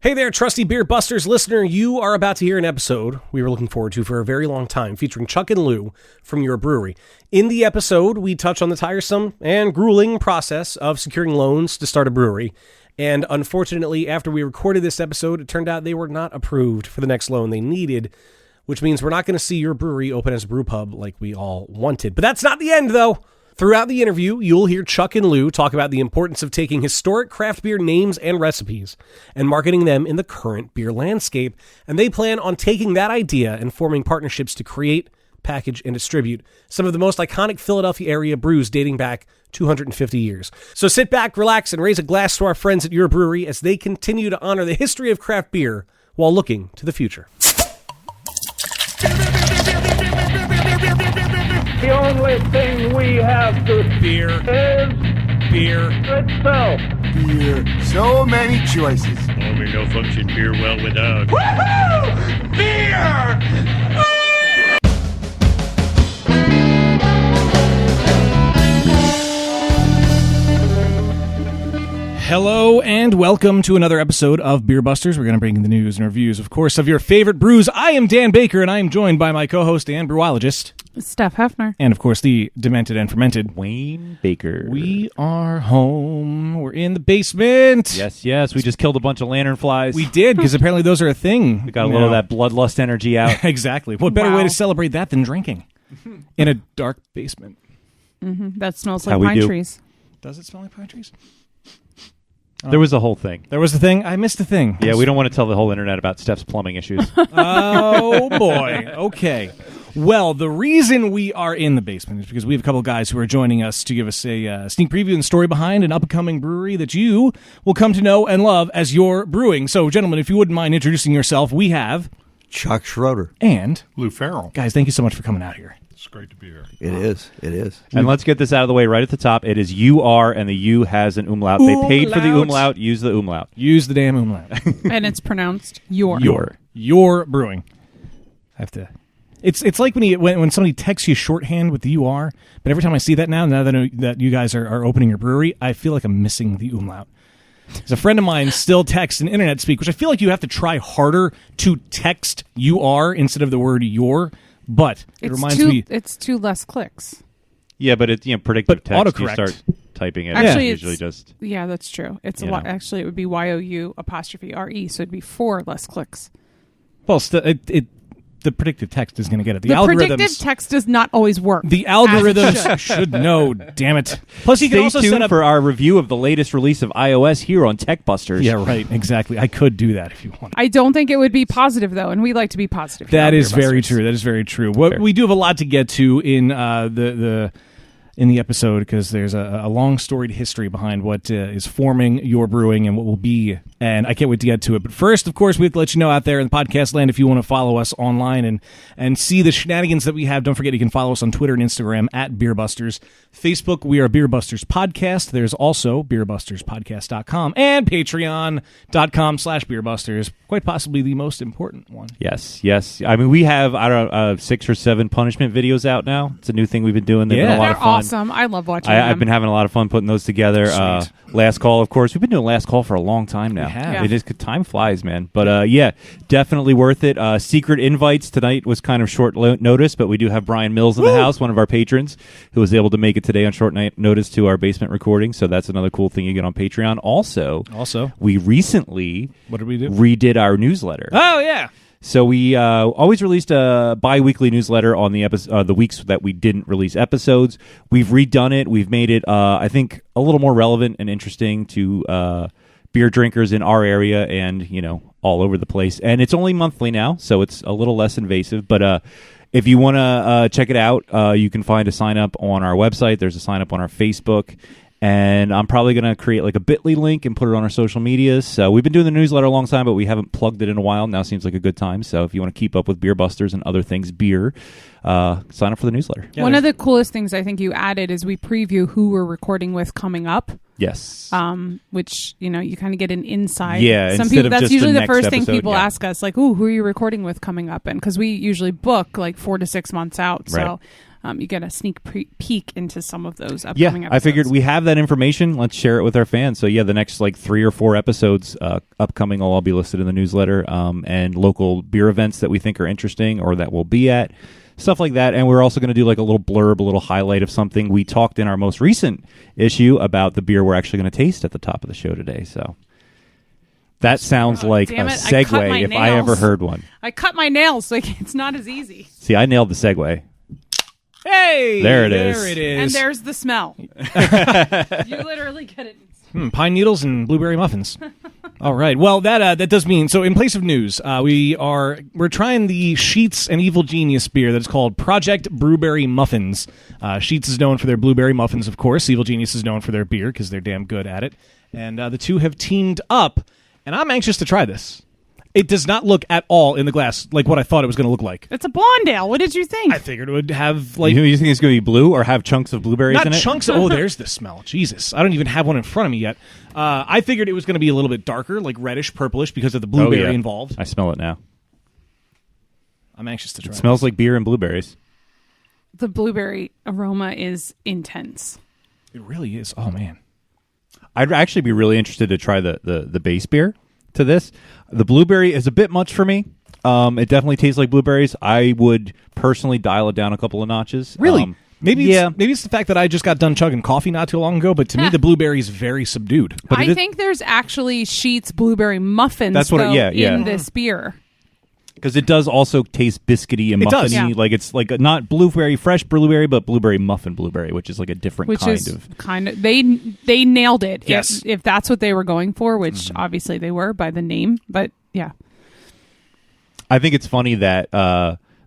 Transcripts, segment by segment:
Hey there, trusty Beer Busters listener. You are about to hear an episode we were looking forward to for a very long time, featuring Chuck and Lou from Ür Brewery. In the episode, we touch on the tiresome and grueling process of securing loans to start a brewery. And unfortunately, after we recorded this episode, it turned out they were not approved for the next loan they needed, which means we're not going to see Ür Brewery open as a brew pub like we all wanted. But that's not the end, though. Throughout the interview, you'll hear Chuck and Lou talk about the importance of taking historic craft beer names and recipes and marketing them in the current beer landscape. And they plan on taking that idea and forming partnerships to create, package, and distribute some of the most iconic Philadelphia area brews dating back 250 years. So sit back, relax, and raise a glass to our friends at Ür Brewery as they continue to honor the history of craft beer while looking to the future. The only thing we have to Beer. is Beer. itself. Beer. So many choices. Only no function beer well without. Woohoo! Beer! Hello and welcome to another episode of Beer Busters. We're going to bring you the news and reviews, of course, of your favorite brews. I am Dan Baker, and I am joined by my co-host and brewologist, Steph Hefner. and of course the demented and fermented Wayne Baker. We are home. We're in the basement. Yes. We just killed a bunch of lanternflies. We did, because apparently those are a thing. We got a little of that bloodlust energy out. Exactly. What better way Wow. to celebrate that than drinking in a dark basement? That smells How like we pine do. trees. Does it smell like pine trees? There was a whole thing. There was the thing. I missed the thing. Yeah, we don't want to tell the whole internet about Steph's plumbing issues. Oh, boy. Okay. Well, the reason we are in the basement is because we have a couple of guys who are joining us to give us a sneak preview and story behind an up-and-coming brewery that you will come to know and love as Ür Brewing. So, gentlemen, if you wouldn't mind introducing yourself, we have... Chuck Schroeder. And... Lou Farrell. Guys, thank you so much for coming out here. It's great to be here. It is. And let's get this out of the way right at the top. It is UR, and the U has an umlaut. They paid for the umlaut. Use the umlaut. Use the damn umlaut. And it's pronounced your. Ür Brewing. I have to... It's like when somebody texts you shorthand with the UR, but every time I see that now that I know that you guys are opening your brewery, I feel like I'm missing the umlaut. Because a friend of mine still texts in internet speak, which I feel like you have to try harder to text UR instead of the word your, but it reminds me... It's two less clicks. Yeah, but it's predictive But text. autocorrect. You start typing it. Actually, it's usually just... Yeah, that's true. It's You a lot. know. Actually, it would be YOU''RE, so it'd be 4 less clicks. Well, the predictive text is going to get it. The predictive text does not always work. The algorithms should know, damn it. Plus, you can Stay also tuned set up... for our review of the latest release of iOS here on Tech Busters. Yeah, right, exactly. I could do that if you want. I don't think it would be positive, though, and we like to be positive. That here on is Beer very Busters. true. That is very true. We do have a lot to get to in in the episode because there's a long storied history behind what is forming Ür Brewing and what will be, and I can't wait to get to it. But first, of course, we have to let you know out there in the podcast land, if you want to follow us online and see the shenanigans that we have, don't forget you can follow us on Twitter and Instagram at BeerBusters. Facebook, we are Beer Busters Podcast. There's also BeerBustersPodcast.com and Patreon.com/BeerBusters. Quite possibly the most important one. Yes. I mean, we have, 6 or 7 punishment videos out now. It's a new thing we've been doing. They've been a lot They're of fun. awesome. I love watching them. I've been having a lot of fun putting those together. Last Call, of course. We've been doing Last Call for a long time now. We have. Yeah. It is, time flies, man. But definitely worth it. Secret invites tonight was kind of short notice, but we do have Brian Mills in the house, one of our patrons, who was able to make it today on short notice to our basement recording. So that's another cool thing you get on Patreon. Also, we recently What did we do? redid our newsletter. Oh, yeah. So we always released a bi-weekly newsletter on the weeks that we didn't release episodes. We've redone it. We've made it, I think, a little more relevant and interesting to beer drinkers in our area and, all over the place. And it's only monthly now, so it's a little less invasive. But if you want to check it out, you can find a sign-up on our website. There's a sign-up on our Facebook. And I'm probably going to create like a Bitly link and put it on our social medias. So we've been doing the newsletter a long time, but we haven't plugged it in a while. Now seems like a good time. So if you want to keep up with Beer Busters and other things beer, sign up for the newsletter. Yeah, One of the coolest things I think you added is we preview who we're recording with coming up. Yes. Which, you kind of get an insight. Yeah, Some instead people, of that's just usually the the first next thing episode, people yeah. ask us, like, ooh, who are you recording with coming up? And because we usually book like 4 to 6 months out. So you get a sneak peek into some of those upcoming episodes. I figured we have that information. Let's share it with our fans. So, the next 3 or 4 episodes upcoming will all be listed in the newsletter, and local beer events that we think are interesting or that we'll be at, stuff like that. And we're also going to do a little blurb, a little highlight of something we talked in our most recent issue about the beer we're actually going to taste at the top of the show today. So that sounds like a segue if I ever heard one. I cut my nails, so it's not as easy. See, I nailed the segue. Hey! There it is. And there's the smell. You literally get it. Pine needles and blueberry muffins. All right. Well, that does mean, so in place of news, we're trying the Sheetz and Evil Genius beer that's called Project Brewberry Muffinz. Sheetz is known for their blueberry muffins, of course. Evil Genius is known for their beer because they're damn good at it. And the two have teamed up, and I'm anxious to try this. It does not look at all in the glass like what I thought it was going to look like. It's a blonde ale. What did you think? I figured it would have You think it's going to be blue or have chunks of blueberries in it? Not chunks. Oh, there's the smell. Jesus. I don't even have one in front of me yet. I figured it was going to be a little bit darker, like reddish, purplish, because of the blueberry involved. I smell it now. I'm anxious to try it. It smells like beer and blueberries. The blueberry aroma is intense. It really is. Oh, man. I'd actually be really interested to try the base beer to this. The blueberry is a bit much for me. It definitely tastes like blueberries. I would personally dial it down a couple of notches. Really? Maybe it's the fact that I just got done chugging coffee not too long ago, but to me the blueberry is very subdued. But I think there's actually Sheetz blueberry muffins in this beer. Because it does also taste biscuity and muffiny. Yeah. Like it's like not fresh blueberry, but blueberry muffin blueberry, which is like a different kind of. They nailed it. Yes. If that's what they were going for, which obviously they were by the name, but yeah. I think it's funny that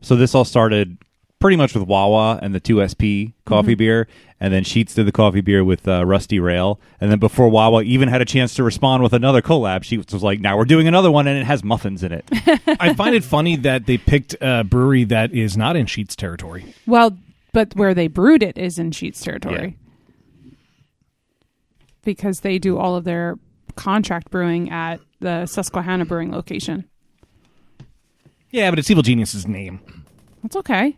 so this all started pretty much with Wawa and the 2SP coffee beer, and then Sheetz did the coffee beer with Rusty Rail, and then before Wawa even had a chance to respond with another collab, Sheetz was like, now we're doing another one, and it has muffins in it. I find it funny that they picked a brewery that is not in Sheetz territory. Well, but where they brewed it is in Sheetz territory. Yeah. Because they do all of their contract brewing at the Susquehanna brewing location. Yeah, but it's Evil Genius's name. That's okay.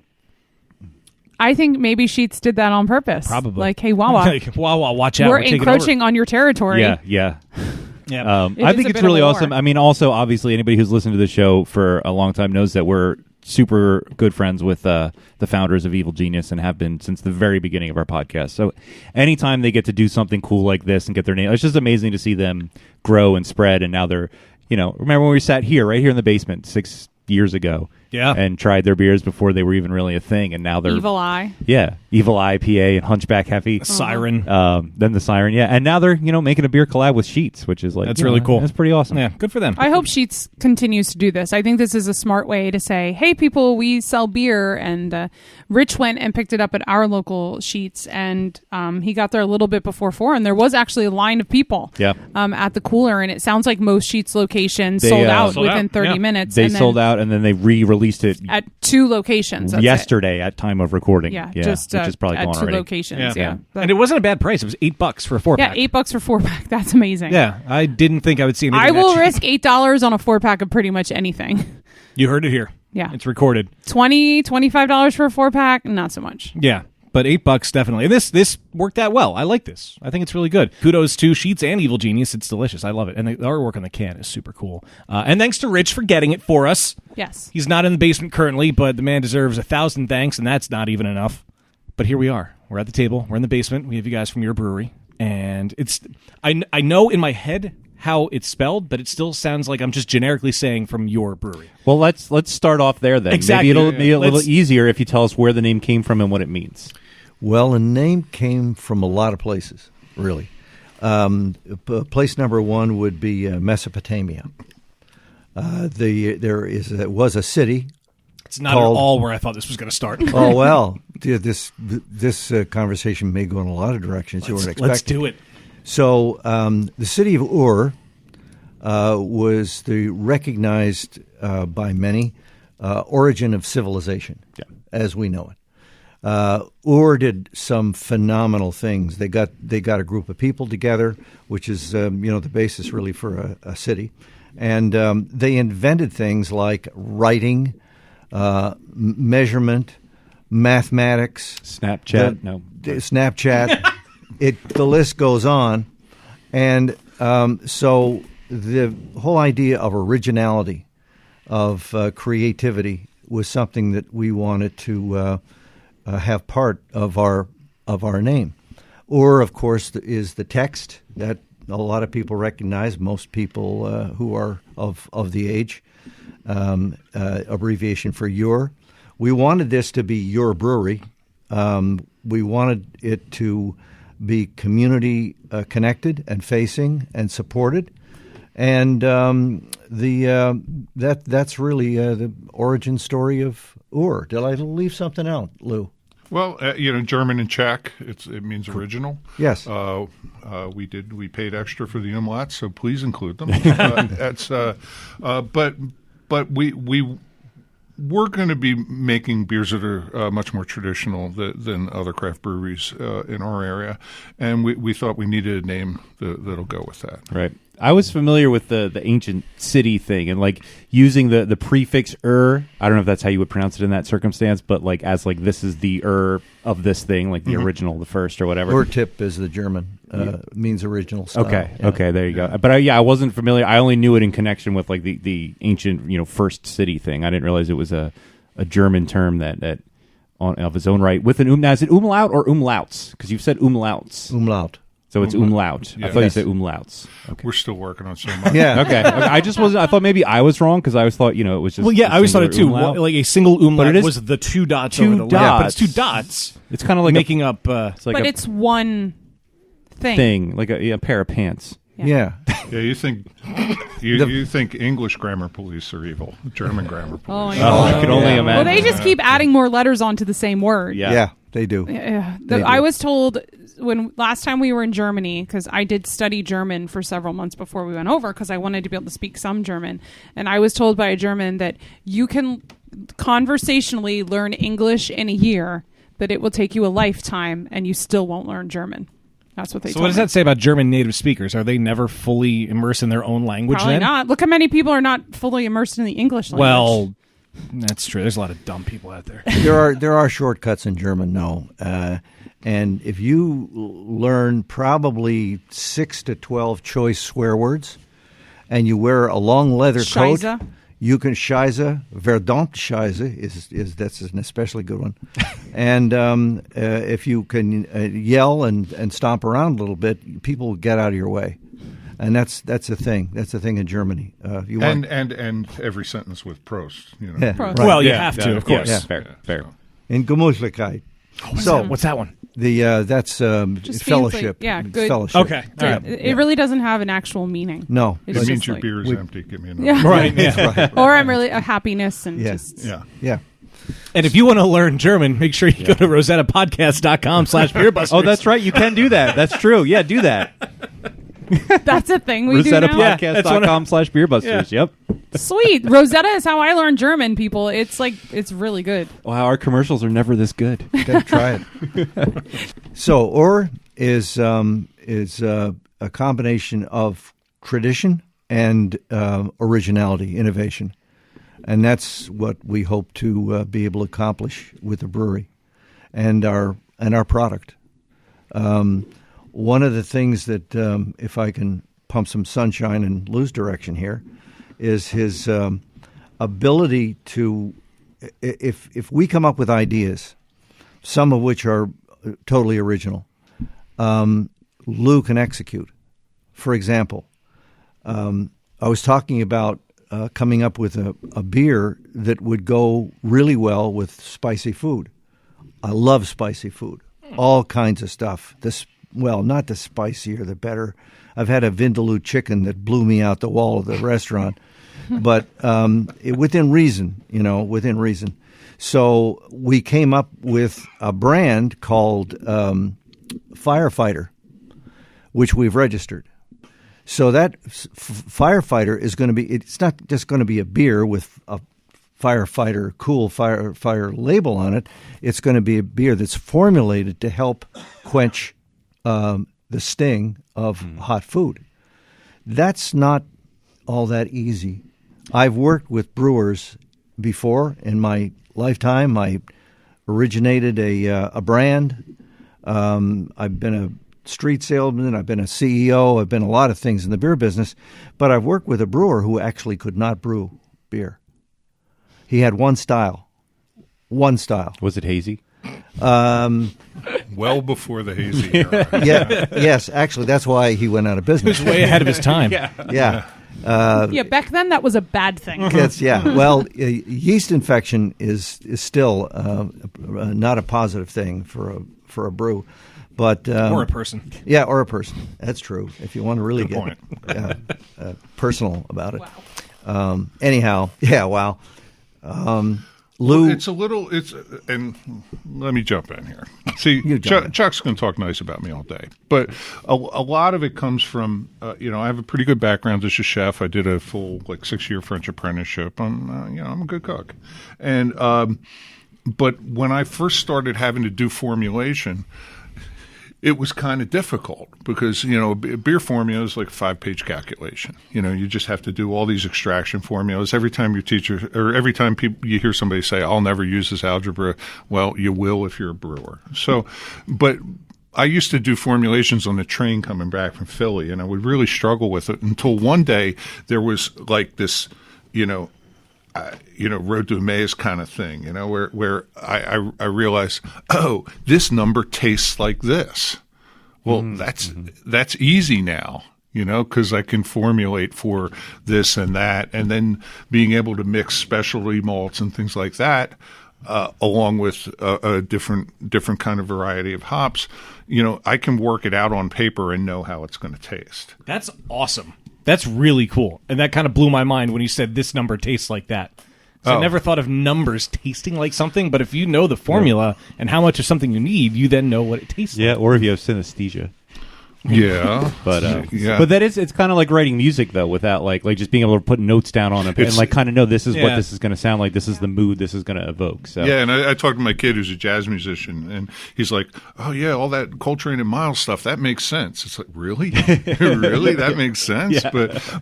I think maybe Sheetz did that on purpose. Probably. Like, hey, Wawa. Like, Wawa, watch out. We're encroaching on your territory. Yeah. Yeah. I think it's really awesome. I mean, also, obviously, anybody who's listened to the show for a long time knows that we're super good friends with the founders of Evil Genius and have been since the very beginning of our podcast. So anytime they get to do something cool like this and get their name, it's just amazing to see them grow and spread. And now they're, remember when we sat right here in the basement 6 years ago, and tried their beers before they were even really a thing, and now they're Evil Eye, Evil IPA and Hunchback Heavy, Siren, then the Siren, and now they're making a beer collab with Sheetz, which is like that's really cool. That's pretty awesome. Yeah, good for them. I hope Sheetz continues to do this. I think this is a smart way to say, hey, people, we sell beer, and Rich went and picked it up at our local Sheetz, and he got there a little bit before 4, and there was actually a line of people at the cooler, and it sounds like most Sheetz locations sold out within 30 minutes. They sold out, and then they re-released it at 2 locations yesterday at time of recording. Just which is probably at gone 2 already. locations. And it wasn't a bad price. It was $8 for a 4-pack. Yeah, $8 for 4-pack. That's amazing. Yeah, I didn't think I would see anything. I will risk $8 on a 4-pack of pretty much anything. You heard it here. Yeah, it's recorded. $20, $25 for a 4-pack, not so much. Yeah. But $8 definitely. And this worked out well. I like this. I think it's really good. Kudos to Sheetz and Evil Genius. It's delicious. I love it. And the artwork on the can is super cool. And thanks to Rich for getting it for us. Yes. He's not in the basement currently, but the man deserves 1,000 thanks, and that's not even enough. But here we are. We're at the table. We're in the basement. We have you guys from Ür Brewery. And it's I know in my head how it's spelled, but it still sounds like I'm just generically saying from your brewery. Well, let's start off there then. Exactly. Maybe it'll be a little easier if you tell us where the name came from and what it means. Well, the name came from a lot of places, really. Place number one would be Mesopotamia. There was a city. It's not at all where I thought this was going to start. Oh well, this conversation may go in a lot of directions you weren't expecting. Let's do it. So the city of Ur was the recognized by many origin of civilization, as we know it. Ur did some phenomenal things. They got a group of people together, which is the basis really for a city, and they invented things like writing, measurement, mathematics, Snapchat. Snapchat. The list goes on, and so the whole idea of originality, of creativity, was something that we wanted to have part of our name. Ur, of course, is the text that a lot of people recognize. Most people who are of the age, abbreviation for Ür. We wanted this to be Ür Brewery. We wanted it to be community connected and facing and supported, and that's really the origin story of Ür. Did I leave something out, Lou? Well, German and Czech, it means original. Yes. We paid extra for the umlauts, so please include them. But we're going to be making beers that are much more traditional than other craft breweries in our area, and we thought we needed a name that'll go with that. Right. I was familiar with the ancient city thing and like using the prefix "ur." I don't know if that's how you would pronounce it in that circumstance, but like as like this is the "ur" of this thing, like the original, the first or whatever. Urtyp is the German, means original style. Okay, Yeah. okay, there you go. But I wasn't familiar. I only knew it in connection with like the ancient first city thing. I didn't realize it was a German term that of its own right with an Now is it umlaut or umlauts? Because you've said umlauts. Umlaut. So it's umlaut. Yeah. I thought you said umlauts. Okay. We're still working on so much. Yeah. Okay. I just wasn't. I thought maybe I was wrong because I always thought it was just. Well, yeah, I always thought it too. umlaut. Like a single But umlaut it is was the two dots two over the dots. Yeah, but it's two dots. It's kind of like making up. It's like but a it's one thing, like a pair of pants. Yeah. Yeah, you think you think English grammar police are evil? German grammar police. Oh, Oh, I could only Well, imagine. they just keep adding more letters onto the same word. Yeah. They do. Yeah. They do. I was told when last time we were in Germany, because I did study German for several months before we went over, because I wanted to be able to speak some German, and I was told by a German that you can conversationally learn English in a year, but it will take you a lifetime, and you still won't learn German. That's what they So told what does me. that say about German native speakers? Are they never fully immersed in their own language Probably then? not. Look how many people are not fully immersed in the English language. Well, that's true. There's a lot of dumb people out there. There are shortcuts in German, no. And if you learn probably 6 to 12 choice swear words, and you wear a long leather coat, Scheiße. you can Scheiße, verdammt Scheiße is that's an especially good one. And if you can yell and stomp around a little bit, people will get out of your way. And that's a thing. That's a thing in Germany. You want And every sentence with Prost. Yeah, Prost. right. Well, you have to, of course. Yeah, fair. in Gemütlichkeit. So What's that one? that's Just fellowship. means like, good. Fellowship. Okay. All right. It really doesn't have an actual meaning. No. It's It just means your like- beer is empty. Give me another. Yeah. Right. Yeah. Or I'm really a happiness and Yeah. just Yeah. Yeah. And if you want to learn German, make sure you go to rosettapodcast.com/beerbusters. Oh, that's right. You can do that. That's true. Yeah, do that. that's a thing we do now. RosettaPodcast.com/beerbusters. Yep. Sweet. Rosetta is how I learned German, people. It's really good. Wow, our commercials are never this good. Gotta try it. So, Ür is a combination of tradition and originality, innovation, and that's what we hope to be able to accomplish with the brewery and our product. One of the things that, if I can pump some sunshine in Lou's direction here, is his ability to, if we come up with ideas, some of which are totally original, Lou can execute. For example, I was talking about coming up with a beer that would go really well with spicy food. I love spicy food, all kinds of stuff. Not the spicier, the better. I've had a Vindaloo chicken that blew me out the wall of the restaurant, but within reason, within reason. So we came up with a brand called Firefighter, which we've registered. So that Firefighter is going to be, it's not just going to be a beer with a Firefighter cool fire label on it. It's going to be a beer that's formulated to help quench the sting of hot food. That's not all that easy. I've worked with brewers before in my lifetime. I originated a brand. I've been a street salesman. I've been a CEO. I've been a lot of things in the beer business. But I've worked with a brewer who actually could not brew beer. He had one style. One style. Was it hazy? Well before the hazy era. Yes, actually, that's why he went out of business. He was way ahead of his time. Yeah. Yeah, back then that was a bad thing. Well, yeast infection is still not a positive thing for a brew, but Or a person. Yeah, or a person. That's true. If you want to really Good get personal about it. Wow. Anyhow, yeah. Wow. Lou, and let me jump in here. See, Chuck's going to talk nice about me all day, but a lot of it comes from, I have a pretty good background as a chef. I did a full 6-year French apprenticeship. I'm a good cook, and but when I first started having to do formulation, it was kind of difficult because, a beer formula is like a 5-page calculation. You just have to do all these extraction formulas. Every time you hear somebody say, I'll never use this algebra, well, you will if you're a brewer. So, but I used to do formulations on the train coming back from Philly, and I would really struggle with it until one day there was this, road to Emmaus kind of thing, where I realized, oh, this number tastes like this. Well, that's easy now, because I can formulate for this and that, and then being able to mix specialty malts and things like that, along with a different kind of variety of hops, I can work it out on paper and know how it's going to taste. That's awesome. That's really cool. And that kind of blew my mind when you said this number tastes like that. So I never thought of numbers tasting like something, but if you know the formula and how much of something you need, you then know what it tastes like. Yeah, or if you have synesthesia. Yeah, but it's kind of like writing music though, without like just being able to put notes down on it and kind of know this is what this is going to sound like. This is the mood this is going to evoke. So yeah, and I talked to my kid who's a jazz musician, and he's like, "Oh yeah, all that Coltrane and Miles stuff that makes sense." It's like, really, really, that makes sense. Yeah.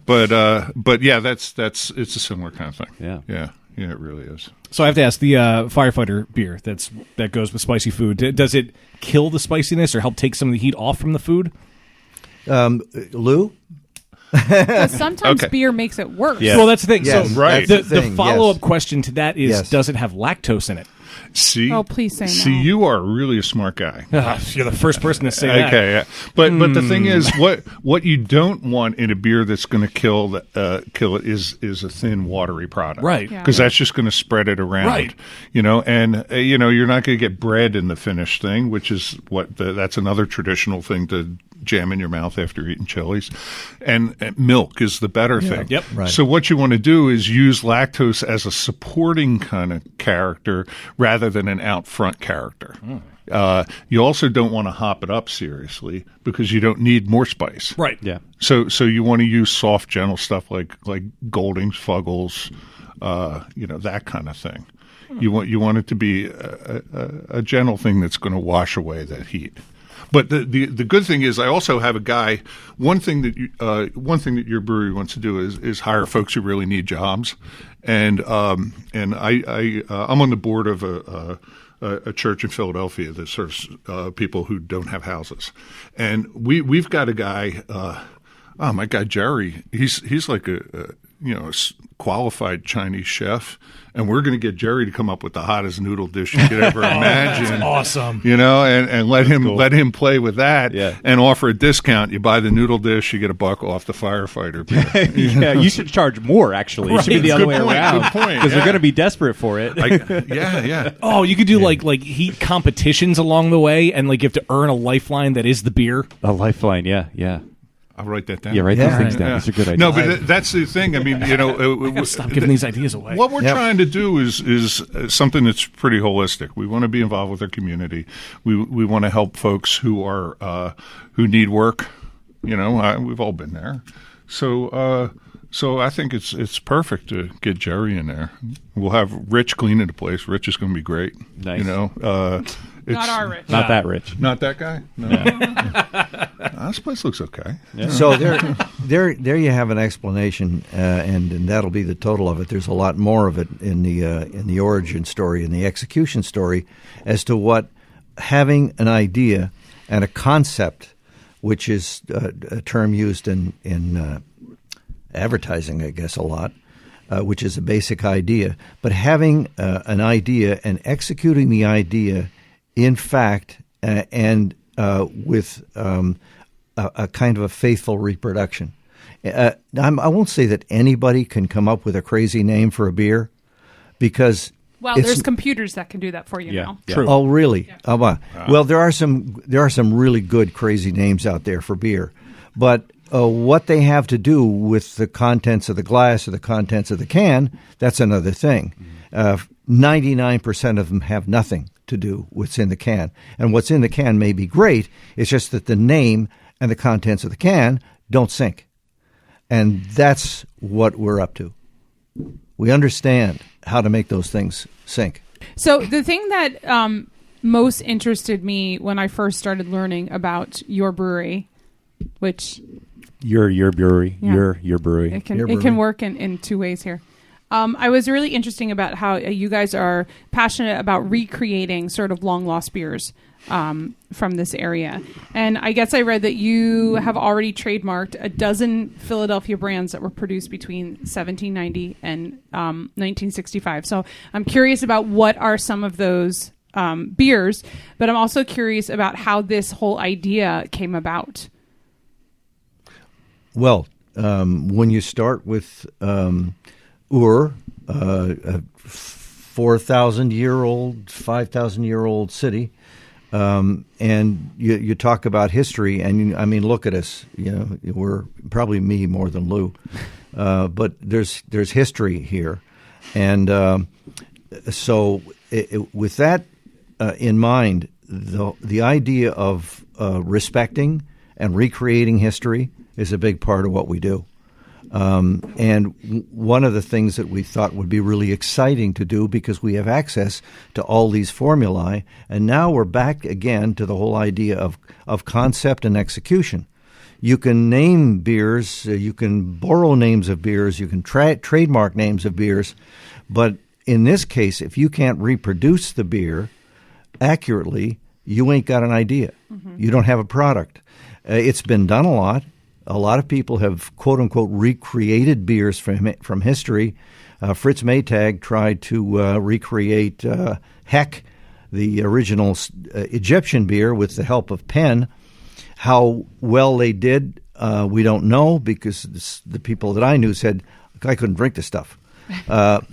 But yeah, it's a similar kind of thing. Yeah, it really is. So I have to ask, the firefighter beer that goes with spicy food, does it kill the spiciness or help take some of the heat off from the food? Lou? Sometimes beer makes it worse. Yeah. Well, that's the thing. Yes, so right. The follow-up question to that is, does it have lactose in it? See? Oh, please say no. See, you are really a smart guy. You're the first person to say that. Okay, yeah. But the thing is, what you don't want in a beer that's going to kill it is a thin, watery product, right? Because that's just going to spread it around, right? And you're not going to get bread in the finished thing, which is that's another traditional thing to jam in your mouth after eating Chili's, and milk is the better thing. Yep. Right. So what you want to do is use lactose as a supporting kind of character rather than an out front character. You also don't want to hop it up seriously because you don't need more spice. Right. Yeah. So you want to use soft, gentle stuff like Goldings, Fuggles, that kind of thing. You want it to be a gentle thing that's going to wash away that heat. But the good thing is, I also have a guy. One thing that your brewery wants to do is hire folks who really need jobs, and I'm on the board of a church in Philadelphia that serves people who don't have houses, and we've got a guy. My guy Jerry, he's like a qualified Chinese chef, and we're going to get Jerry to come up with the hottest noodle dish you could ever imagine. That's awesome. And let him play with that, Yeah. and offer a discount. You buy the noodle dish, you get $1 off the firefighter beer. Yeah, you should charge more. Actually, it should be the other way around. Good point. Because they're going to be desperate for it. Yeah. Oh, you could do like heat competitions along the way, and like you have to earn a lifeline that is the beer. A lifeline. Yeah. I'll write that down. Yeah, write these things down. These are good ideas. No, but that's the thing. I mean, Stop giving these ideas away. What we're trying to do is something that's pretty holistic. We want to be involved with our community. We want to help folks who are who need work. We've all been there. So I think it's perfect to get Jerry in there. We'll have Rich cleaning the place. Rich is going to be great. Nice. Not our Rich. Not that rich. Not that guy? No. This place looks okay. Yeah. So there you have an explanation, and that'll be the total of it. There's a lot more of it in the origin story and the execution story as to what having an idea and a concept, which is a term used in advertising, I guess, a lot, which is a basic idea. But having an idea and executing the idea, in fact, and with a kind of a faithful reproduction. I won't say that anybody can come up with a crazy name for a beer, because there's computers that can do that for you now. True. Oh, really? Yeah. Well, there are some really good crazy names out there for beer, but what they have to do with the contents of the glass or the contents of the can, that's another thing. 99% of them have nothing to do with what's in the can, and what's in the can may be great. It's just that the name and the contents of the can don't sync, and that's what we're up to. We understand how to make those things sync. So the thing that most interested me when I first started learning about your brewery, which Your brewery. Yeah. Your brewery. it can work in two ways here. I was really interesting about how you guys are passionate about recreating sort of long lost beers from this area. And I guess I read that you have already trademarked a dozen Philadelphia brands that were produced between 1790 and 1965. So I'm curious about what are some of those beers, but I'm also curious about how this whole idea came about. Well, when you start with Ür, a 4,000-year-old, 5,000-year-old city, and you talk about history, and I mean, look at us. We're probably me more than Lou, but there's history here, and so with that in mind, the idea of respecting and recreating history is a big part of what we do. And one of the things that we thought would be really exciting to do, because we have access to all these formulae, and now we're back again to the whole idea of concept and execution. You can name beers, you can borrow names of beers, you can trademark names of beers, but in this case, if you can't reproduce the beer accurately, you ain't got an idea. Mm-hmm. You don't have a product. It's been done a lot. A lot of people have, quote-unquote, recreated beers from history. Fritz Maytag tried to recreate Heck, the original Egyptian beer, with the help of Penn. How well they did, we don't know, because the people that I knew said, I couldn't drink this stuff. But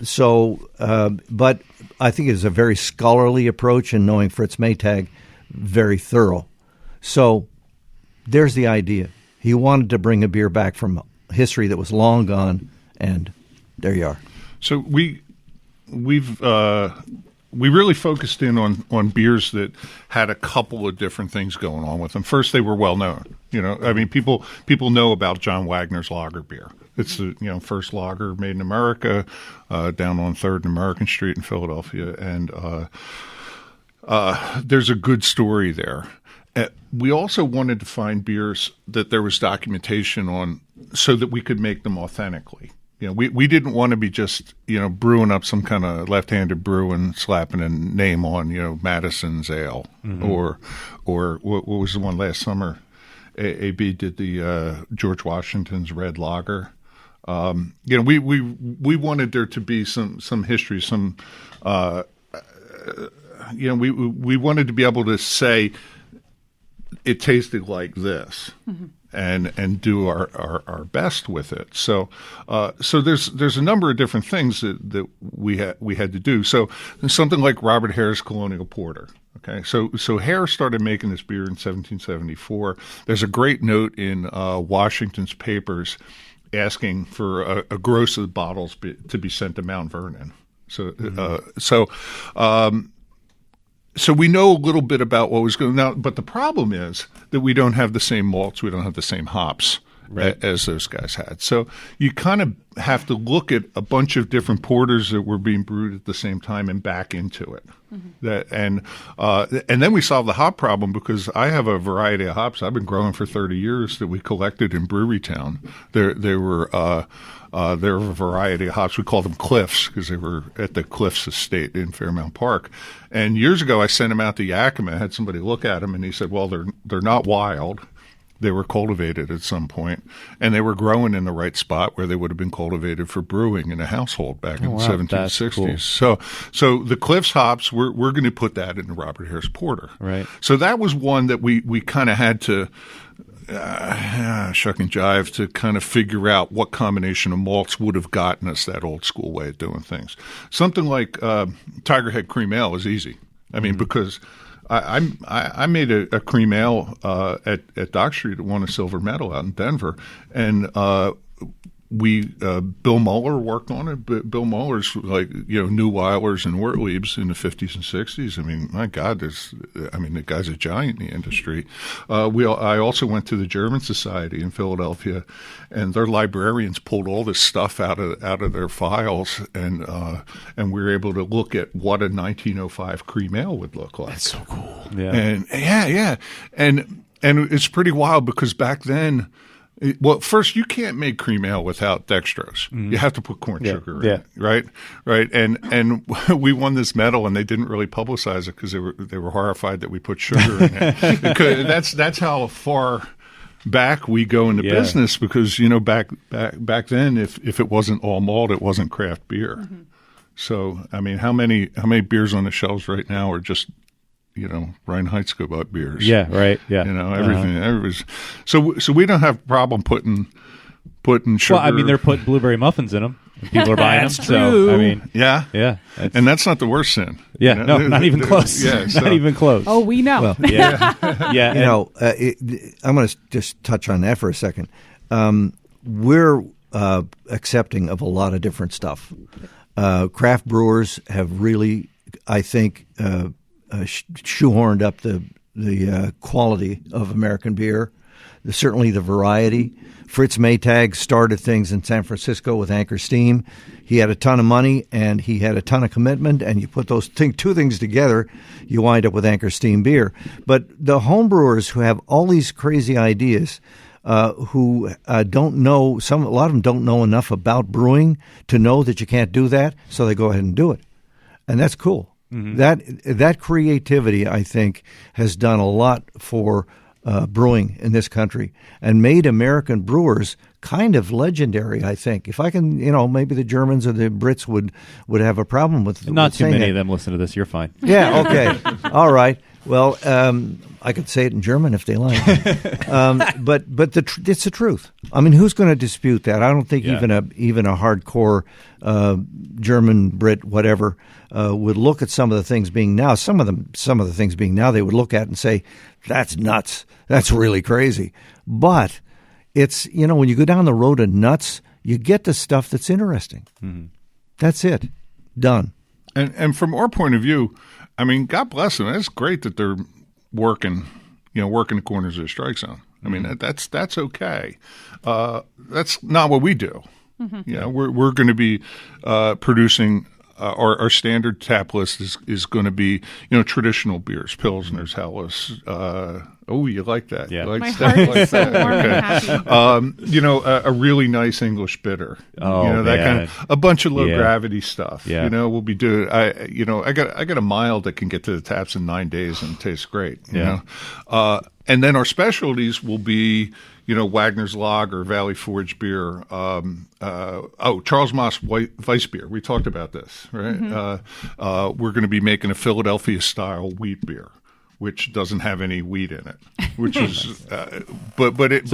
I think it's a very scholarly approach, and knowing Fritz Maytag, very thorough. So there's the idea. He wanted to bring a beer back from history that was long gone, and there you are. So we really focused in on beers that had a couple of different things going on with them. First, they were well known. I mean, people know about John Wagner's lager beer. It's the first lager made in America, down on 3rd and American Street in Philadelphia, and there's a good story there. We also wanted to find beers that there was documentation on, so that we could make them authentically. We didn't want to be just brewing up some kind of left-handed brew and slapping a name on Madison's Ale, mm-hmm. or what was the one last summer? AB did the George Washington's Red Lager. We wanted there to be some history, some we wanted to be able to say it tasted like this, mm-hmm. and do our best with it. So there's a number of different things that we had to do. So something like Robert Hare's Colonial Porter. Okay, so Hare started making this beer in 1774. There's a great note in Washington's papers asking for a gross of bottles to be sent to Mount Vernon. So So we know a little bit about what was going on, but the problem is that we don't have the same malts, we don't have the same hops as those guys had. So you kind of have to look at a bunch of different porters that were being brewed at the same time and back into it. And then we solved the hop problem because I have a variety of hops I've been growing for 30 years that we collected in Brewery Town. There were a variety of hops. We called them Cliffs because they were at the Cliffs Estate in Fairmount Park. And years ago, I sent them out to Yakima. I had somebody look at them, and he said, well, they're not wild. They were cultivated at some point, and they were growing in the right spot where they would have been cultivated for brewing in a household back in the 1760s. Cool. So the Cliffs hops, we're going to put that in the Robert Harris Porter. Right. So that was one that we kind of had to shuck and jive to kind of figure out what combination of malts would have gotten us that old school way of doing things. Something like Tigerhead Cream Ale is easy. I mean, because I made a cream ale at Dock Street that won a silver medal out in Denver, and Bill Muller worked on it. But Bill Muller's like New Weilers and Wertliebs in the 50s and 60s. I mean, my God, the guy's a giant in the industry. I also went to the German Society in Philadelphia, and their librarians pulled all this stuff out of their files, and we were able to look at what a 1905 cream ale would look like. That's so cool. Yeah. And it's pretty wild because back then. Well, first, you can't make cream ale without dextrose. You have to put corn sugar in it, right? And we won this medal, and they didn't really publicize it because they were horrified that we put sugar in it. Because that's how far back we go into business. Because back then, if it wasn't all malt, it wasn't craft beer. Mm-hmm. So I mean, how many beers on the shelves right now are just Ryan Heitzko beers. Yeah, right. Yeah. Everything. Everybody's, so we don't have a problem putting sugar. Well, I mean, they're putting Brewberry Muffins in them. And people are buying them. True. So, I mean, yeah. And that's not the worst sin. Yeah, no, not even close. Not even close. Oh, we know. Well, yeah. I'm going to just touch on that for a second. We're accepting of a lot of different stuff. Craft brewers have really, I think, shoehorned up the quality of American beer, certainly the variety. Fritz Maytag started things in San Francisco with Anchor Steam. He had a ton of money and he had a ton of commitment, and you put those two things together, you wind up with Anchor Steam beer. But the homebrewers who have all these crazy ideas, who don't know, a lot of them don't know enough about brewing to know that you can't do that, so they go ahead and do it. And that's cool. Mm-hmm. That creativity, I think, has done a lot for brewing in this country and made American brewers kind of legendary, I think. If I can, maybe the Germans or the Brits would have a problem with not too many that. of them listen to this. You're fine. Yeah, okay. All right. Well, I could say it in German if they like. But it's the truth. I mean, who's going to dispute that? I don't think even a hardcore German, Brit, whatever, would look at some of the things being now. Some of the things being now, they would look at and say, "That's nuts. That's really crazy." But it's when you go down the road of nuts, you get the stuff that's interesting. Mm-hmm. That's it. Done. And from our point of view, I mean, God bless them. It's great that they're working the corners of the strike zone. I mean, that's okay. That's not what we do. Mm-hmm. We're going to be producing. Our standard tap list is going to be traditional beers, Pilsners, Helles. You like that? Yeah, my heart is so warm and happy. A really nice English bitter. Oh, that kind of a bunch of low gravity stuff. Yeah. We'll be doing. I got a mild that can get to the taps in 9 days and tastes great. And then our specialties will be. Wagner's Lager, Valley Forge beer. Charles Moss Weiss beer. We talked about this, right? Mm-hmm. We're going to be making a Philadelphia style wheat beer, which doesn't have any wheat in it, which is, but it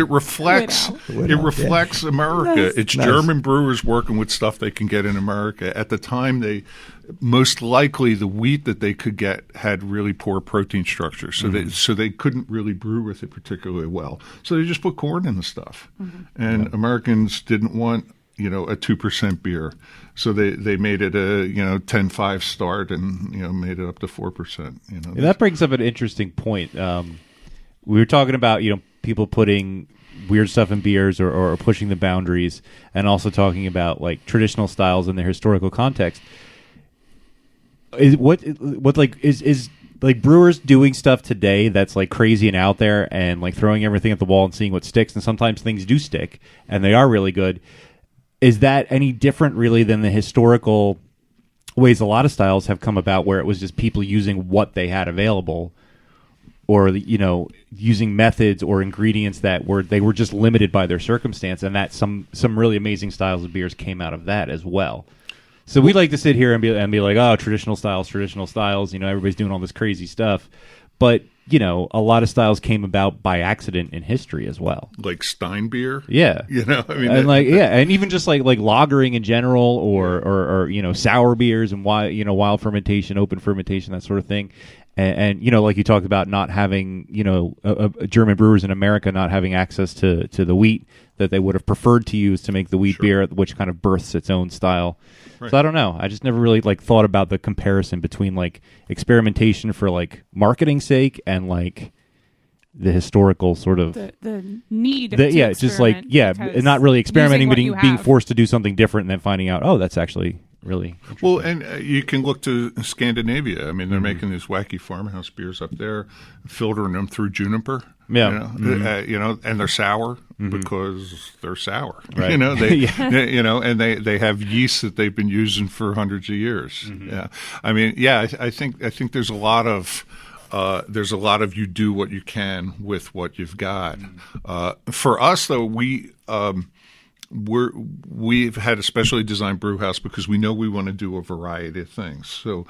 reflects America. Nice. It's nice. German brewers working with stuff they can get in America. At the time, most likely the wheat that they could get had really poor protein structure, so they couldn't really brew with it particularly well. So they just put corn in the stuff, and Americans didn't want a 2% beer, so they made it a 10.5 start and made it up to 4%. That brings up an interesting point. We were talking about people putting weird stuff in beers or pushing the boundaries, and also talking about like traditional styles in their historical context. Is like brewers doing stuff today that's like crazy and out there and like throwing everything at the wall and seeing what sticks, and sometimes things do stick and they are really good. Is that any different really than the historical ways a lot of styles have come about, where it was just people using what they had available, or using methods or ingredients that they were just limited by their circumstance, and that some really amazing styles of beers came out of that as well? So we like to sit here and be like, oh, traditional styles. Everybody's doing all this crazy stuff, but a lot of styles came about by accident in history as well, like Stein beer. Yeah, and even just like lagering in general, or sour beers and wild fermentation, open fermentation, that sort of thing. And like you talked about, not having German brewers in America not having access to the wheat that they would have preferred to use to make the wheat beer, which kind of births its own style. Right. So I don't know. I just never really thought about the comparison between like experimentation for like marketing sake and like the historical sort of the need. Not really experimenting, but being forced to do something different and then finding out, oh, that's actually really well. And you can look to Scandinavia. I mean, they're making these wacky farmhouse beers up there, filtering them through juniper. Yeah, and they're sour because they're sour. Right. And they have yeast that they've been using for hundreds of years. Yeah, I mean, I think there's a lot of you do what you can with what you've got. For us, though, we've had a specially designed brew house because we know we want to do a variety of things. So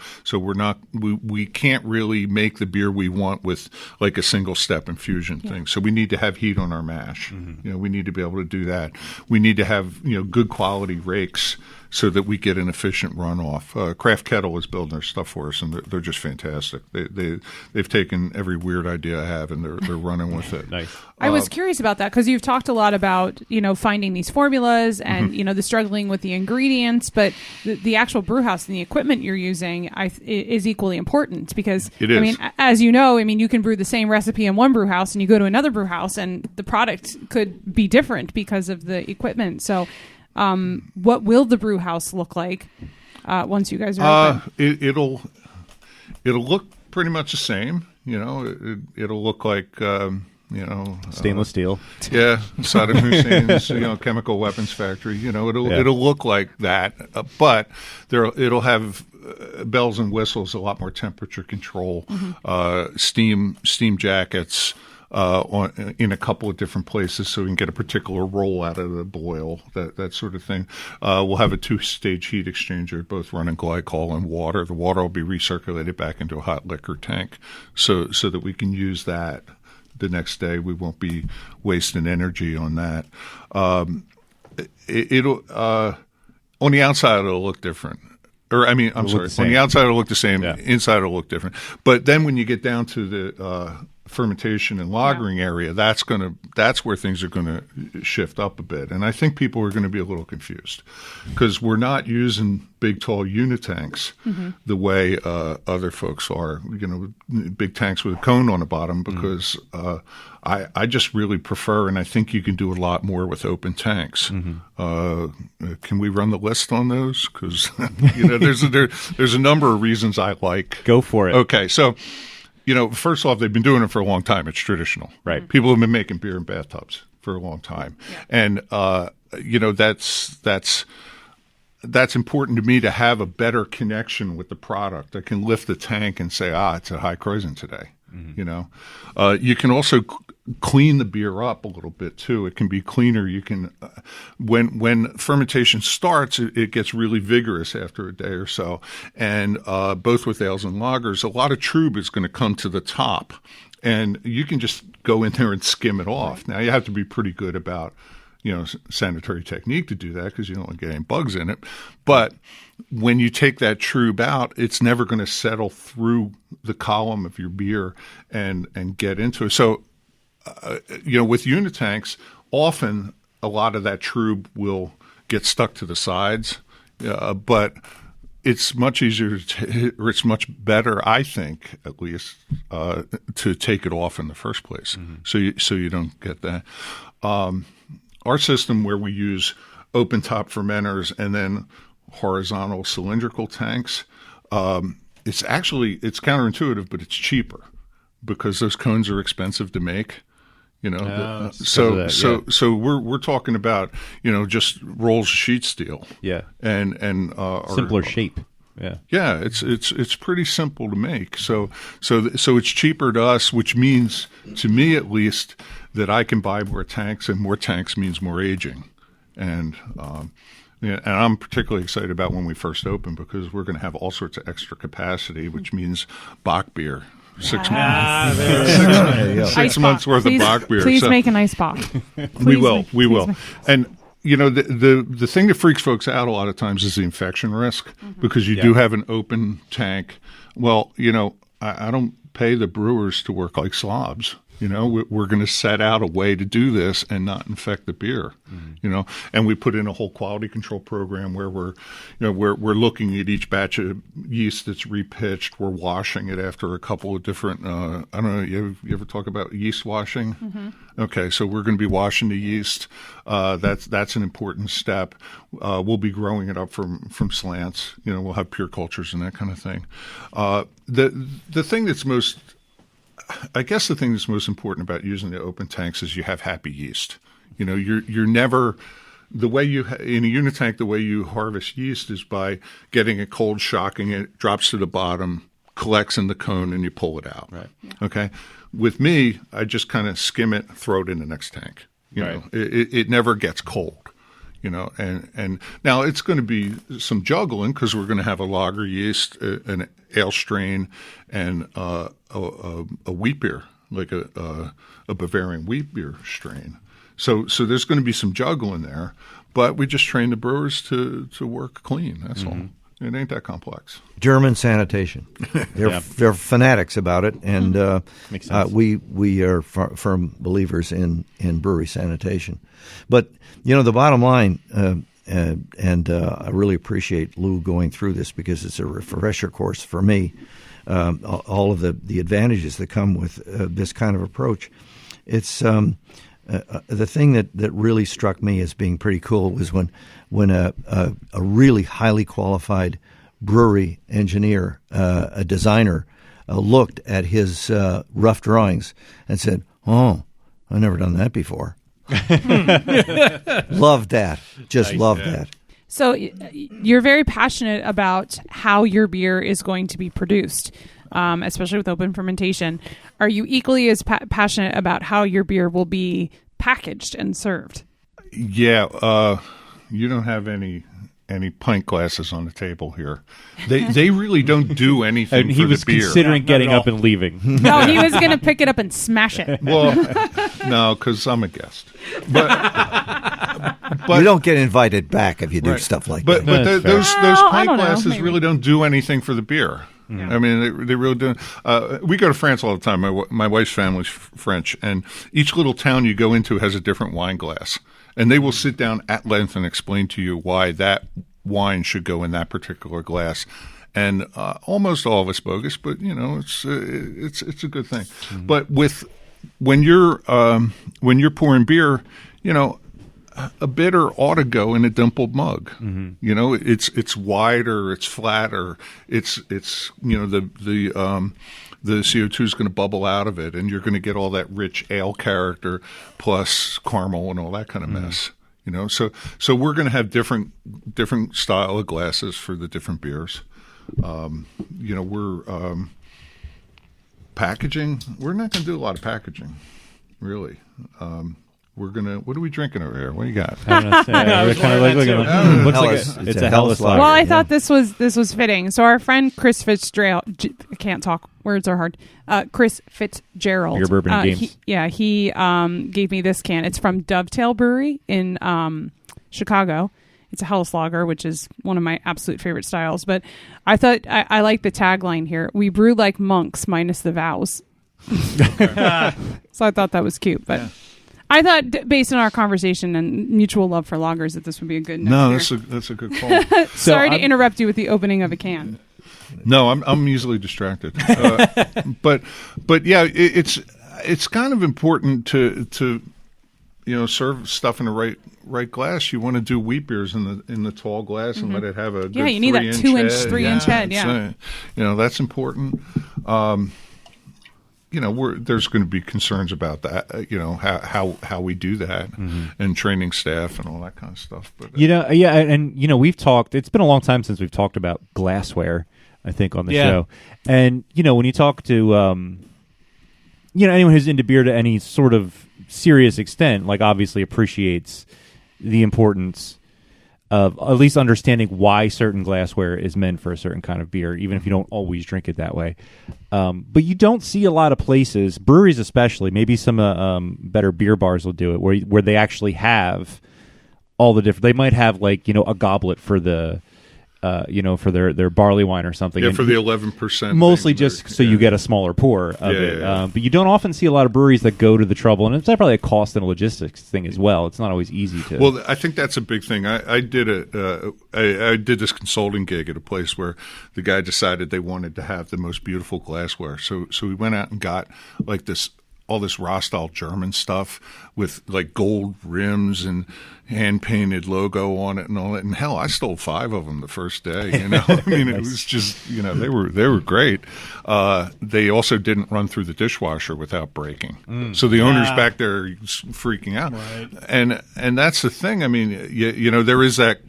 we can't really make the beer we want with like a single step infusion thing. So we need to have heat on our mash. We need to be able to do that. We need to have good quality rakes so that we get an efficient runoff. Craft Kettle is building their stuff for us, and they're just fantastic. They've taken every weird idea I have, and they're running with it. Nice. I was curious about that because you've talked a lot about finding these formulas and the struggling with the ingredients, but the actual brew house and the equipment you're using is equally important because it is. I mean, as you know, you can brew the same recipe in one brew house and you go to another brew house and the product could be different because of the equipment. So. What will the brew house look like once you guys are open? It'll look pretty much the same. It'll look like stainless steel. Yeah, Saddam Hussein's chemical weapons factory. It'll look like that, but it'll have bells and whistles, a lot more temperature control, steam jackets. In a couple of different places so we can get a particular roll out of the boil, that sort of thing. We'll have a 2-stage heat exchanger, both running glycol and water. The water will be recirculated back into a hot liquor tank so that we can use that the next day. We won't be wasting energy on that. It'll on the outside it'll look different. On the outside it'll look the same. Yeah. Inside it'll look different. But then when you get down to the fermentation and lagering area, that's where things are going to shift up a bit. And I think people are going to be a little confused because we're not using big, tall unit tanks the way other folks are, big tanks with a cone on the bottom because I just really prefer, and I think you can do a lot more with open tanks. Can we run the list on those? Because there's a number of reasons I like. Go for it. Okay, so first off, they've been doing it for a long time. It's traditional. Right. People have been making beer in bathtubs for a long time, and that's important to me to have a better connection with the product. I can lift the tank and say, it's a high Kreuzen today. You can also clean the beer up a little bit too. It can be cleaner. You can, when fermentation starts, it gets really vigorous after a day or so. And both with ales and lagers, a lot of trub is going to come to the top, and you can just go in there and skim it off. Right. Now you have to be pretty good about sanitary technique to do that because you don't want to get any bugs in it. But when you take that trub out, it's never going to settle through the column of your beer and get into it. So, with unit tanks, often a lot of that trub will get stuck to the sides. But it's much easier or it's much better, I think, at least, to take it off in the first place. So you don't get that. Our system where we use open top fermenters and then horizontal cylindrical tanks, it's counterintuitive, but it's cheaper because those cones are expensive to make. So we're talking about just rolls of sheet steel. Yeah, and simpler shape. Yeah, it's pretty simple to make. So it's cheaper to us, which means to me at least that I can buy more tanks, and more tanks means more aging, and I'm particularly excited about when we first open because we're going to have all sorts of extra capacity, which means Bock beer. 6 months. 6 months worth of Bock beer. Please make an ice Bock. We will. And the thing that freaks folks out a lot of times is the infection risk because you do have an open tank. Well, I don't pay the brewers to work like slobs. We're going to set out a way to do this and not infect the beer. And we put in a whole quality control program where we're looking at each batch of yeast that's repitched. We're washing it after a couple of different. I don't know. You ever talk about yeast washing? Okay, so we're going to be washing the yeast. That's an important step. We'll be growing it up from slants. We'll have pure cultures and that kind of thing. The thing that's I guess the thing that's most important about using the open tanks is you have happy yeast. You're never the way in a unitank. The way you harvest yeast is by getting it cold, shocking it, drops to the bottom, collects in the cone, and you pull it out. Right. Okay. With me, I just kind of skim it, throw it in the next tank. It never gets cold. And now it's going to be some juggling because we're going to have a lager yeast, an ale strain, and a wheat beer, like a Bavarian wheat beer strain. So there's going to be some juggling there, but we just train the brewers to work clean. That's all. It ain't that complex. German sanitation. They're fanatics about it, and makes sense. We are firm believers in brewery sanitation. But the bottom line, and I really appreciate Lou going through this because it's a refresher course for me. All of the advantages that come with this kind of approach. It's the thing that really struck me as being pretty cool was when a really highly qualified brewery engineer, a designer, looked at his rough drawings and said, "Oh, I've never done that before." Loved that. Just loved that. So you're very passionate about how your beer is going to be produced, especially with open fermentation. Are you equally as passionate about how your beer will be packaged and served? Yeah. You don't have any pint glasses on the table here. They really don't do anything and for the beer. He was considering getting up and leaving. No, he was going to pick it up and smash it. Well, no, because I'm a guest. But you don't get invited back if you do stuff like that. But those pint glasses maybe. really don't do anything for the beer. I mean, they really do. We go to France all the time. My wife's family's French, and each little town you go into has a different wine glass. And they will sit down at length and explain to you why that wine should go in that particular glass. And almost all of it's bogus, but it's a good thing. But when you're pouring beer, a bitter ought to go in a dimpled mug. It's wider, it's flatter, it's the CO2 is going to bubble out of it, and you're going to get all that rich ale character plus caramel and all that kind of mess. So we're going to have different style of glasses for the different beers. We're packaging. We're not going to do a lot of packaging, really. We're gonna. What are we drinking over here? What do you got? Looks like it's a Helles lager. Well, I thought this was fitting. So our friend Chris Fitzgerald, I can't talk. Words are hard. Chris Fitzgerald. Your bourbon games. He gave me this can. It's from Dovetail Brewery in Chicago. It's a Helles lager, which is one of my absolute favorite styles. But I thought I like the tagline here. We brew like monks minus the vows. So I thought that was cute. But I thought, based on our conversation and mutual love for lagers, that this would be a good. No, that's a good call. Sorry to interrupt you with the opening of a can. No, I'm easily distracted. But yeah, it's kind of important to serve stuff in the right glass. You want to do wheat beers in the tall glass and let it have a good you need that 2-inch, 3-inch head. Yeah, that's important. There's going to be concerns about that. How we do that and training staff and all that kind of stuff. But and we've talked. It's been a long time since we've talked about glassware, I think, on the show. And when you talk to anyone who's into beer to any sort of serious extent, like obviously appreciates the importance of at least understanding why certain glassware is meant for a certain kind of beer, even if you don't always drink it that way. But you don't see a lot of places, breweries especially, maybe some better beer bars will do it, where they actually have all the different. They might have a goblet for the for their barley wine or something. Yeah, for the 11%. Mostly just so you get a smaller pour of it. But you don't often see a lot of breweries that go to the trouble, and it's probably a cost and a logistics thing as well. It's not always easy to. Well, I think that's a big thing. I did I did this consulting gig at a place where the guy decided they wanted to have the most beautiful glassware. So we went out and got all this Rostall German stuff with gold rims and hand-painted logo on it and all that. And hell, I stole 5 of them the first day. I mean, it was just they were great. They also didn't run through the dishwasher without breaking. So the owner's back there freaking out. Right. And that's the thing. I mean, there is that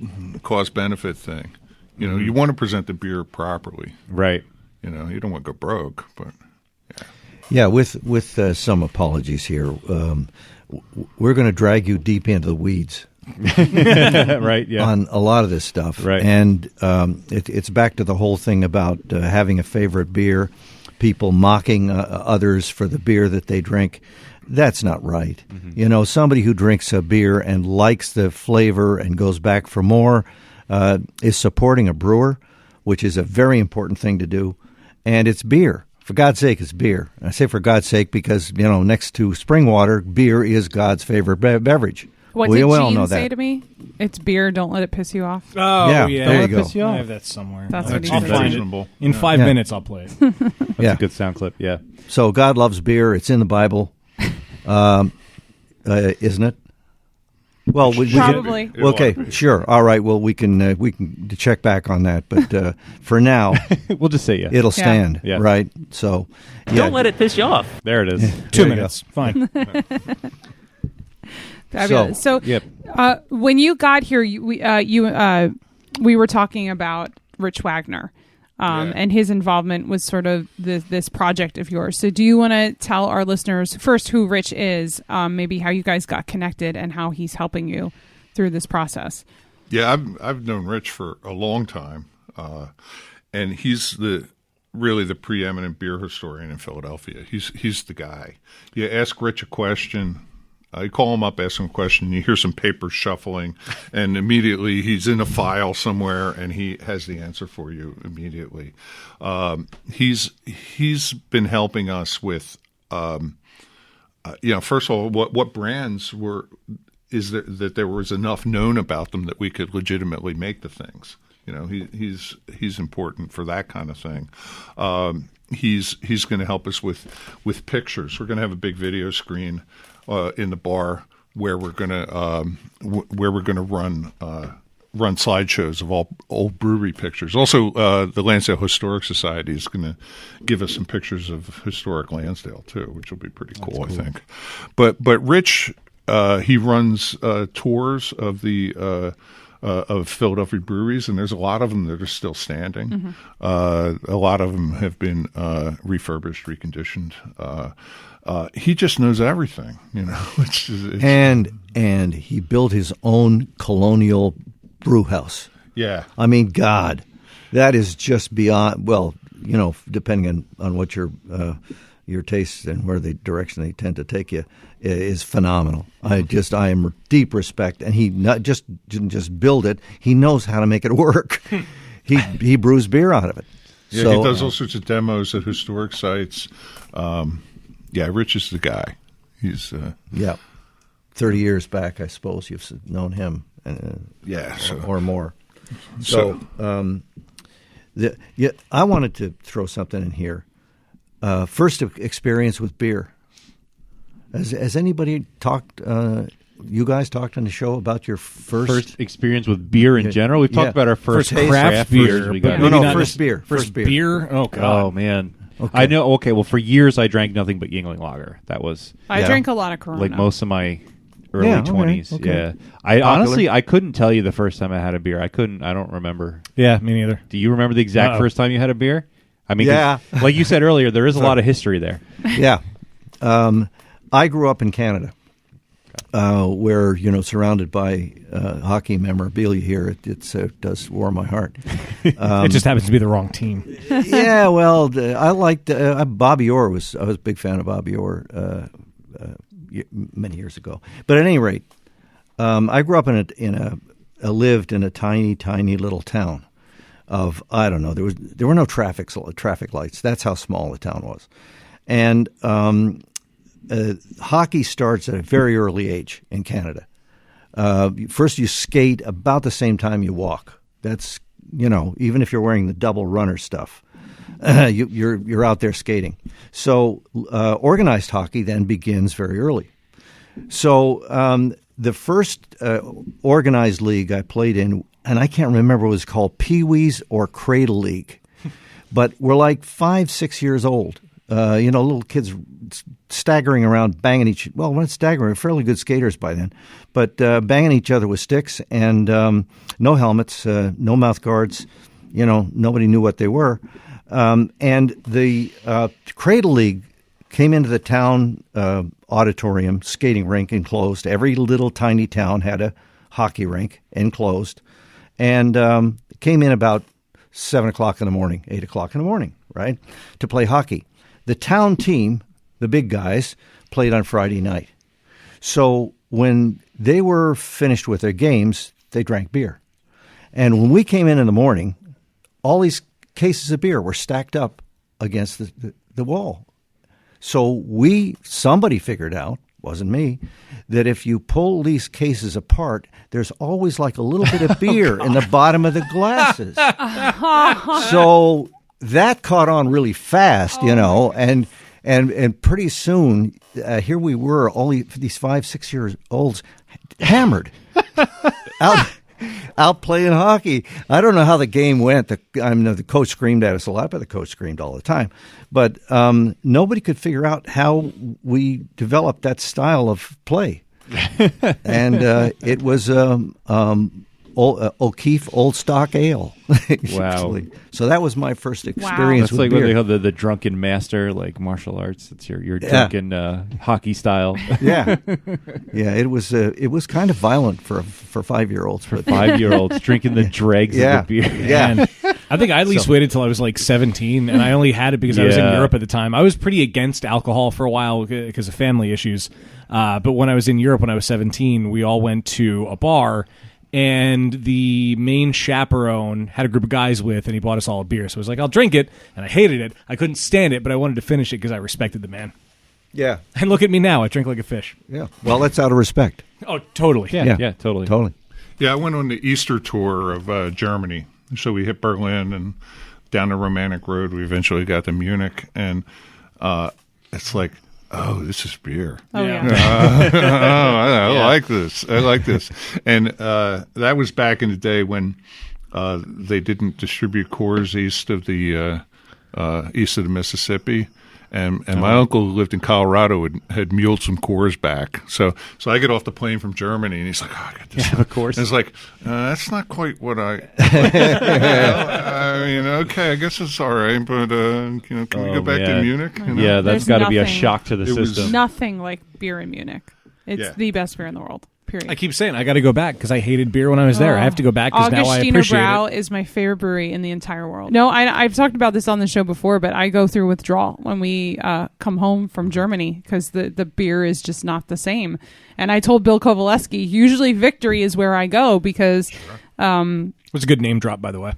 cost-benefit thing. You want to present the beer properly. Right. You don't want to go broke, but. Yeah, with some apologies here, we're going to drag you deep into the weeds, right? Yeah, on a lot of this stuff, right? And it's back to the whole thing about having a favorite beer, people mocking others for the beer that they drink. That's not right. Mm-hmm. Somebody who drinks a beer and likes the flavor and goes back for more is supporting a brewer, which is a very important thing to do, and it's beer. For God's sake, it's beer. I say for God's sake because, next to spring water, beer is God's favorite beverage. What we did well Gene know say that. to me? It's beer. Don't let it piss you off. Oh, yeah. yeah. There you go. Piss you off. I have that somewhere. That's what he I'll said. find Reasonable. it. In 5 minutes, I'll play it. That's Yeah. a good sound clip. Yeah. So God loves beer. It's in the Bible, isn't it? Well, we Probably. Can, okay, sure. All right. Well, we can check back on that, but for now, we'll just say it'll stand. Yeah. Right. So don't let it piss you off. There it is. 2 minutes. Fine. Fabulous. So, yep. When you got here, we were talking about Rich Wagner. And his involvement was sort of this project of yours. So do you want to tell our listeners first who Rich is, maybe how you guys got connected and how he's helping you through this process? Yeah, I've known Rich for a long time, and he's really the preeminent beer historian in Philadelphia. He's the guy. You ask Rich a question. You call him up, ask him a question, you hear some papers shuffling, and immediately he's in a file somewhere, and he has the answer for you immediately. He's been helping us with, first of all, what brands that there was enough known about them that we could legitimately make the things. He's important for that kind of thing. He's going to help us with pictures. We're going to have a big video screen in the bar where we're going to run slideshows of all old brewery pictures. Also, the Lansdale Historic Society is going to give us some pictures of historic Lansdale too, which will be pretty cool, I think. But Rich, he runs tours of the of Philadelphia breweries, and there's a lot of them that are still standing. Mm-hmm. A lot of them have been refurbished, reconditioned. He just knows everything, It's and he built his own colonial brew house. Yeah, I mean, God, that is just beyond. Well, depending on what your tastes and where the direction they tend to take you is phenomenal. I am deep respect, and he not just didn't just build it; he knows how to make it work. he brews beer out of it. Yeah, so, he does all sorts of demos at historic sites. Yeah, Rich is the guy. He's yeah. 30 years back, I suppose you've known him, or more. So, I wanted to throw something in here. First experience with beer. Has anybody talked? You guys talked on the show about your first experience with beer in general. We've talked about our first craft beer. First beer. First beer. Oh God. Oh man. Okay. I know. Okay. Well, for years I drank nothing but Yingling Lager. That was. I drank a lot of Corona. Like most of my early 20s. Okay. Yeah. I honestly I couldn't tell you the first time I had a beer. I don't remember. Yeah, me neither. Do you remember the exact first time you had a beer? I mean, like you said earlier, there is a lot of history there. Yeah. I grew up in Canada, where, surrounded by hockey memorabilia here. It does warm my heart. It just happens to be the wrong team. Yeah, well, I liked Bobby Orr. I was a big fan of Bobby Orr many years ago. But at any rate, I grew up lived in a tiny, tiny little town of, I don't know, there were no traffic lights. That's how small the town was. And hockey starts at a very early age in Canada. First, you skate about the same time you walk. That's, even if you're wearing the double runner stuff, you're out there skating. So organized hockey then begins very early. So the first organized league I played in, and I can't remember what it was called, Pee-wees or Cradle League, but we're like 5-6 years old. Little kids staggering around, banging well, not staggering, fairly good skaters by then, but banging each other with sticks and no helmets, no mouth guards. Nobody knew what they were. And the Cradle League came into the town auditorium, skating rink enclosed. Every little tiny town had a hockey rink enclosed. And came in about 7 o'clock in the morning, 8 o'clock in the morning, right, to play hockey. The town team, the big guys, played on Friday night. So when they were finished with their games, they drank beer. And when we came in the morning, all these cases of beer were stacked up against the wall. So somebody figured out, wasn't me, that if you pull these cases apart, there's always like a little bit of beer in the bottom of the glasses. So that caught on really fast, and pretty soon here we were, all these 5-6 years olds, hammered, out playing hockey. I don't know how the game went. The coach screamed at us a lot, but the coach screamed all the time. But nobody could figure out how we developed that style of play, and it was O'Keefe Old Stock Ale. Wow! So that was my first experience. That's like beer. what they call the drunken master, like martial arts. It's your drunken hockey style. Yeah. It was kind of violent for 5-year-olds. For 5-year-olds drinking the dregs of the beer. Yeah. And I think I at least waited till I was like 17, and I only had it because I was in Europe at the time. I was pretty against alcohol for a while because of family issues. But when I was in Europe when I was 17, we all went to a bar. And the main chaperone had a group of guys with, and he bought us all a beer. So I was like, I'll drink it. And I hated it. I couldn't stand it, but I wanted to finish it because I respected the man. Yeah. And look at me now. I drink like a fish. Yeah. Well, that's out of respect. Oh, totally. Yeah, totally. Totally. Yeah, I went on the Easter tour of Germany. So we hit Berlin and down the Romantic Road. We eventually got to Munich. And it's like, oh, this is beer. Oh, yeah. I like this. I like this. And that was back in the day when they didn't distribute Coors east of the Mississippi. And my uncle who lived in Colorado had muled some Coors back. So I get off the plane from Germany, and he's like, oh, I got this. Yeah, of course. And it's like, that's not quite what I I mean, okay, I guess it's all right, but, can we go back to Munich? Yeah, that's got to be a shock to the system. Nothing like beer in Munich. It's the best beer in the world. Period. I keep saying I got to go back because I hated beer when I was there. I have to go back because now I appreciate Brau it. is my favorite brewery in the entire world. No, I've talked about this on the show before, but I go through withdrawal when we come home from Germany because the beer is just not the same. And I told Bill Kowaleski, usually Victory is where I go because... It was a good name drop, by the way.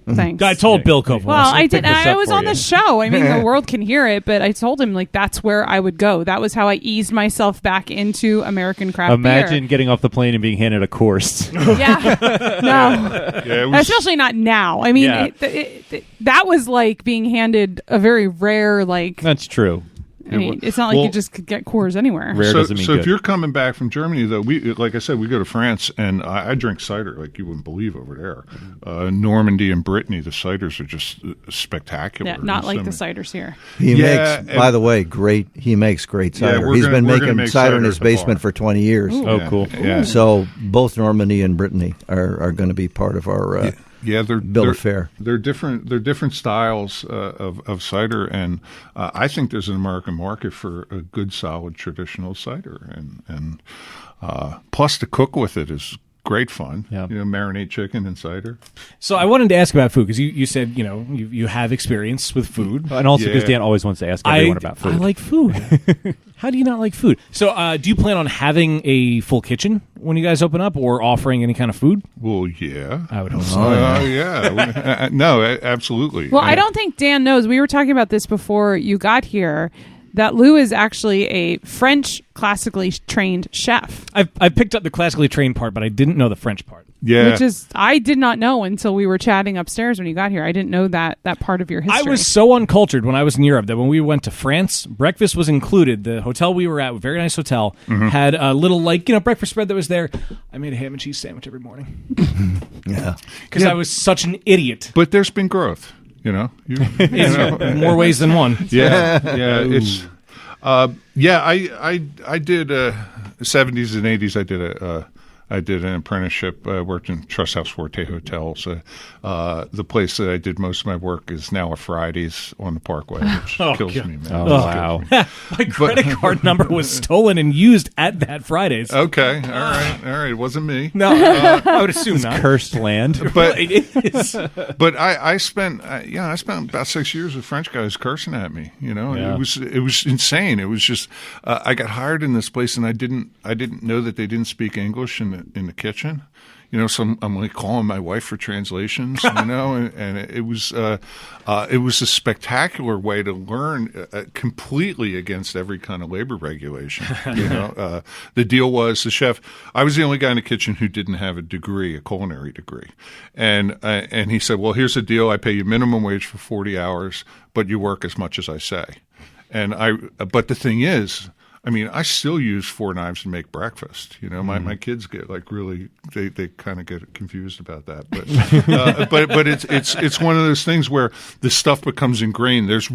Thanks. I told Bill Koval. Well, I did. this I up was for on you. the show. I mean, the world can hear it, but I told him like that's where I would go. That was how I eased myself back into American craft Imagine getting off the plane and being handed a course. beer. Yeah, no, Yeah, it was, especially not now. I mean, Yeah. that was like being handed a very rare like. That's true. I mean, it's not like Well- you just could get Coors anywhere. Rare doesn't mean so good. if you're coming back from Germany, though, like I said, we go to France, and I drink cider like you wouldn't believe over there. Normandy and Brittany, the ciders are just spectacular. Yeah, not like the Some- ciders here. He Yeah, makes, and- by the way, he makes great Yeah, cider. we're He's gonna- been we're gonna making make cider in cider his at the bar. basement for 20 years. Oh, cool. Yeah. So both Normandy and Brittany are going to be part of our Yeah, bill of fare. They're different. They're different styles of cider, and I think there's an American market for a good, solid traditional cider, and plus to cook with it is great fun. Yeah. Marinate chicken in cider. So I wanted to ask about food because you said you have experience with food. And also because Yeah. Dan always wants to ask everyone about food. I like food. How do you not like food? So do you plan on having a full kitchen when you guys open up, or offering any kind of food? Well, yeah. I would hope so. Yeah. No, absolutely. Well, I don't think Dan knows. We were talking about this before you got here. That Lou is actually a French classically trained chef, I picked up the classically trained part, but I didn't know the French part. Yeah. which is I did not know until we were chatting upstairs when you got here. I didn't know that part of your history. I was so uncultured when I was in Europe that when we went to France, breakfast was included. The hotel we were at, a very nice hotel, had a little breakfast spread that was there. I made a ham and cheese sandwich every morning Yeah. because I was such an idiot. But there's been growth. You know, In more ways than one. yeah. It's I did 70s and 80s. I did an apprenticeship. I worked in Trust House Forte Hotels. The place that I did most of my work is now a Fridays on the Parkway, which kills me, man. Oh, wow. My credit card number was stolen and used at that Fridays. Okay, all right. It wasn't me. No, I would assume not. Cursed land. But It is. but I spent about 6 years with French guys cursing at me. Yeah. It was insane. It was just I got hired in this place and I didn't know that they didn't speak English in the kitchen. So I'm like calling my wife for translations, and it was a spectacular way to learn completely against every kind of labor regulation. The deal was the chef. I was the only guy in the kitchen who didn't have a culinary degree, and he said, "Well, here's the deal. I pay you minimum wage for 40 hours, but you work as much as I say." But the thing is, I still use 4 knives to make breakfast. My kids get really they kind of get confused about that. But it's one of those things where the stuff becomes ingrained. There's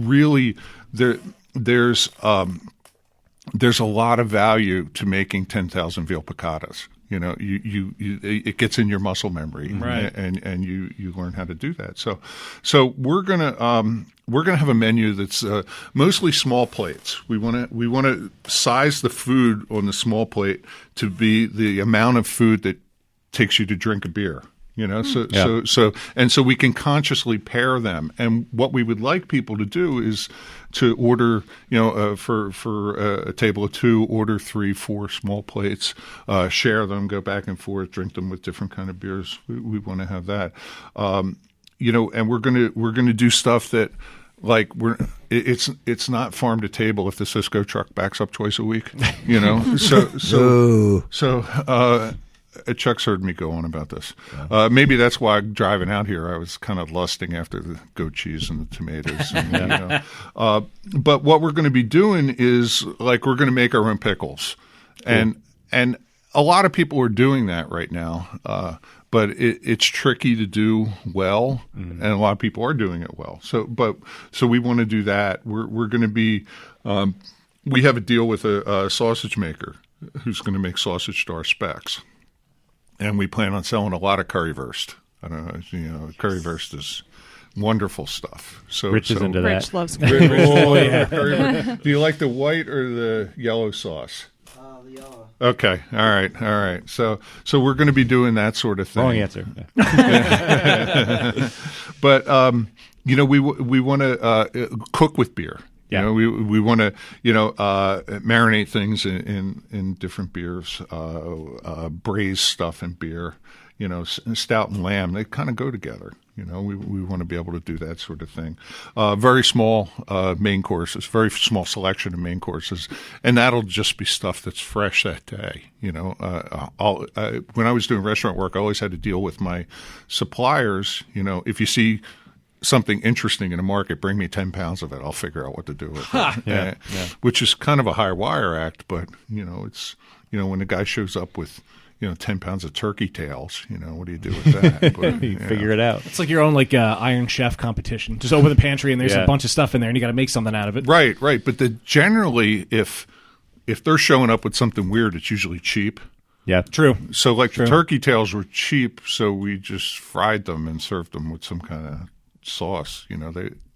a lot of value to making 10,000 veal piccatas. It gets in your muscle memory, Right. and you learn how to do that. So we're gonna have a menu that's mostly small plates. We want to size the food on the small plate to be the amount of food that takes you to drink a beer. So we can consciously pair them. And what we would like people to do is to order, for a table of 2, order 3, 4 small plates, share them, go back and forth, drink them with different kind of beers. We want to have that, and we're gonna do stuff that. It's not farm to table if the Cisco truck backs up twice a week, So Chuck's heard me go on about this. Maybe that's why driving out here, I was kind of lusting after the goat cheese and the tomatoes. But what we're going to be doing is we're going to make our own pickles, and a lot of people are doing that right now. But it's tricky to do well, and a lot of people are doing it well. So we want to do that. We're going to be. We have a deal with a sausage maker who's going to make sausage to our specs. And we plan on selling a lot of currywurst. I don't know, currywurst is wonderful stuff. So Rich is into that. Rich loves Rich curry. currywurst. Do you like the white or the yellow sauce? The yellow. Okay, all right. So we're going to be doing that sort of thing. Wrong answer. But we want to cook with beer. Yeah. We want to marinate things in different beers, braise stuff in beer. stout and lamb, they kind of go together. We want to be able to do that sort of thing. Very small main courses, very small selection of main courses, and that'll just be stuff that's fresh that day. When I was doing restaurant work, I always had to deal with my suppliers. If you see something interesting in the market, bring me 10 pounds of it. I'll figure out what to do with it. Which is kind of a high wire act, but it's when the guy shows up with 10 pounds of turkey tails, what do you do with that? But, you figure it out. It's like your own Iron Chef competition. Just open the pantry and there's a bunch of stuff in there and you got to make something out of it. Right. But generally, if they're showing up with something weird, it's usually cheap. Yeah, true. So the turkey tails were cheap, so we just fried them and served them with some kind of sauce.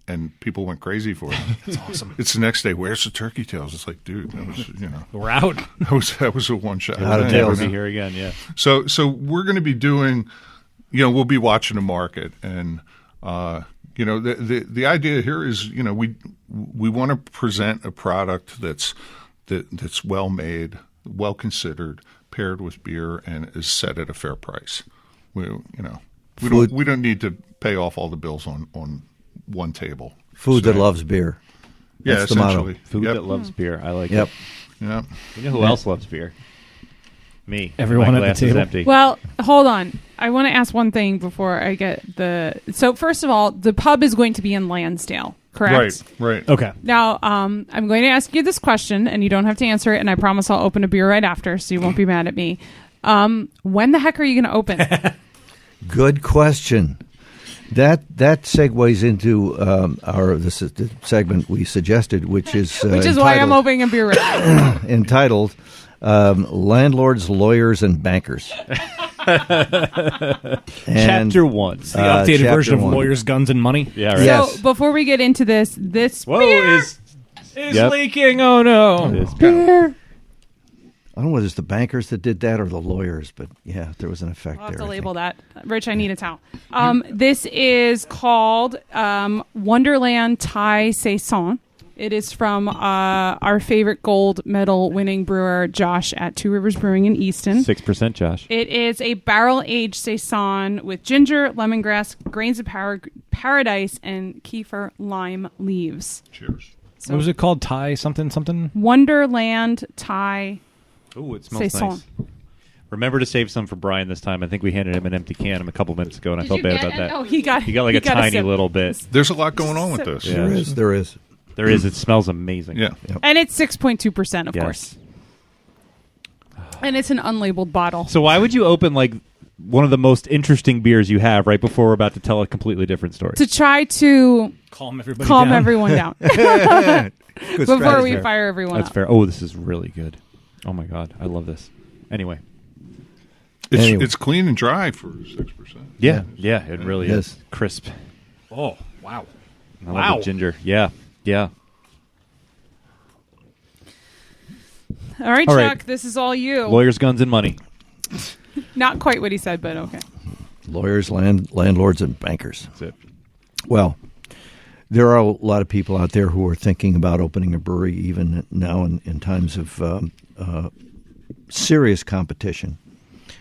And people went crazy for it. That's awesome. It's the next day. Where's the turkey tails? It's like, dude, that was we're out. That was a one shot. Out of tails. Be here again. Yeah. So we're going to be doing. We'll be watching the market, and the idea here is we want to present a product that's well made, well considered, paired with beer, and is set at a fair price. We don't need to pay off all the bills on one table. Food that loves beer. That's the motto. Food that loves beer. I like it. Yep. You know who else loves beer? Me. Everyone My at glass the is table. empty. Well, hold on. I want to ask one thing before I get So first of all, the pub is going to be in Lansdale, correct? Right. Okay. Now, I'm going to ask you this question, and you don't have to answer it, and I promise I'll open a beer right after, so you won't be mad at me. When the heck are you going to open? Good question. That segues into this is the segment we suggested, which is why I'm opening a beer right entitled "Landlords, Lawyers, and Bankers." Chapter 1. It's the updated version of 1. Lawyers, Guns, and Money. Yeah. Right. Yes. So before we get into this Whoa, beer is leaking. Oh no! It's beer. I don't know whether it's the bankers that did that or the lawyers, but yeah, there was an effect I'll have there. to label that. Rich, I need a towel. This is called Wonderland Thai Saison. It is from our favorite gold medal winning brewer, Josh, at Two Rivers Brewing in Easton. 6%, Josh. It is a barrel-aged Saison with ginger, lemongrass, grains of paradise, and kefir lime leaves. Cheers. So What was it called? Thai something? Wonderland Thai Ooh, it smells Saison. nice. Remember to save some for Brian this time. I think we handed him an empty can a couple minutes ago, and I felt bad about that. Oh, he got like a tiny sip. little bit. There's a lot going on with this. Yeah. There is. There is. It smells amazing. Yeah. Yep. And it's 6.2%, of Yes. course. And it's an unlabeled bottle. So why would you open one of the most interesting beers you have right before we're about to tell a completely different story? To try to Calm everybody calm down. everyone down. Good Before strategy. we fire everyone That's up. fair. Oh, this is really good. Oh my God, I love this. Anyway. It's clean and dry for 6%. Yeah, it really Yes. is. Crisp. Oh wow! I love the ginger. Yeah. All right, All Chuck, right. this is all you. Lawyers, guns, and money. Not quite what he said, but okay. Lawyers, landlords, and bankers. That's it. Well, there are a lot of people out there who are thinking about opening a brewery even now in times of serious competition.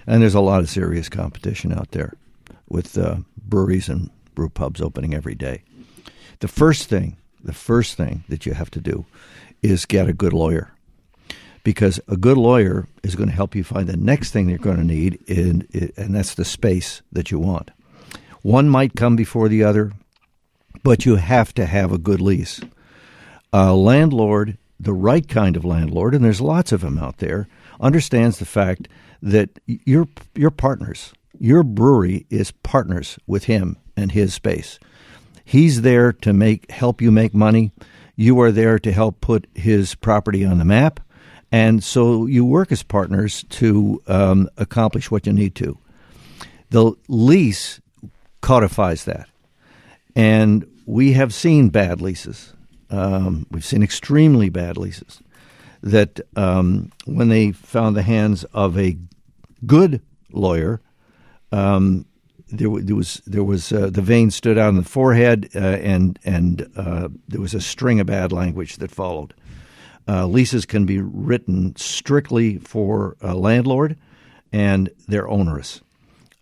And there's a lot of serious competition out there with breweries and brew pubs opening every day. The first thing that you have to do is get a good lawyer. Because a good lawyer is going to help you find the next thing you're going to need, and that's the space that you want. One might come before the other, but you have to have a good lease. A landlord, the right kind of landlord, and there's lots of them out there, understands the fact that you're partners. Your brewery is partners with him and his space. He's there to help you make money. You are there to help put his property on the map. And so you work as partners to accomplish what you need to. The lease codifies that. And we have seen bad leases. We've seen extremely bad leases that when they found the hands of a good lawyer, there was the vein stood out on the forehead, and there was a string of bad language that followed. Leases can be written strictly for a landlord, and they're onerous.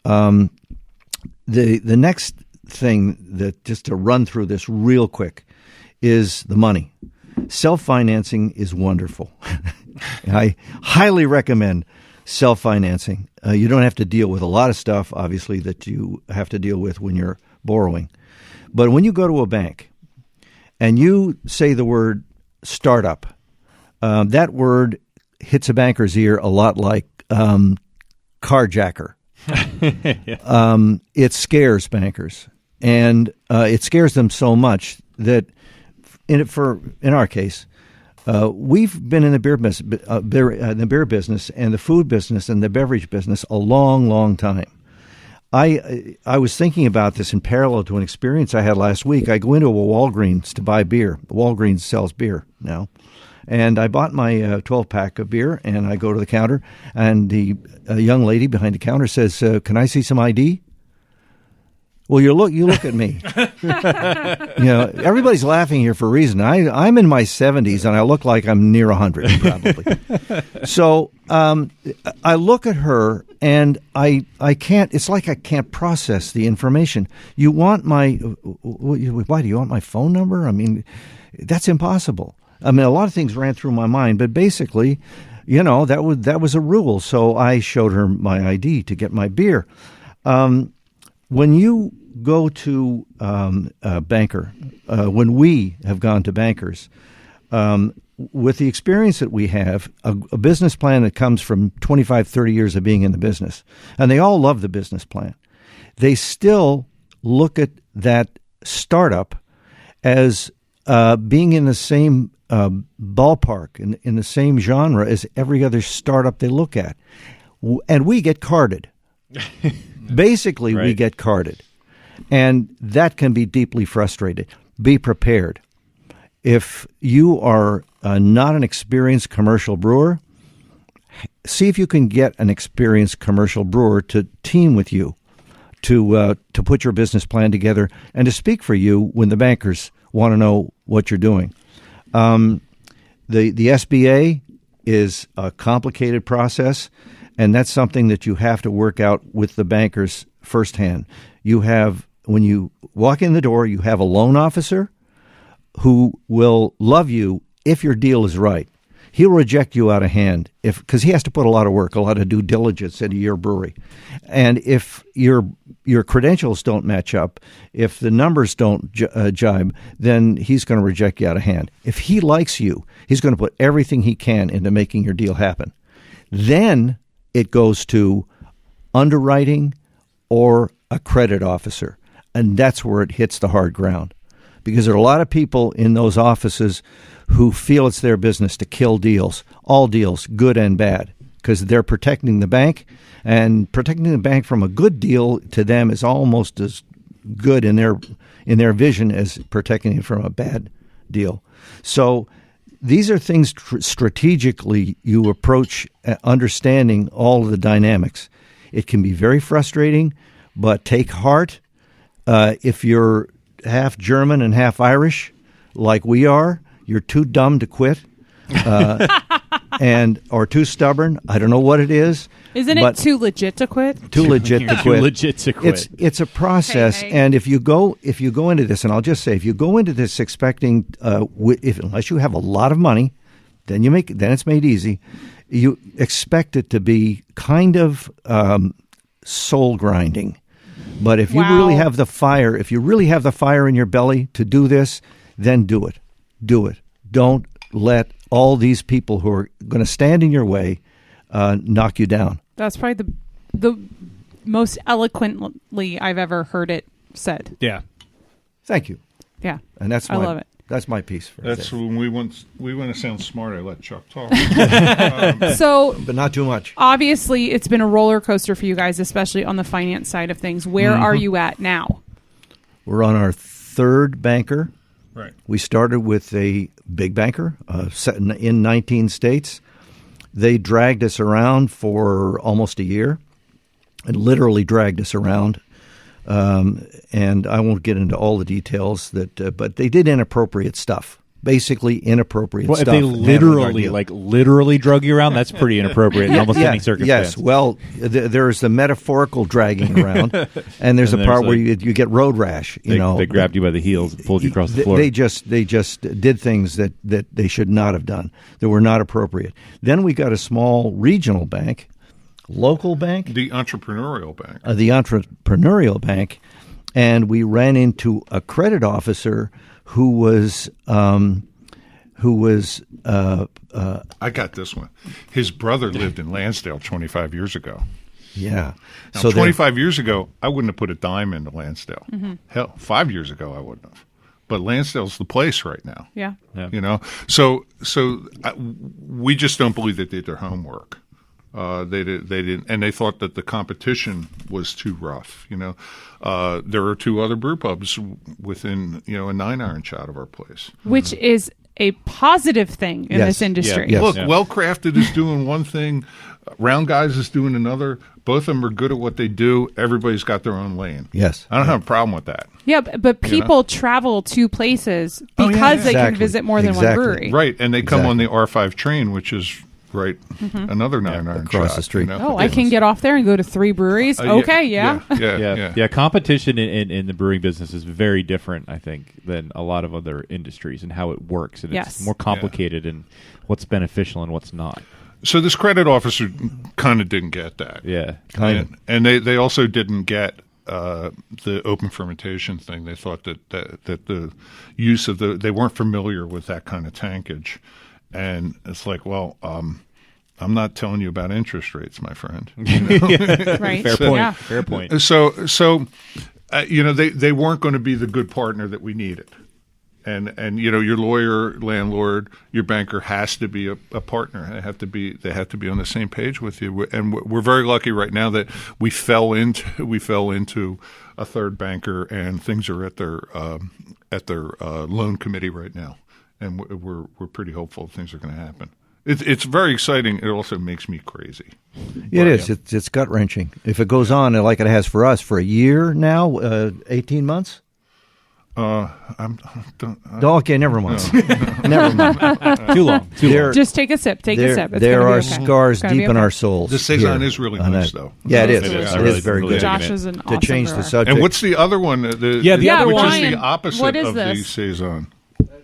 The next thing that, just to run through this real quick, is the money. Self-financing is wonderful. I highly recommend self-financing. You don't have to deal with a lot of stuff, obviously, that you have to deal with when you're borrowing. But when you go to a bank and you say the word startup, that word hits a banker's ear a lot like carjacker. It scares bankers, and it scares them so much that in our case, we've been in the beer business and the food business and the beverage business a long, long time. I was thinking about this in parallel to an experience I had last week. I go into a Walgreens to buy beer. Walgreens sells beer now. And I bought my 12-pack of beer, and I go to the counter, and the young lady behind the counter says, "Can I see some ID?" Well, you look at me. Everybody's laughing here for a reason. I'm in my 70s, and I look like I'm near 100, probably. So I look at her, and I can't. It's like I can't process the information. You want my? Why do you want my phone number? I mean, that's impossible. I mean, a lot of things ran through my mind, but basically, that was a rule. So I showed her my ID to get my beer. When you go to a banker, when we have gone to bankers, with the experience that we have, a business plan that comes from 25, 30 years of being in the business, and they all love the business plan, they still look at that startup as being in the same ballpark, in the same genre as every other startup they look at. And we get carded. Basically, right. We get carded. And that can be deeply frustrating. Be prepared. If you are not an experienced commercial brewer, see if you can get an experienced commercial brewer to team with you to put your business plan together and to speak for you when the bankers want to know what you're doing. The SBA is a complicated process, and that's something that you have to work out with the bankers firsthand. When you walk in the door, you have a loan officer who will love you if your deal is right. He'll reject you out of hand because he has to put a lot of work, a lot of due diligence into your brewery. And if your credentials don't match up, if the numbers don't jibe, then he's going to reject you out of hand. If he likes you, he's going to put everything he can into making your deal happen. Then it goes to underwriting or a credit officer, and that's where it hits the hard ground. Because there are a lot of people in those offices who feel it's their business to kill deals, all deals, good and bad, because they're protecting the bank, and protecting the bank from a good deal to them is almost as good in their vision as protecting it from a bad deal. So these are things strategically you approach understanding all of the dynamics. It can be very frustrating, but take heart. If you're half German and half Irish, like we are, you're too dumb to quit, or too stubborn. I don't know what it is. Isn't it too legit to quit? Too legit to quit. Too legit to quit. It's a process, hey. And if you go into this, and I'll just say, if you go into this expecting, unless you have a lot of money, then it's made easy. You expect it to be kind of soul grinding. But if you really have the fire, in your belly to do this, then do it. Do it. Don't let all these people who are going to stand in your way knock you down. That's probably the most eloquently I've ever heard it said. Yeah. Thank you. Yeah. And I love it. That's my piece. That's when we want to sound smart. I let Chuck talk. But not too much. Obviously, it's been a roller coaster for you guys, especially on the finance side of things. Where are you at now? We're on our third banker. Right. We started with a big banker in 19 states. They dragged us around for almost a year, and literally dragged us around. And I won't get into all the details but they did inappropriate stuff. basically inappropriate Well, if stuff. they in handling our deal. literally drug you around, that's pretty inappropriate in almost any circumstance. Yes, well, there's the metaphorical dragging around, and there's And a part there's where you get road rash. They grabbed you by the heels and pulled you across the floor. They just did things that they should not have done, that were not appropriate. Then we got a small regional bank, local bank, The entrepreneurial bank. and we ran into a credit officer who was I got this one. His brother lived in Lansdale 25 years ago. yeah. Now, So 25 years ago, I wouldn't have put a dime into Lansdale. Hell, 5 years ago, I wouldn't have. But Lansdale's the place right now. Yeah. You know, so we just don't believe they did their homework. They didn't, and they thought that the competition was too rough. You know, there are 2 other brew pubs within a 9-iron shot of our place. Which is a positive thing in Yes. this industry. Yeah. Yes. Look, Well Crafted is doing one thing, Round Guys is doing another. Both of them are good at what they do. Everybody's got their own lane. Yes. I don't have a problem with that. Yeah, but people travel to places because they can Exactly. visit more than one Exactly. brewery. Right, and they come on the R5 train, which is another 9-iron across shot, the street. Oh, I can get off there and go to 3 breweries. Okay, yeah. Yeah. Competition in the brewing business is very different, I think, than a lot of other industries and how it works. And Yes. it's more complicated in what's beneficial and what's not. So this credit officer kind of didn't get that. Yeah. And they also didn't get the open fermentation thing. They thought that the use of they weren't familiar with that kind of tankage. And it's like, well, I'm not telling you about interest rates, my friend. Right. Fair point. Yeah. Fair point. So they weren't going to be the good partner that we needed. And your lawyer, landlord, your banker has to be a partner. They have to be on the same page with you. And we're very lucky right now that we fell into a third banker, and things are at their loan committee right now. And we're pretty hopeful things are going to happen. It's very exciting. It also makes me crazy. It is. It's gut wrenching. If it goes on like it has for us for a year now, 18 months. Okay, never mind. Never mind. Too long. Just take a sip. Take a sip. It's there gonna be are okay. scars It's gonna be deep in okay. our souls. The Saison here is really on nice, that. though. Yeah, it is. It is. It Really- is very really good. Josh is an To awesome change brewer. the subject. And what's the other one? the other which one. is the Wine. opposite What is of the this? Saison.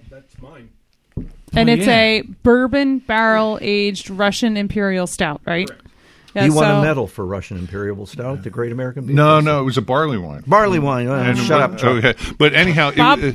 That's mine. And Oh, it's yeah. a bourbon barrel aged Russian Imperial Stout, right? Yeah, He won so- a medal for Russian Imperial Stout, the Great American Beer. No, it was a barley wine. Barley wine. Shut up, Chuck. Okay, but anyhow,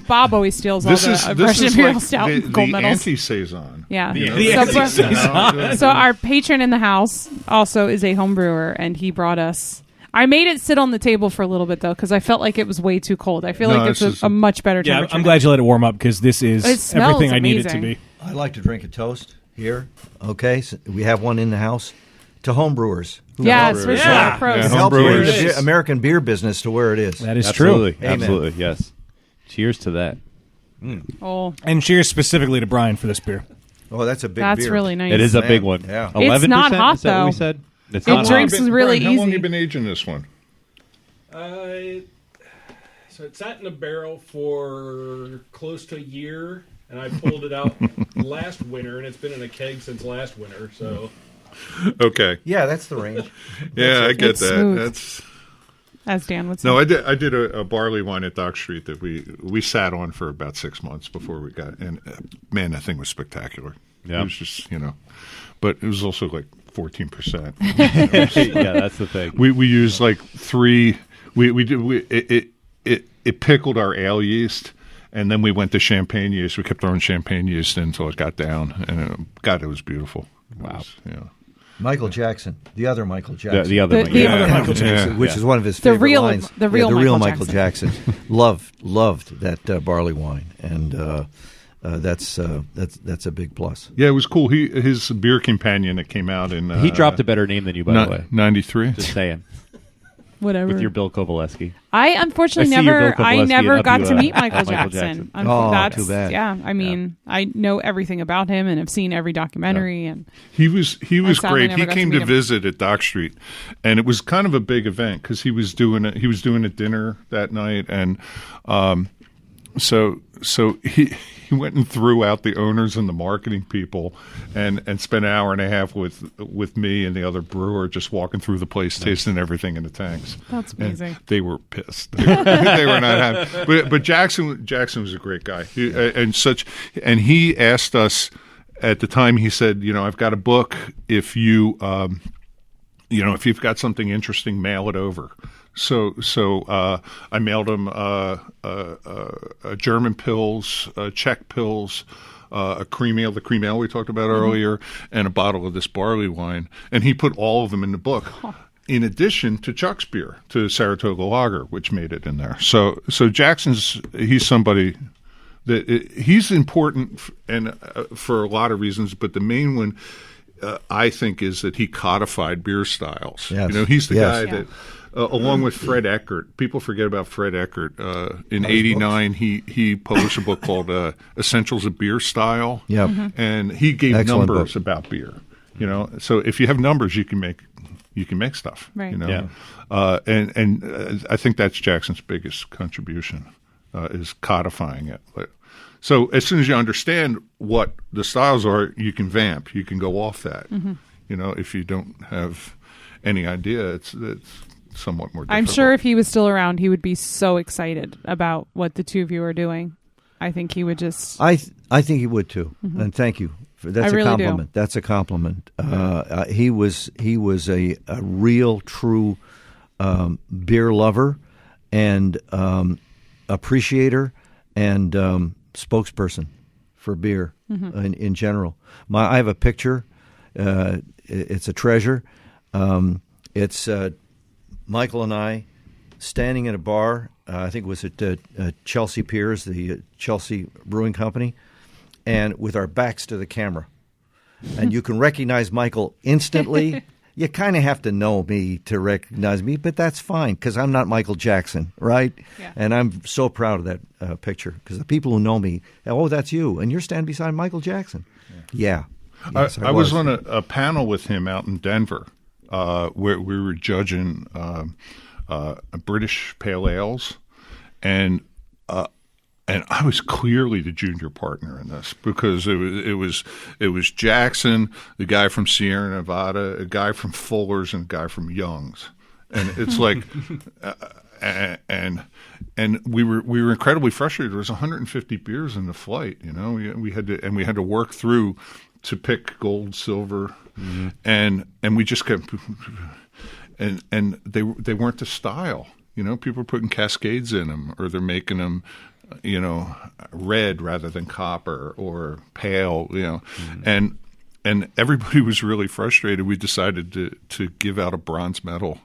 Bob always steals all this the is Russian this is Imperial like Stout the gold medals. anti-Saison. Yeah. The So our patron in the house also is a home brewer, and he brought us. I made it sit on the table for a little bit though, because I felt like it was way too cold. I feel No, like it's this is- a much better Yeah, temperature. I'm glad you let it warm up because this is It smells everything I need it to amazing. be. I like to drink a toast here. Okay, so we have one in the house to home brewers. Yes, for sure. Yeah. Pros. Yeah. Help bring Homebrewers. the American beer business to where it is. That is Absolutely. true. Amen. Absolutely. Yes. Cheers to that. Oh, And cheers specifically to Brian for this beer. Oh, that's a big that's beer. really nice. It is a Man, big one. yeah. 11%, It's not hot, is that what though. we said? It's It not drinks hot. really Brian, how long easy. you been aging this one? So it sat in a barrel for close to a year, and I pulled it out last winter, and it's been in a keg since last winter. So Okay, Yeah, that's the range. yeah, I get It's that. smooth. That's As Dan would say. no, I did a barley wine at Dock Street that we sat on for about 6 months before we got, and man, that thing was spectacular. Yeah. It was just but it was also like 14%. Yeah, that's the thing. We used like 3. It pickled our ale yeast, and then we went to champagne yeast. We kept throwing champagne yeast in until it got down, and it was beautiful. Wow. Michael Jackson, the other Michael Jackson. The other The- one. the yeah. other Michael Jackson. which is one of his The favorite real- lines. the real Michael Michael Jackson. loved that barley wine, and that's a big plus. Yeah, it was cool. His beer companion that came out in He dropped a better name than you, by the way. 93. Just saying. Whatever. With your Bill Kovaleski. I unfortunately I see your never. Bill I Kovaleski never and got up to you, meet Michael Michael Jackson. Jackson. Oh, too bad. Yeah, I mean, I know everything about him and have seen every documentary. And He was sadly great. never He got to came meet to him. visit at Dock Street, and it was kind of a big event because he was doing a dinner that night, and so he went and threw out the owners and the marketing people, and spent an hour and a half with me and the other brewer just walking through the place, tasting everything in the tanks. That's amazing. And they were pissed. They were not happy. But Jackson was a great guy, and he asked us at the time. He said, I've got a book. If you if you've got something interesting, mail it over. So I mailed him German pills, Czech pills, a cream ale, the cream ale we talked about earlier, and a bottle of this barley wine. And he put all of them in the book, in addition to Chuck's beer, to Saratoga Lager, which made it in there. So he's somebody that he's important and for a lot of reasons, but the main one I think is that he codified beer styles. Yes. He's the guy that. Along with Fred Eckert. People forget about Fred Eckert. In '89, he published a book called Essentials of Beer Style. Yep. And he gave Excellent numbers book. about beer. So if you have numbers, you can make stuff. Right. And I think that's Jackson's biggest contribution is codifying it. So as soon as you understand what the styles are, you can vamp. You can go off that. If you don't have any idea, it's somewhat more difficult. I'm sure if he was still around, he would be so excited about what the two of you are doing. I think he would just... I think he would too. And thank you. That's I really a compliment. do. That's a compliment. He was a real, true beer lover and appreciator and spokesperson for beer in general. I have a picture. It's a treasure. It's Michael and I standing at a bar. I think it was at Chelsea Piers, the Chelsea Brewing Company, and with our backs to the camera. And you can recognize Michael instantly. You kind of have to know me to recognize me, but that's fine because I'm not Michael Jackson, right? Yeah. And I'm so proud of that picture because the people who know me, that's you, and you're standing beside Michael Jackson. Yeah. Yes, I was on a panel with him out in Denver where we were judging British pale ales, and I was clearly the junior partner in this because it was Jackson, the guy from Sierra Nevada, a guy from Fuller's, and a guy from Young's, and it's like, and we were incredibly frustrated. There was 150 beers in the flight, we had to work through to pick gold, silver, and we just kept, and they weren't the style, people were putting Cascades in them, or they're making them, red rather than copper or pale, and everybody was really frustrated. We decided to give out a bronze medal,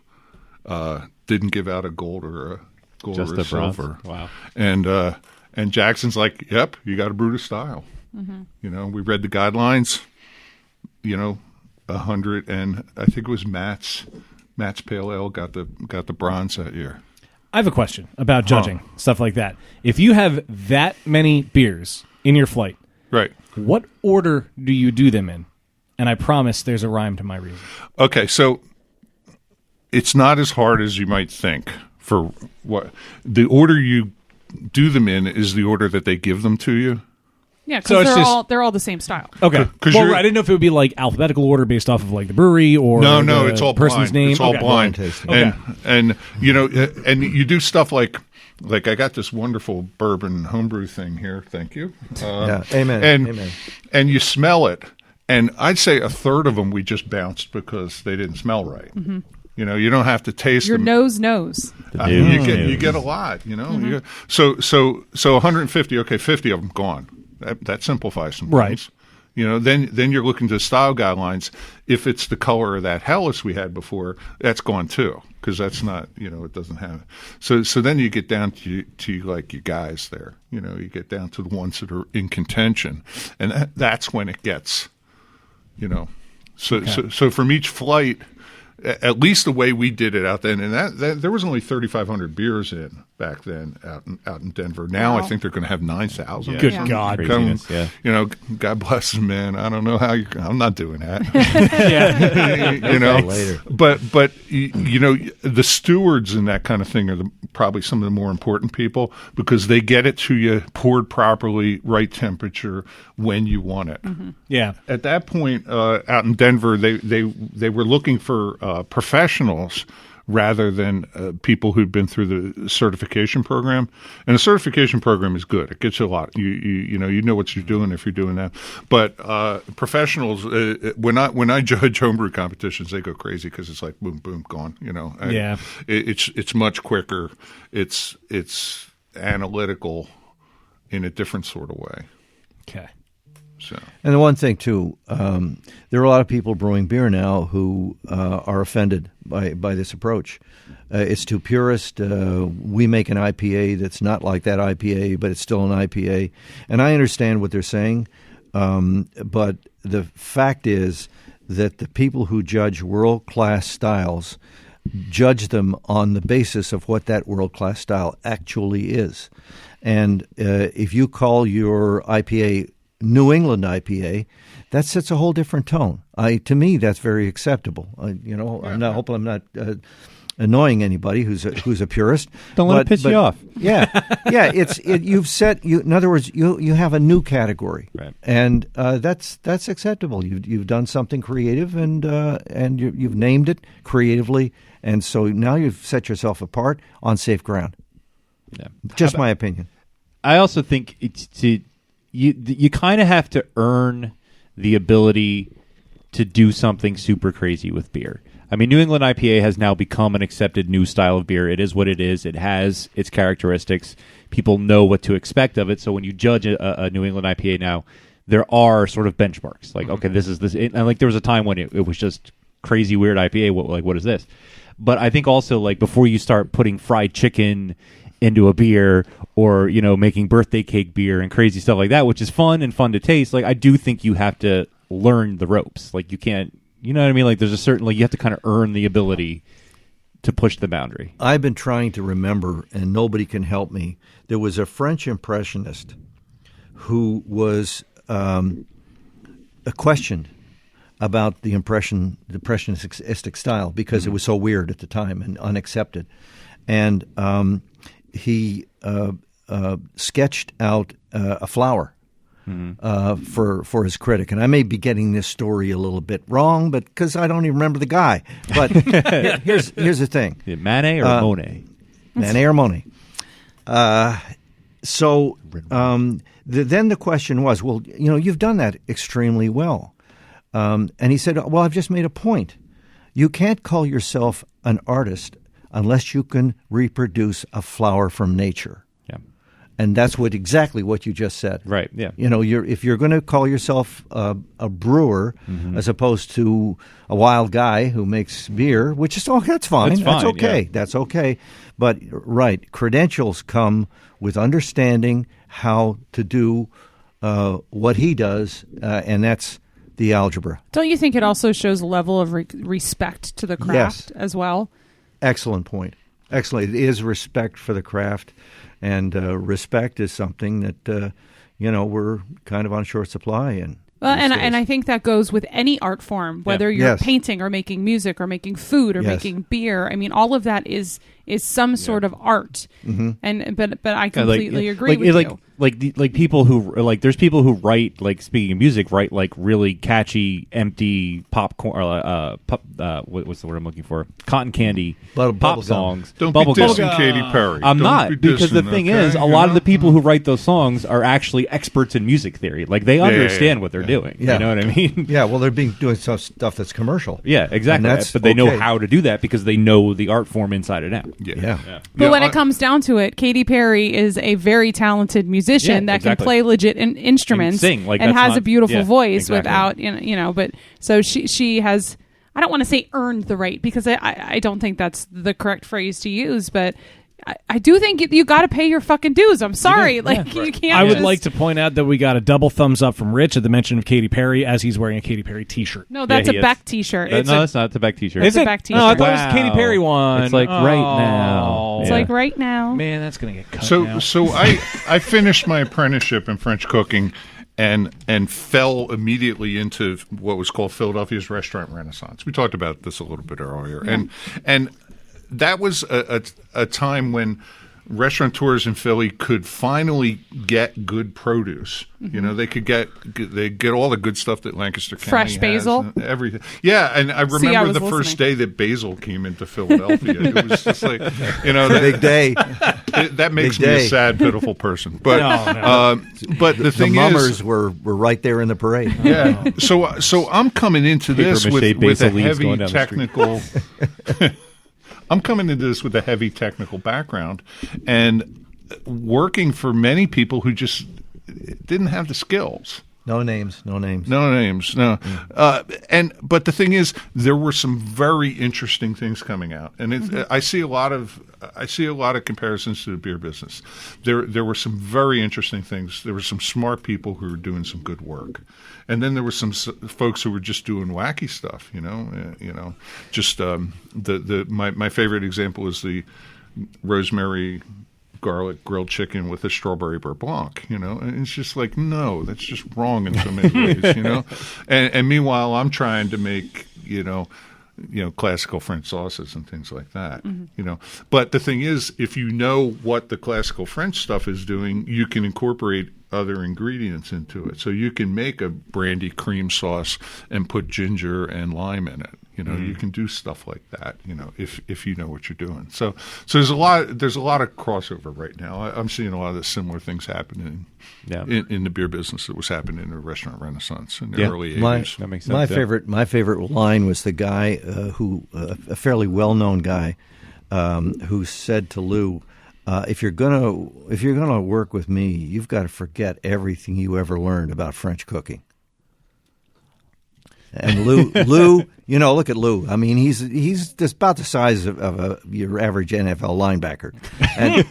didn't give out a gold or a silver. Wow. And Jackson's like, yep, you got to brew to style. We read the guidelines, 100, and I think it was Matt's Pale Ale got the bronze that year. I have a question about judging, stuff like that. If you have that many beers in your flight, right, what order do you do them in? And I promise there's a rhyme to my reason. Okay, so it's not as hard as you might think. For what the order you do them in is the order that they give them to you. Yeah, So because it's they're all the same style. Okay. 'Cause Well, you're- I didn't know if it would be like alphabetical order based off of like the brewery or No, the it's all person's blind. name. It's all Okay. blind. tasting. Okay. And and you do stuff like I got this wonderful bourbon homebrew thing here. Thank you. Yeah, amen. And Amen. and you smell it, and I'd say a third of them we just bounced because they didn't smell right. You don't have to taste Your them. nose knows. You get a lot. You get, so 150. Okay, 50 of them gone. That simplifies some things. Right. Then you're looking to style guidelines. If it's the color of that Hellas we had before, that's gone too, because that's not, it doesn't have. So then you get down to like your guys there. You get down to the ones that are in contention, and that's when it gets, So from each flight, at least the way we did it out then, and that there was only 3,500 beers in back then out in Denver. Now I think they're going to have 9,000. Good Yeah. God. Craziness, yeah. God bless them, man. I don't know how I'm not doing that. Yeah. Later. But the stewards and that kind of thing are the probably some of the more important people because they get it to you poured properly, right temperature when you want it. Yeah. At that point, out in Denver, they were looking for professionals rather than people who'd been through the certification program. And the certification program is good. It gets you a lot. You know what you're doing if you're doing that. But professionals, when I judge homebrew competitions, they go crazy because it's like boom, boom, gone. Yeah. It's much quicker. It's analytical in a different sort of way. Okay. So. And the one thing, too, there are a lot of people brewing beer now who are offended by this approach. It's too purist. We make an IPA that's not like that IPA, but it's still an IPA. And I understand what they're saying, but the fact is that the people who judge world-class styles judge them on the basis of what that world-class style actually is. And if you call your IPA New England IPA, that sets a whole different tone. To me, that's very acceptable. I'm not hoping I'm not annoying anybody who's a purist. Don't let it piss you off. Yeah. In other words, you have a new category, right? And that's acceptable. You've done something creative, and you've named it creatively, and so now you've set yourself apart on safe ground. Yeah. Just my opinion. I also think you kind of have to earn the ability to do something super crazy with beer. I mean, New England IPA has now become an accepted new style of beer. It is what it is. It has its characteristics. People know what to expect of it. So when you judge a New England IPA now, there are sort of benchmarks. Like, okay, this is this. And like there was a time when it was just crazy, weird IPA. What is this? But I think also, like, before you start putting fried chicken into a beer or, making birthday cake beer and crazy stuff like that, which is fun to taste, like, I do think you have to learn the ropes. Like, you can't, you know what I mean? Like, there's a certain, like, you have to kind of earn the ability to push the boundary. I've been trying to remember, and nobody can help me. There was a French impressionist who was questioned about the impressionistic style because it was so weird at the time and unaccepted. And he sketched out a flower for his critic. And I may be getting this story a little bit wrong, but because I don't even remember the guy. But here's the thing: Manet or Monet? Manet or Monet. Then the question was, well, you've done that extremely well. And he said, well, I've just made a point. You can't call yourself an artist unless you can reproduce a flower from nature. Yeah. And that's exactly what you just said. Right, yeah. If you're going to call yourself a brewer as opposed to a wild guy who makes beer, which is, that's fine. That's okay. Yeah. That's okay. But, right, credentials come with understanding how to do what he does, and that's the algebra. Don't you think it also shows a level of respect to the craft as well? Excellent point. Excellent. It is respect for the craft, and respect is something that we're kind of on short supply in. Well, and I think that goes with any art form, whether you're painting or making music or making food or making beer. I mean, all of that is some sort of art. Mm-hmm. But I completely agree with you. Like people who there's people who write, like, speaking of music, write like really catchy, empty popcorn. What's the word I'm looking for? Cotton candy pop songs. Don't be dissing Katy Perry. I'm not, because the thing is, a lot of the people who write those songs are actually experts in music theory. Like, they understand what they're doing. Yeah. You know what I mean? Yeah. Well, they're doing stuff that's commercial. Yeah, exactly. But they know how to do that because they know the art form inside and out. Yeah. But when it comes down to it, Katy Perry is a very talented musician that can play legit instruments and sing, and has a beautiful voice without, but so she has, I don't want to say earned the right, because I don't think that's the correct phrase to use, but I do think you got to pay your fucking dues. I'm sorry. You can't. I would like to point out that we got a double thumbs up from Rich at the mention of Katy Perry as he's wearing a Katy Perry t-shirt. No, that's a Beck t-shirt. No, that's not the Beck t-shirt. It's a Beck t-shirt. No, I thought it was a Katy Perry one. It's like right now. It's like right now. Man, that's going to get cut now. So I finished my apprenticeship in French cooking and fell immediately into what was called Philadelphia's restaurant renaissance. We talked about this a little bit earlier. And that was a time when restaurateurs in Philly could finally get good produce. You know, they get all the good stuff that Lancaster County Fresh has basil, and everything. Yeah, and I remember the first day that basil came into Philadelphia. It was just like, you know, The big day. that makes Big me day. a sad, pitiful person. But but the The thing mummers is, were right there in the parade. yeah. So I'm coming into this Papier-mâché with a basil leaves heavy going down the street. technical. I'm coming into this with a heavy technical background, and working for many people who just didn't have the skills. No names. No. But the thing is, there were some very interesting things coming out, and I see a lot of comparisons to the beer business. There were some very interesting things. There were some smart people who were doing some good work, and then there were some folks who were just doing wacky stuff. Just my favorite example is the rosemary garlic grilled chicken with a strawberry beurre blanc, and it's just like, no, that's just wrong in so many ways, and meanwhile I'm trying to make, classical French sauces and things like that, but the thing is, if you know what the classical French stuff is doing, you can incorporate other ingredients into it. So you can make a brandy cream sauce and put ginger and lime in it. You can do stuff like that, if you know what you're doing. So there's a lot of crossover right now. I'm seeing a lot of the similar things happening in the beer business that was happening in the restaurant renaissance in the early 80s. That makes sense. My favorite line was the guy who a fairly well-known guy who said to Lou, if you're gonna work with me, you've got to forget everything you ever learned about French cooking. And Lou, look at Lou. I mean, he's just about the size of your average NFL linebacker. And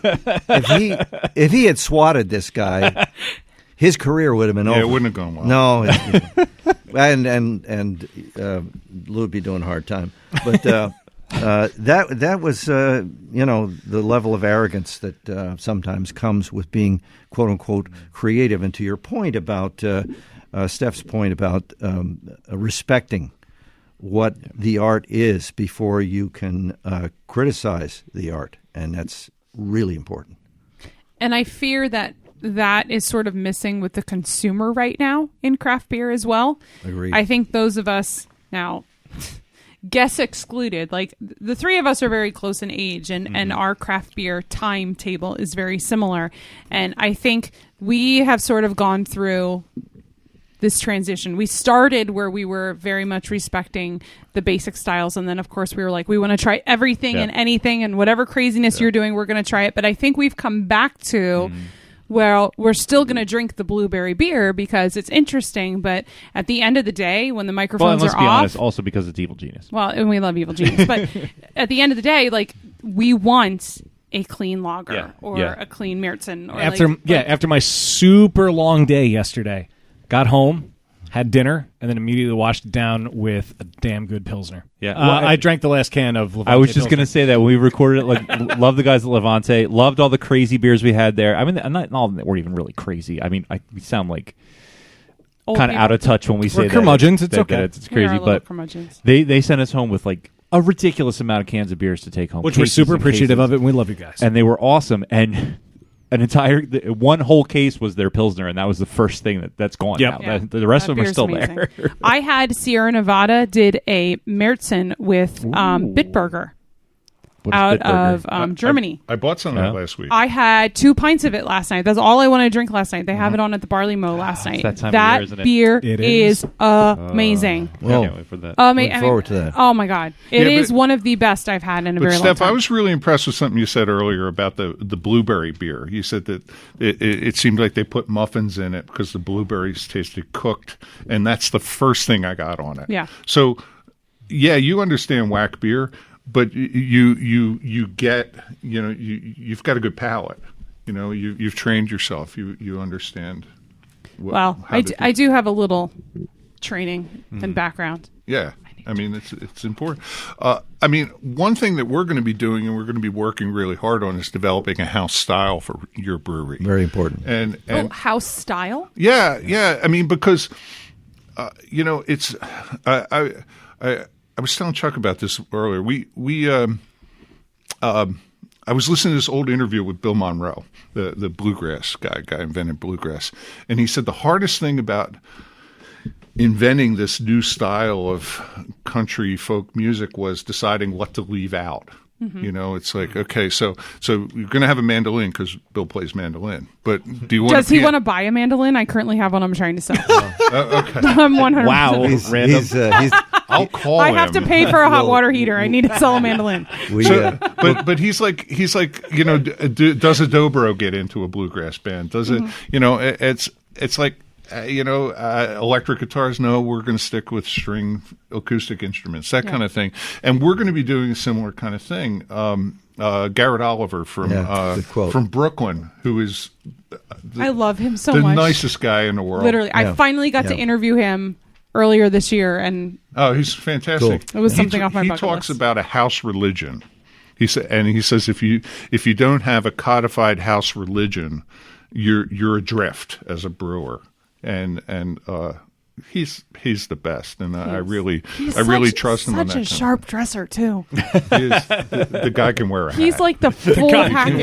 if he had swatted this guy, his career would have been over. It wouldn't have gone well. No, and Lou would be doing a hard time. But that was the level of arrogance that sometimes comes with being quote unquote creative. And to your point about Steph's point about respecting what the art is before you can criticize the art, and that's really important. And I fear that is sort of missing with the consumer right now in craft beer as well. Agreed. I think those of us now, guests excluded, like the three of us are very close in age, and our craft beer timetable is very similar. And I think we have sort of gone through this transition. We started where we were very much respecting the basic styles, and then of course we were like, we want to try everything and anything, and whatever craziness you're doing, we're going to try it. But I think we've come back to well, we're still going to drink the blueberry beer because it's interesting, but at the end of the day, when the microphones let's are be off, honest, also because it's Evil Genius. well, and we love Evil Genius, but at the end of the day, like, we want a clean lager or a clean Märzen. Or after my super long day yesterday, got home, had dinner, and then immediately washed it down with a damn good Pilsner. Yeah. I drank the last can of Levante I was just Pilsner. going to say that when we recorded it, like, love the guys at Levante, loved all the crazy beers we had there. I mean, not all of them were even really crazy. I mean, we sound like kind of out of touch when we say that. Curmudgeons, it's okay. That it's crazy, but curmudgeons. they sent us home with like a ridiculous amount of cans of beers to take home. Which we're super appreciative of it, and we love you guys. And they were awesome. And one whole case was their Pilsner, and that was the first thing that's gone now. Yeah. The rest of them are beer's still amazing. there. I had Sierra Nevada did a Märzen with Bitburger What is out Bitburger? of Germany. I bought some of that last week. I had 2 pints of it last night. That's all I wanted to drink last night. They have it on at the Barley Mow last night. that time of year, isn't it? beer It is amazing. I can't wait for that. Look forward to that. Oh my God. It Yeah, is but- one of the best I've had in a But very long Steph, time. I was really impressed with something you said earlier about the blueberry beer. You said that it seemed like they put muffins in it because the blueberries tasted cooked, and that's the first thing I got on it. Yeah. So, yeah, you understand whack beer, but you get, you've got a good palate. You've trained yourself. You understand. I do have a little training and background. Yeah. I mean, it's important. I mean, one thing that we're going to be doing, and we're going to be working really hard on, is developing a house style for your brewery. Very important. And House style? yeah. I mean, because it's I was telling Chuck about this earlier. We I was listening to this old interview with Bill Monroe, the bluegrass guy invented bluegrass, and he said the hardest thing about inventing this new style of country folk music was deciding what to leave out. Mm-hmm. It's like, okay, so you're going to have a mandolin because Bill plays mandolin, but do you want? Does he want to buy a mandolin? I currently have one I'm trying to sell. Okay. I'm 100%. Wow, random. I'll call I him. have to pay for a hot water heater. I need to sell a mandolin. But he's like does a dobro get into a bluegrass band? Does it? It's like. Electric guitars, no, we're going to stick with string acoustic instruments, that kind of thing. And we're going to be doing a similar kind of thing. Garrett Oliver from Brooklyn, who is I love him so the much. nicest guy in the world. Literally. I finally got to interview him earlier this year. And he's fantastic. Cool. It was something off my bucket list. He talks about a house religion. He says if you don't have a codified house religion, you're adrift as a brewer. And he's the best, and I really trust him on that. Such a sharp dresser too. The guy can wear a hat. He's like the full package.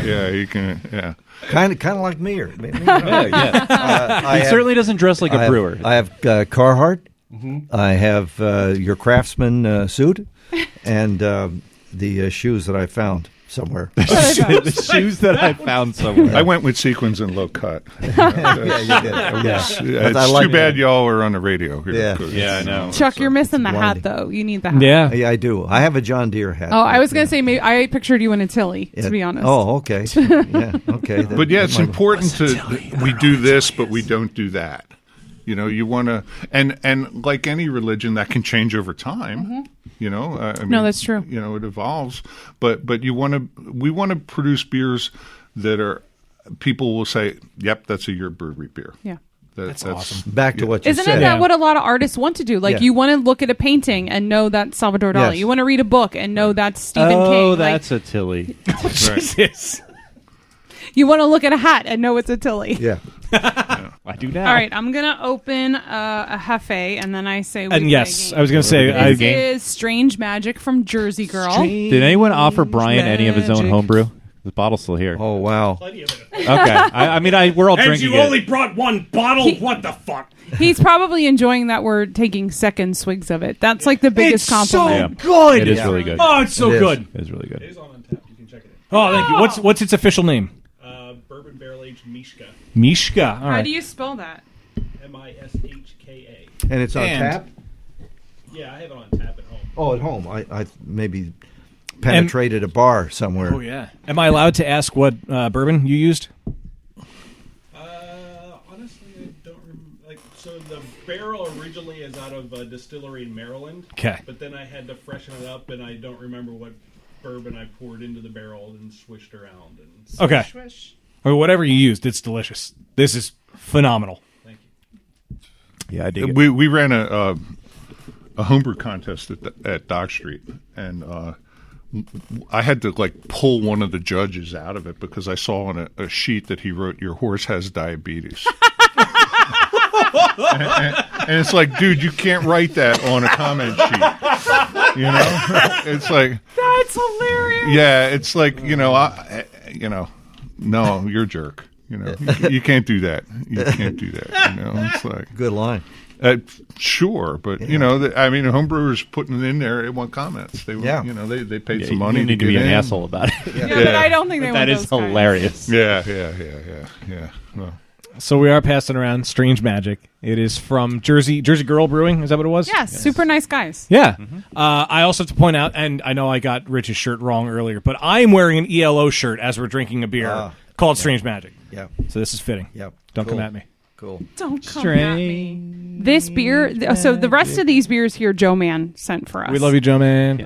Yeah, he can. Yeah, kind of like me. Or maybe, He certainly doesn't dress like a brewer. I have Carhartt. Mm-hmm. I have your Craftsman suit, and the shoes that I found somewhere. The shoes that I found somewhere. I went with sequins and low cut. Yeah, you did. It's too bad y'all are on the radio here. Yeah, I know. Chuck, you're missing the hat, though. You need the hat. Yeah, I do. I have a John Deere hat. Oh, I was going to say, maybe I pictured you in a Tilly, to be honest. Oh, okay. Yeah, okay. But it's important we do this, but we don't do that. You want to, and like any religion, that can change over time. Mm-hmm. No, that's true. It evolves, but we want to produce beers that are people will say, "Yep, that's a Ür Brewery beer." Yeah, that's awesome. Back to what you said. Isn't that what a lot of artists want to do? Like you want to look at a painting and know that's Salvador Dali. Yes. You want to read a book and know that's Stephen King. Oh, that's a Tilly. Jesus. You want to look at a hat and know it's a Tilly. Yeah. I do now. All right, I'm going to open a Hefe, and then I say... And yes, I was going to say... This is Strange Magic from Jersey Girl. Did anyone offer Brian any of his own homebrew? The bottle's still here. Oh, wow. Plenty of it. Okay. I mean, we're all drinking you only brought one bottle? What the fuck? He's probably enjoying that we're taking second swigs of it. That's like the biggest compliment. It's so good. It is really good. Oh, it's so good. It is really good. It is on Untappd. You can check it Oh, out. thank you. What's its official name? Bourbon Barrel Aged Mishka. Mishka. All right. How do you spell that? Mishka. And it's on tap? Yeah, I have it on tap at home. Oh, at home. I maybe penetrated a bar somewhere. Oh, yeah. Am I allowed to ask what bourbon you used? Honestly, I don't remember. So the barrel originally is out of a distillery in Maryland. Okay. But then I had to freshen it up, and I don't remember what bourbon I poured into the barrel and swished around. And okay. Swish. Or whatever you used, it's delicious. This is phenomenal. Thank you. Yeah, I dig it. We ran a homebrew contest at Dock Street, and I had to pull one of the judges out of it because I saw on a sheet that he wrote, "Your horse has diabetes." and it's like, dude, you can't write that on a comment sheet. It's like that's hilarious. Yeah, it's like no, you're a jerk. You can't do that. You can't do that. It's like good line. Sure, but homebrewers putting it in there, they want comments. They they paid some money. You need to be an asshole about it. Yeah, but I don't think they want that is hilarious. Yeah. Well. So we are passing around Strange Magic. It is from Jersey Girl Brewing. Is that what it was? Yes. Super nice guys. Yeah. Mm-hmm. I also have to point out, and I know I got Rich's shirt wrong earlier, but I am wearing an ELO shirt as we're drinking a beer called Strange Magic. Yeah. So this is fitting. Yep. Don't come at me. Cool. Don't come at me. This beer, so the rest of these beers here, Joe Man sent for us. We love you, Joe Man.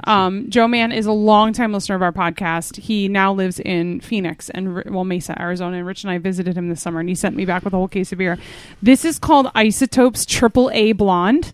Joe Man is a longtime listener of our podcast. He now lives in Phoenix and Mesa, Arizona. And Rich and I visited him this summer, and he sent me back with a whole case of beer. This is called Isotopes AAA Blonde.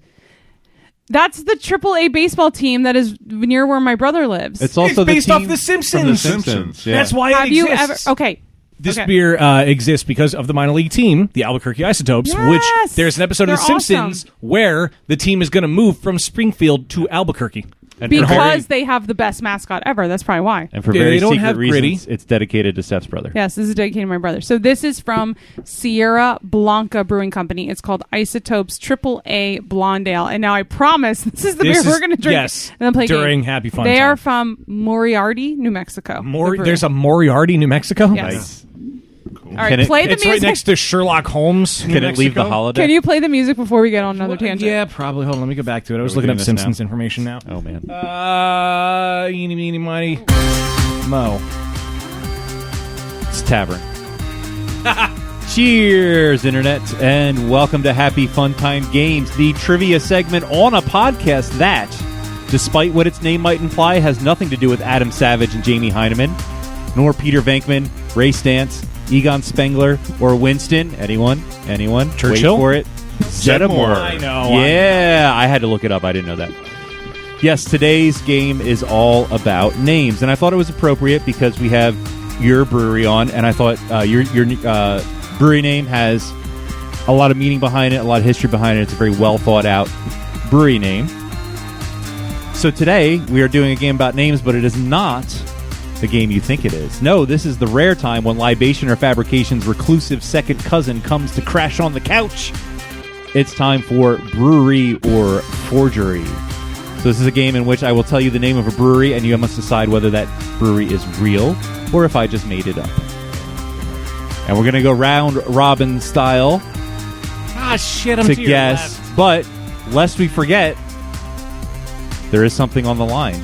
That's the AAA baseball team that is near where my brother lives. It's also based the off The Simpsons. From The Simpsons. Yeah. That's why it exists. Have you ever? Okay. This beer exists because of the minor league team, the Albuquerque Isotopes, which there's an episode of The Simpsons where the team is going to move from Springfield to Albuquerque. And because they have the best mascot ever. That's probably why. And for Yeah, very they don't secret have reasons, Gritty. it's dedicated to Steph's brother. Yes, this is dedicated to my brother. So this is from Sierra Blanca Brewing Company. It's called Isotopes AAA Blonde Ale. And now I promise this is the beer we're going to drink. Yes, and then play a during game. Happy Fun They Time. are from Moriarty, New Mexico. There's a Moriarty, New Mexico? Yes. Nice. All right, Can it- play the It's music. right next to Sherlock Holmes. New Can it leave the Mexico. holiday? Can you play the music before we get on another tangent? Yeah, probably. Hold on, let me go back to it. I was we looking doing up this Simpsons now? information now. Oh, man. Eeny, meeny, miny, mo. It's Tavern. Cheers, Internet, and welcome to Happy Fun Time Games, the trivia segment on a podcast that, despite what its name might imply, has nothing to do with Adam Savage and Jamie Heineman, nor Peter Venkman, Ray Stantz, Egon Spengler, or Winston. Anyone? Churchill? Wait for it. Zeddemore. I know. Yeah, I had to look it up. I didn't know that. Yes, today's game is all about names, and I thought it was appropriate because we have Ür Brewery on, and I thought your brewery name has a lot of meaning behind it, a lot of history behind it. It's a very well thought out brewery name. So today we are doing a game about names, but it is not the game you think it is. No, this is the rare time when libation or fabrication's reclusive second cousin comes to crash on the couch. It's time for brewery or forgery. So this is a game in which I will tell you the name of a brewery, and you must decide whether that brewery is real or if I just made it up. And we're going to go round robin style Ah, shit, I'm to your guess. left. But lest we forget, there is something on the line.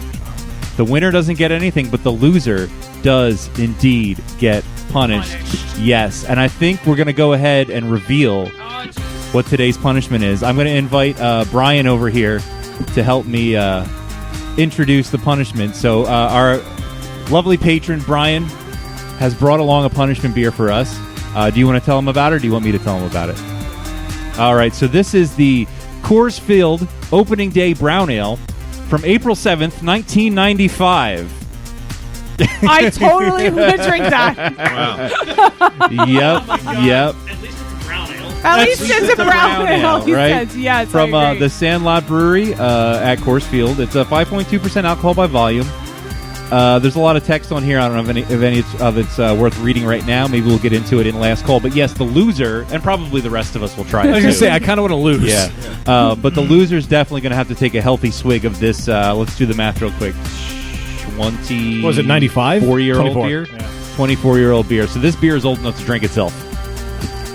The winner doesn't get anything, but the loser does indeed get punished. Yes, and I think we're going to go ahead and reveal what today's punishment is. I'm going to invite Brian over here to help me introduce the punishment. So our lovely patron, Brian, has brought along a punishment beer for us. Do you want to tell him about it, or do you want me to tell him about it? All right, so this is the Coors Field Opening Day Brown Ale from April 7th, 1995. I totally would drink that. Yep. At least it's a brown ale. At least it's a brown ale, he right? says. Yes, From I agree. the Sandlot Brewery at Coors Field. It's a 5.2% alcohol by volume. There's a lot of text on here. I don't know if any of it's worth reading right now. Maybe we'll get into it in last call. But yes, the loser, and probably the rest of us will try it I was too. going to say, I kind of want to lose. Yeah. But the loser's definitely going to have to take a healthy swig of this. Let's do the math real quick. 20... What was it, 95? 4-year-old 24. beer? Yeah. 24-year-old beer. So this beer is old enough to drink itself.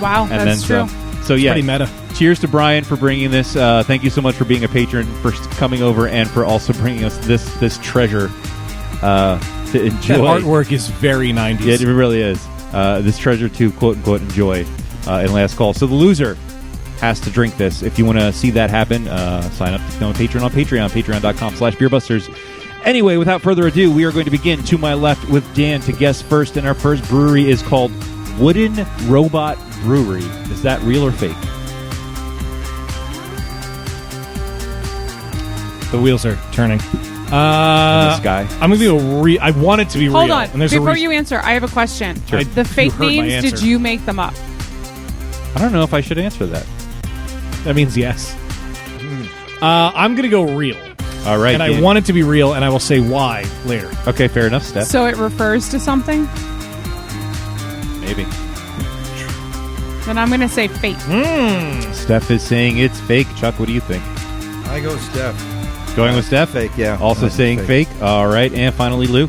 Wow, And that's then true. some. So yeah, Pretty meta. cheers to Brian for bringing this. Thank you so much for being a patron, for coming over, and for also bringing us this treasure to enjoy. That artwork is very 90s. It really is. This treasure to quote-unquote enjoy in last call. So the loser has to drink this. If you want to see that happen, sign up to become a patron on Patreon, patreon.com/beerbusters. Anyway, without further ado, we are going to begin to my left with Dan to guess first, and our first brewery is called Wooden Robot Brewery. Is that real or fake? The wheels are turning. In the sky. I'm going to be I want it to be Hold real. on. And there's a Before reason. you answer, I have a question. Sure. The fake You heard my names, did answer. you make them up? I don't know if I should answer that. That means yes. I'm going to go real. All right. And I Dan. want it to be real, and I will say why later. Okay, fair enough, Steph. So it refers to something? Maybe. Then I'm going to say fake. Steph is saying it's fake. Chuck, what do you think? I go Steph. Going with Steph? Fake, yeah. Also saying fake. All right. And finally, Lou.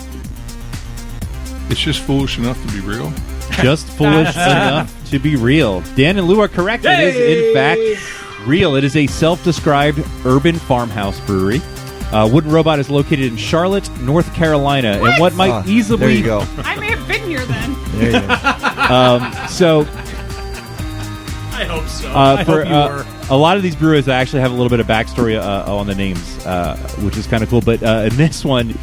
It's just foolish enough to be real. Just foolish enough to be real. Dan and Lou are correct. It is, in fact, real. It is a self-described urban farmhouse brewery. Wooden Robot is located in Charlotte, North Carolina. And what might easily... There you go. I may have been here then. There you go. So... I hope so. For a lot of these brewers, I actually have a little bit of backstory on the names, which is kind of cool. But in this one,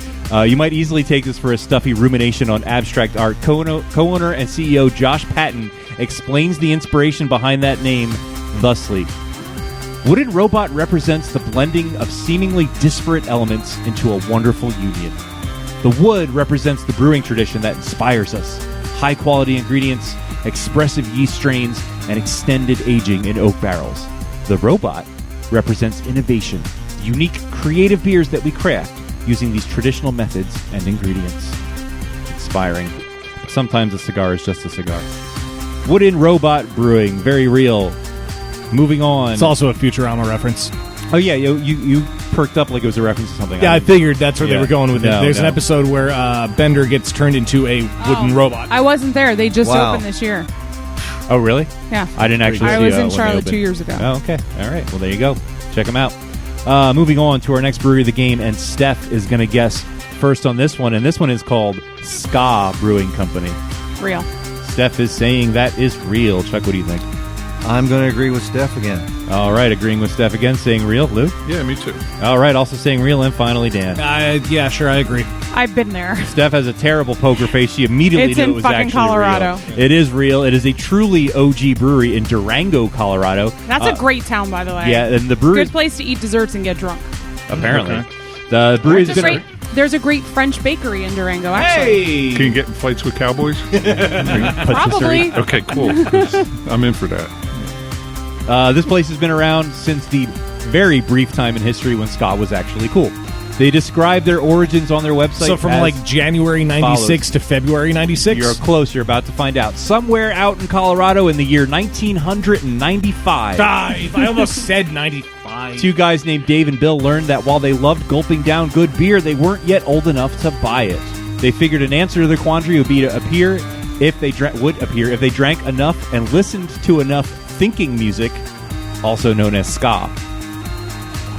you might easily take this for a stuffy rumination on abstract art. Co-owner and CEO Josh Patton explains the inspiration behind that name thusly. Wooden Robot represents the blending of seemingly disparate elements into a wonderful union. The wood represents the brewing tradition that inspires us. High-quality ingredients, expressive yeast strains, and extended aging in oak barrels. The robot represents innovation, the unique, creative beers that we craft using these traditional methods and ingredients. Inspiring. Sometimes a cigar is just a cigar. Wooden Robot Brewing, very real. Moving on. It's also a Futurama reference. Oh, yeah, you perked up like it was a reference to something. Yeah, I figured that's where they Yeah. were going with it. No, There's an no. episode where Bender gets turned into a wooden robot. I wasn't there. They just Wow. opened this year. Oh, really? Yeah. I didn't actually I see was when in they Charlotte opened. 2 years ago. Oh, okay. All right. Well, there you go. Check them out. Moving on to our next brewery of the game, and Steph is going to guess first on this one, and this one is called Ska Brewing Company. Real. Steph is saying that is real. Chuck, what do you think? I'm going to agree with Steph again. All right, agreeing with Steph again, saying real. Lou? Yeah, me too. All right, also saying real, and finally Dan. Yeah, sure, I agree. I've been there. Steph has a terrible poker face. She immediately It's knew in it was fucking actually Colorado. real. It is real. It is a truly OG brewery in Durango, Colorado. That's a great town, by the way. Yeah, and the brewery Good place to eat desserts and get drunk. apparently. Okay. The brewery's There's a been great- There's a great French bakery in Durango, actually. Can you get in fights with cowboys? Probably. Okay, cool. I'm in for that. This place has been around since the very brief time in history when ska was actually cool. They describe their origins on their website. So from as like January 96 to February 96? You're close. You're about to find out. Somewhere out in Colorado in the year 1995. I almost said 95. Two guys named Dave and Bill learned that while they loved gulping down good beer, they weren't yet old enough to buy it. They figured an answer to their quandary would be to appear if they drank enough and listened to enough thinking music, also known as ska.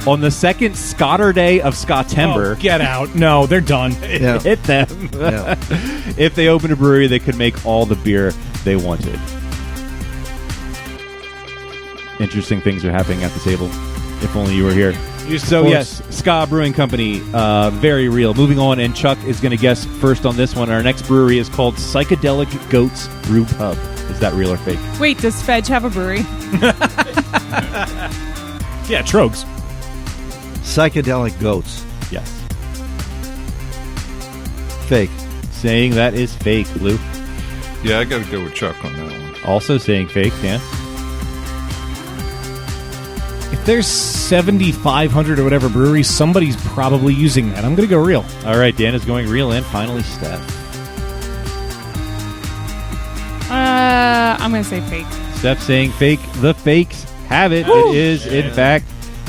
On the second Scotterday of Skatember, Oh, get out. No, they're done. Yeah. hit them. Yeah. If they opened a brewery, they could make all the beer they wanted. Interesting things are happening at the table. If only you were here. So yes, Ska Brewing Company, very real. Moving on, and Chuck is going to guess first on this one. Our next brewery is called Psychedelic Goats Brew Pub. Is that real or fake? Wait, does Fedge have a brewery? Yeah, Trogs. Psychedelic Goats. Yes. Fake. Saying that is fake, Lou. Yeah, I got to go with Chuck on that one. Also saying fake, Dan. If there's 7,500 or whatever breweries, somebody's probably using that. I'm going to go real. All right, Dan is going real, and finally Steph. I'm going to say fake. Steph saying fake. The fakes have it. It is, in fact,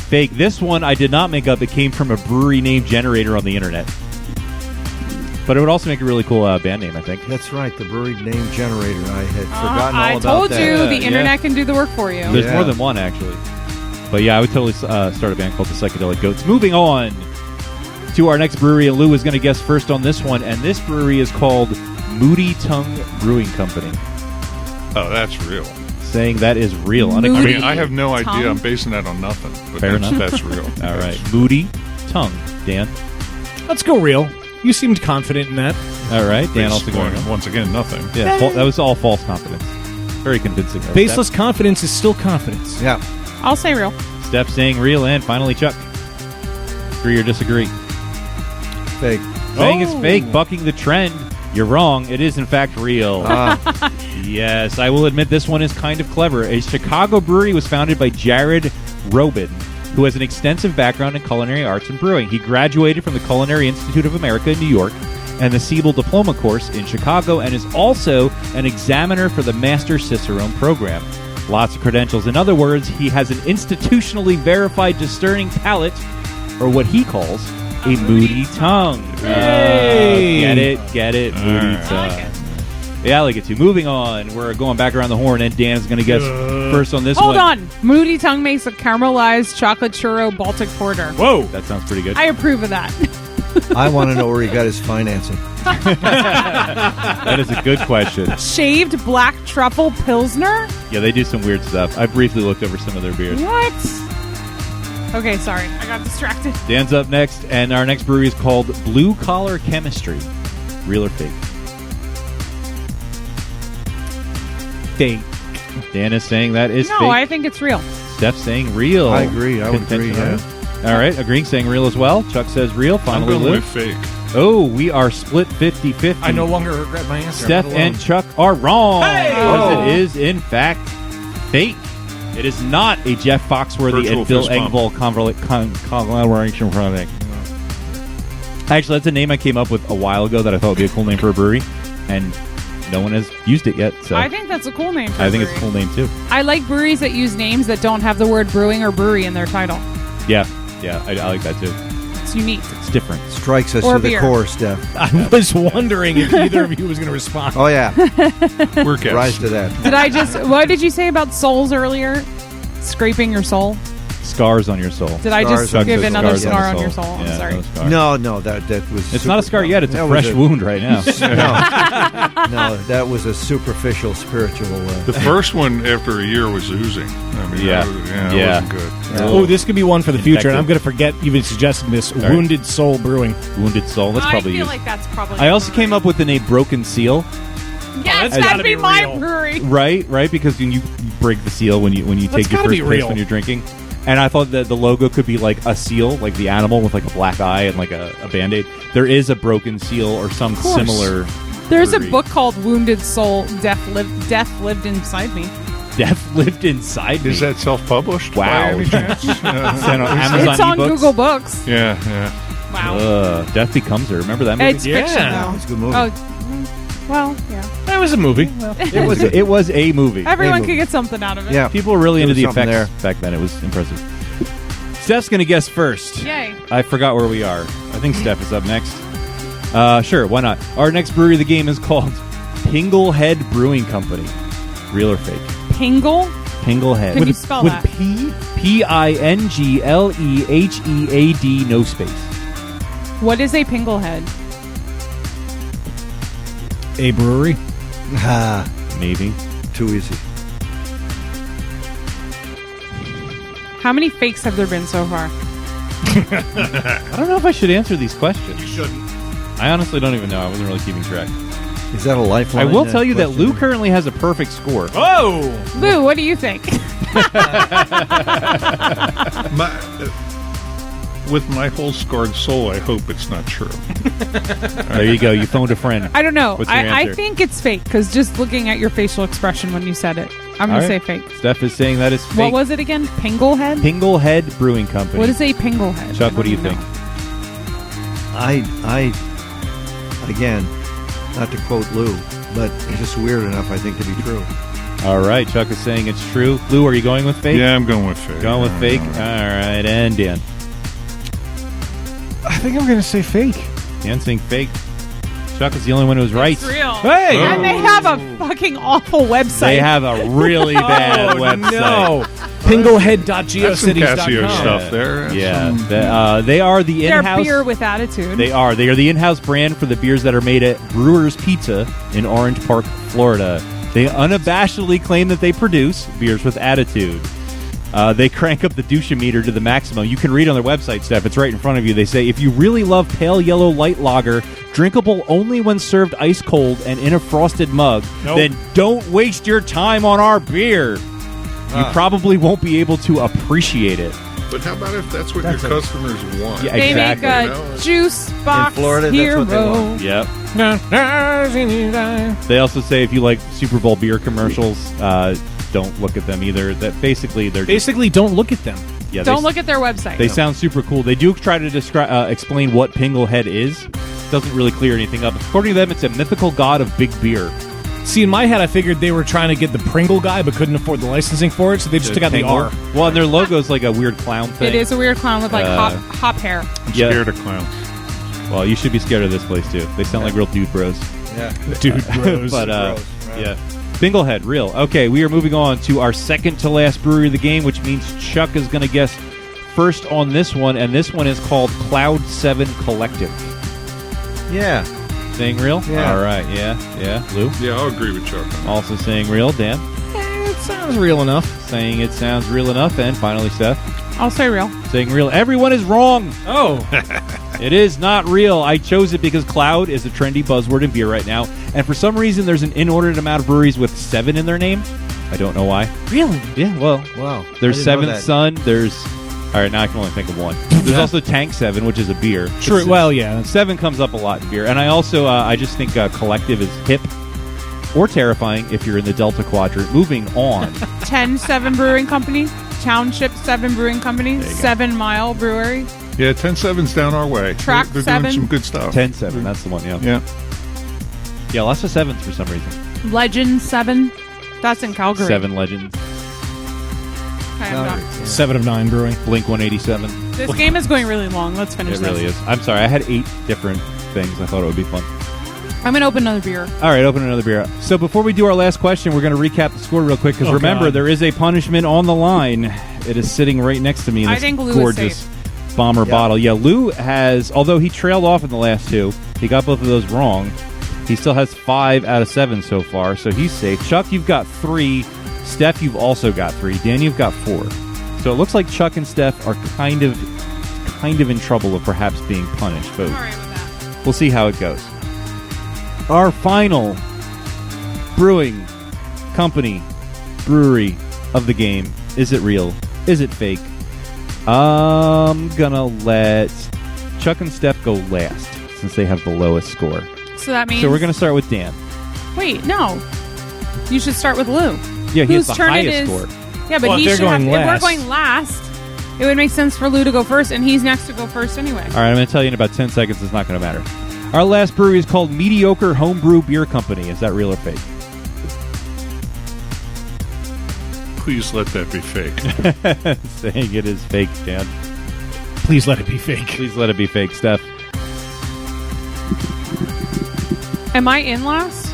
fake. This one I did not make up. It came from a brewery name generator on the internet. But it would also make a really cool band name, I think. That's right, the brewery name generator. I had forgotten all I about told that. you the Yeah. internet can do the work for you. There's Yeah. more than one, actually. But yeah, I would totally start a band called the Psychedelic Goats. Moving on to our next brewery, and Lou is going to guess first on this one. And this brewery is called Moody Tongue Brewing Company. Oh, that's real. Saying that is real. Moody I Unexpected. mean, I have no idea. Tongue? I'm basing that on nothing. But Fair that's, enough. that's real. All right. Moody Tongue. Dan. Let's go real. You seemed confident in that. All right. Dan also Based going on, real. once again, nothing. Yeah, that was all false confidence. Very convincing. though. Baseless confidence is still confidence. Yeah. I'll say real. Steph saying real, and finally Chuck. Agree or disagree? Fake. Saying it's fake, bucking the trend. You're wrong. It is, in fact, real. Yes, I will admit this one is kind of clever. A Chicago brewery was founded by Jared Robin, who has an extensive background in culinary arts and brewing. He graduated from the Culinary Institute of America in New York and the Siebel Diploma course in Chicago, and is also an examiner for the Master Cicerone program. Lots of credentials. In other words, he has an institutionally verified discerning palate, or what he calls a moody tongue. Get it, moody tongue. Yeah, I like it too. Moving on, we're going back around the horn, and Dan's going to guess first on this Hold one. on. Moody Tongue makes a caramelized chocolate churro Baltic porter. Whoa. That sounds pretty good. I approve of that. I want to know where he got his financing. That is a good question. Shaved black truffle pilsner? Yeah, they do some weird stuff. I briefly looked over some of their beers. What? Okay, sorry. I got distracted. Dan's up next, and our next brewery is called Blue Collar Chemistry. Real or fake? Fake. Dan is saying that is No, fake. I think it's real. Steph's saying real. I agree. I would agree, Contention. All right, agreeing, saying real as well. Chuck says real. I'm Finally, going Lou. with fake. Oh, we are split 50-50. I no longer regret my answer. Steph I'm not alone. and Chuck are wrong. Hey! Because it is, in fact, fake. It is not a Jeff Foxworthy Virtual and Bill fist bump. Engvall collaboration project. Actually, that's a name I came up with a while ago that I thought would be a cool name for a brewery, and no one has used it yet. So I think that's a cool name for I a think brewery. it's a cool name too. I like breweries that use names that don't have the word brewing or brewery in their title. Yeah, I like that too. It's unique. It's different. Strikes us Or to the beer. core, Steph. I was wondering if either of you was going to respond. Oh, yeah. We're guests. Rise to that. What did you say about souls earlier? Scraping your soul? Scars on your soul. Did I just Scars on give your another soul. scar on your soul? I'm Yeah, sorry. no scar. No, that was... It's not a scar yet. It's a fresh wound right now. No, that was a superficial spiritual... The first one after a year was oozing. I mean, Yeah. it wasn't good. Oh, this could be one for the future, and Infected. I'm going to forget even suggesting this. right. Wounded Soul Brewing. Wounded soul. That's I probably feel used. like that's probably. I also came up with the name Broken Seal. Yes, that's gotta that'd be be my real. brewery. Right, because you break the seal when you take your gotta be first piss real. when you're drinking. And I thought that the logo could be like a seal, like the animal with like a black eye and like a Band-Aid. There is a broken seal or some course. similar. There's a brewery. book called Wounded Soul. Death lived inside me. Death lived inside me. Is that self-published? Wow. By any chance? It's on Amazon It's on ebooks? Google Books. Yeah. Wow. Death Becomes Her. Remember that movie? It's fiction Yeah. though. It's a good movie. Oh, well, yeah. That was a movie. It was a movie. Everyone movie. could get something out of it. Yeah. People were really There into was the something effects back then. It was impressive. Steph's going to guess first. Yay. I forgot where we are. I think Steph is up next. Sure, why not? Our next brewery of the game is called Pinglehead Brewing Company. Real or fake? Pingle? Pinglehead. Can you spell with that? P? Pinglehead, no space. What is a Pinglehead? A brewery. Ah, Maybe. too easy. How many fakes have there been so far? I don't know if I should answer these questions. You shouldn't. I honestly don't even know. I wasn't really keeping track. Is that a lifeline? I will tell you that question? Lou currently has a perfect score. Oh! Lou, what do you think? With my whole scarred soul, I hope it's not true. There you go. You phoned a friend. I don't know. What's your I answer? think it's fake because just looking at your facial expression when you said it, I'm going to say fake. Steph is saying that is fake. What was it again? Pinglehead? Pinglehead Brewing Company. What is a Pinglehead? Chuck, I what do you don't think? know. I again, not to quote Lou, but it's just weird enough, I think, to be true. All right. Chuck is saying it's true. Lou, are you going with fake? Yeah, I'm going with fake. Going with fake? All right. And Dan. I think I'm going to say fake. Dan saying fake. Chuck is the only one who was right. It's real. Hey! And they have a fucking awful website. They have a really bad website. That's No. some Pinglehead.geocities.com. Casio stuff there. That's Yeah. some- They are the They're in-house. beer with attitude. They are the in-house brand for the beers that are made at Brewer's Pizza in Orange Park, Florida. They unabashedly claim that they produce beers with attitude. They crank up the douche-meter to the maximum. You can read on their website, Steph. It's right in front of you. They say, if you really love pale yellow light lager, drinkable only when served ice cold and in a frosted mug, then don't waste your time on our beer. You probably won't be able to appreciate it. But how about if that's what your customers want? Yeah, They exactly. make a juice box In Florida, that's hero. what they want. Yep. They also say if you like Super Bowl beer commercials, don't look at them either. That basically they're just, Basically, don't look at them. yeah. Don't look at their website. They sound super cool. They do try to describe, explain what Pinglehead is. Doesn't really clear anything up. According to them, it's a mythical god of big beer. See, in my head, I figured they were trying to get the Pringle guy, but couldn't afford the licensing for it, so they just took out the Pingle. R. Well, and their logo's like a weird clown thing. It is a weird clown with like hop hair. I'm Yeah. scared of clowns. Well, you should be scared of this place too. They sound like real dude bros. Yeah. Dude, bros. But Gross, right. yeah, Pinglehead, real. Okay, we are moving on to our second to last brewery of the game, which means Chuck is going to guess first on this one, and this one is called Cloud 7 Collective. Yeah. Saying real? Yeah. All right, yeah. Lou? Yeah, I'll agree with Chuck on that. Also saying real. Dan? It sounds real enough. Saying it sounds real enough. And finally, Steph? I'll say real. Saying real. Everyone is wrong. Oh. It is not real. I chose it because cloud is a trendy buzzword in beer right now. And for some reason, there's an inordinate amount of breweries with 7 in their name. I don't know why. Really? Yeah, well, Wow. there's I didn't know Seventh that. Son. There's... All right, now I can only think of one. There's also Tank 7, which is a beer. True. It's- Well, yeah. 7 comes up a lot in beer. And I also, I just think Collective is hip or terrifying if you're in the Delta Quadrant. Moving on. 10-7 Brewing Company. Township 7 Brewing Company. There you go. 7 Mile Brewery. Yeah, 10-7's down our way. Track they're 7. doing some good stuff. 10-7, that's the one, yeah. Yeah. Yeah, lots of 7s for some reason. Legend 7. That's in Calgary. 7 Legends. Okay, I'm done. 7 of 9 brewing. Blink 187. This game is going really long. Let's finish It this. really is. I'm sorry, I had 8 different things. I thought it would be fun. I'm going to open another beer. All right, open another beer. So before we do our last question, we're going to recap the score real quick, because remember, there is a punishment on the line. It is sitting right next to me in I this think Lou is gorgeous safe. bomber bottle. Yeah, Lou has, although he trailed off in the last 2, he got both of those wrong. He still has 5 out of 7 so far, so he's safe. Chuck, you've got 3. Steph, you've also got 3. Dan, you've got 4. So it looks like Chuck and Steph are kind of in trouble of perhaps being punished. But I'm all right with that. we'll see how it goes. Our final brewing company brewery of the game. Is it real? Is it fake? I'm gonna let Chuck and Steph go last, since they have the lowest score. So that means... So we're gonna start with Dan. Wait, no. You should start with Lou. Yeah, he has Whose the turn it highest is. score. Yeah, but Well, if he they're should have... going If we're last- going last, it would make sense for Lou to go first, and he's next to go first anyway. All right, I'm going to tell you in about 10 seconds. It's not going to matter. Our last brewery is called Mediocre Homebrew Beer Company. Is that real or fake? Please let that be fake. Saying it is fake, Dan. Please let it be fake. Please let it be fake, Steph. Am I in last?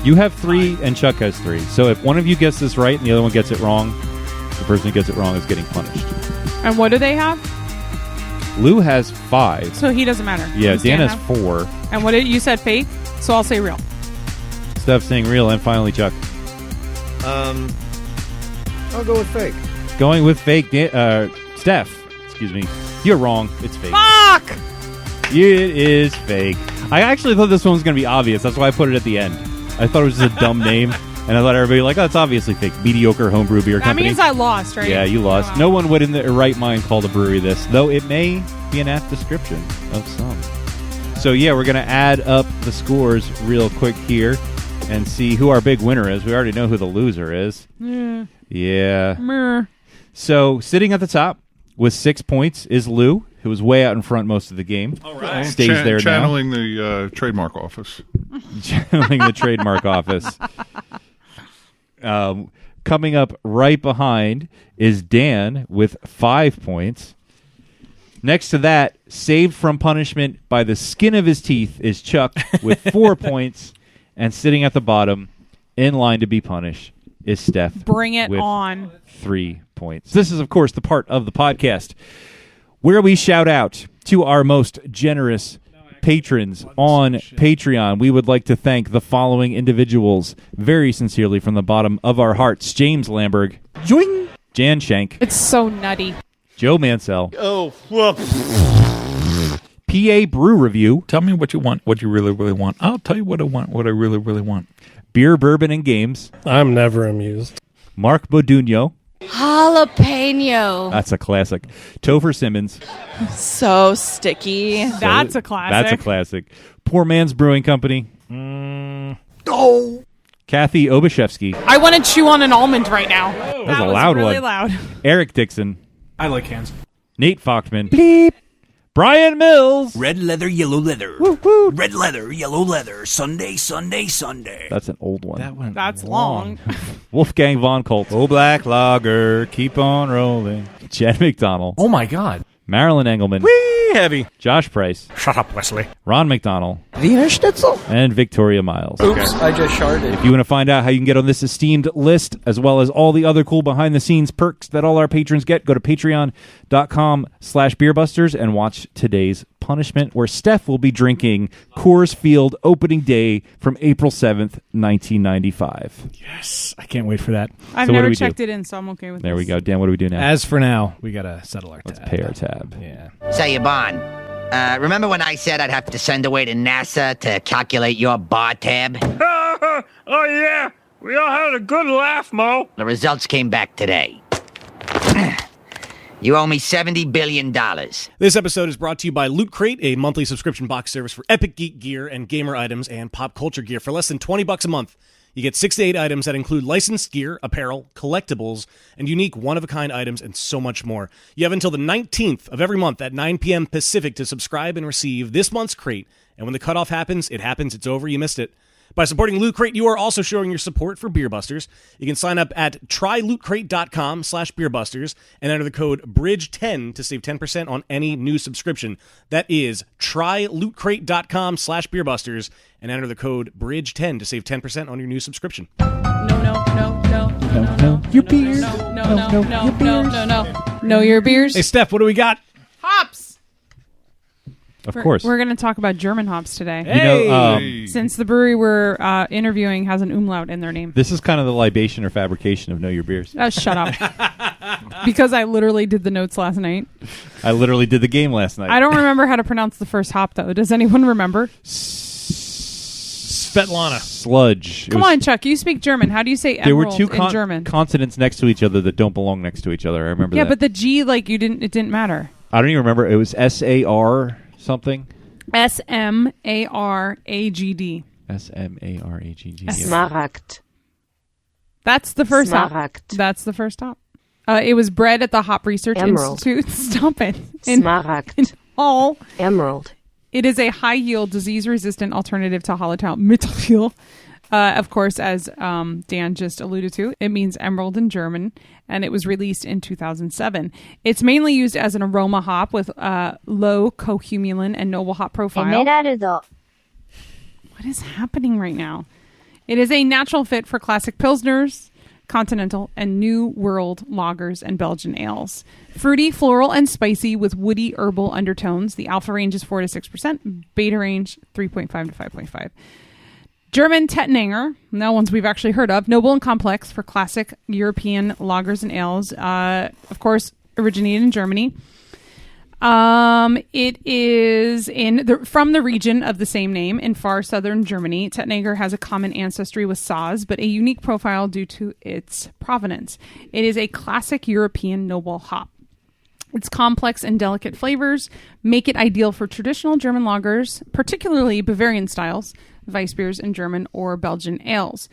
You have 3 and Chuck has 3. So if one of you gets this right and the other one gets it wrong, the person who gets it wrong is getting punished. And what do they have? Lou has 5. So he doesn't matter. Yeah, Does Dan has have? 4. And what did you said fake? So I'll say real. Steph saying real, and finally Chuck. I'll go with fake. Going with fake. Steph, excuse me. You're wrong. It's fake. Fuck! It is fake. I actually thought this one was going to be obvious. That's why I put it at the end. I thought it was just a dumb name, and I thought everybody like, oh, it's obviously fake. Mediocre homebrew beer That company. means I lost, right? Yeah, you lost. Oh, wow. No one would in their right mind call a brewery this, though it may be an apt description of some. So yeah, we're going to add up the scores real quick here and see who our big winner is. We already know who the loser is. Yeah. Meh. So sitting at the top with 6 points is Lou, who was way out in front most of the game. All right. Stays there now. Channeling the trademark office. Channeling the trademark office. Coming up right behind is Dan with 5 points. Next to that, saved from punishment by the skin of his teeth, is Chuck with 4 points. And sitting at the bottom, in line to be punished, is Steph. Bring it with on. 3 points. This is, of course, the part of the podcast where we shout out to our most generous patrons on Patreon. We would like to thank the following individuals very sincerely from the bottom of our hearts. James Lamberg. Joing. Jan Schenk. It's so nutty. Joe Mansell. Oh, whoops. PA Brew Review. Tell me what you want, what you really, really want. I'll tell you what I want, what I really, really want. Beer, Bourbon, and Games. I'm never amused. Mark Bodunio. Jalapeno. That's a classic. Topher Simmons. So sticky. That's a classic. That's a classic. Poor Man's Brewing Company. Oh! Kathy Obashevsky. I want to chew on an almond right now. That's a loud really one. loud. Eric Dixon. I like hands. Nate Fochtman. Bleep. Brian Mills. Red leather, yellow leather. Woo, woo. Red leather, yellow leather. Sunday, Sunday, Sunday. That's an old one. That one. That's long. Wolfgang Von Colt. Oh, Black Lager. Keep on rolling. Jen McDonald. Oh my God. Marilyn Engelman. Wee heavy. Josh Price. Shut up, Wesley. Ron McDonald. Wiener Schnitzel. And Victoria Miles. Oops, I just sharded. If you want to find out how you can get on this esteemed list, as well as all the other cool behind-the-scenes perks that all our patrons get, go to patreon.com/beerbusters and watch today's punishment, where Steph will be drinking Coors Field opening day from April 7th, 1995. Yes. I can't wait for that. I've So what do never we checked do? it in, so I'm okay with There this. we go. Dan, what do we do now? As for now, we got to settle our Let's tab. pay our tab. Yeah. Say, Yvonne, remember when I said I'd have to send away to NASA to calculate your bar tab? Oh, yeah. We all had a good laugh, Mo. The results came back today. You owe me $70 billion. This episode is brought to you by Loot Crate, a monthly subscription box service for epic geek gear and gamer items and pop culture gear for less than $20 a month. You get 6 to 8 items that include licensed gear, apparel, collectibles, and unique one-of-a-kind items, and so much more. You have until the 19th of every month at 9 p.m. Pacific to subscribe and receive this month's crate. And when the cutoff happens, it happens. It's over. You missed it. By supporting Loot Crate, you are also showing your support for Beer Busters. You can sign up at trylootcrate.com/beerbusters and enter the code BRIDGE10 to save 10% on any new subscription. That is trylootcrate.com/beerbusters and enter the code BRIDGE10 to save 10% on your new subscription. No. Your beers. No, your beers. Hey, Steph, what do we got? Hops. Of course. We're going to talk about German hops today. Hey! Since the brewery we're interviewing has an umlaut in their name. This is kind of the libation or fabrication of Know Your Beers. Oh, shut up. Because I literally did the notes last night. I literally did the game last night. I don't remember how to pronounce the first hop, though. Does anyone remember? Svetlana. Sludge. Come on, Chuck. You speak German. How do you say there were emerald two in German? consonants next to each other that don't belong next to each other. I remember that. Yeah, but the G, it didn't matter. I don't even remember. It was S-A-R something. S-M-A-R-A-G-D. S-M-A-R-A-G-D. Smaragd. That's the first hop. Smaragd. That's the first hop. It was bred at the Hop Research Emerald. Institute. Stop it. Smaragd. Emerald. It is a high-yield, disease-resistant alternative to Hallertau Mittelfiel. Of course, as Dan just alluded to, it means emerald in German, and it was released in 2007. It's mainly used as an aroma hop with low cohumulin and noble hop profile. What is happening right now? It is a natural fit for classic pilsners, continental, and new world lagers and Belgian ales. Fruity, floral, and spicy with woody herbal undertones. The alpha range is 4 to 6%, beta range 3.5 to 5.5. German Tettnanger, no ones we've actually heard of, noble and complex for classic European lagers and ales. Of course, originated in Germany. It is from the region of the same name in far southern Germany. Tettnanger has a common ancestry with Saaz, but a unique profile due to its provenance. It is a classic European noble hop. Its complex and delicate flavors make it ideal for traditional German lagers, particularly Bavarian styles, Weissbiers, and German or Belgian ales.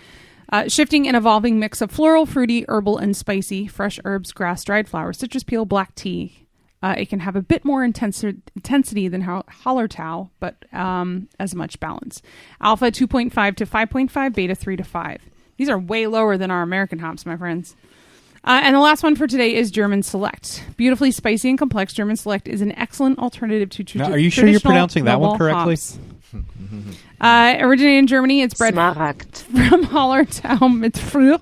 Shifting and evolving mix of floral, fruity, herbal, and spicy, fresh herbs, grass, dried flowers, citrus peel, black tea. It can have a bit more intensity than Hallertau, but as much balance. Alpha 2.5 to 5.5, beta 3 to 5. These are way lower than our American hops, my friends. And the last one for today is German Select. Beautifully spicy and complex, German Select is an excellent alternative to traditional. Are you sure you're pronouncing that one correctly? Originated in Germany, it's bred Smaragd. from Hallertau Mittelfiel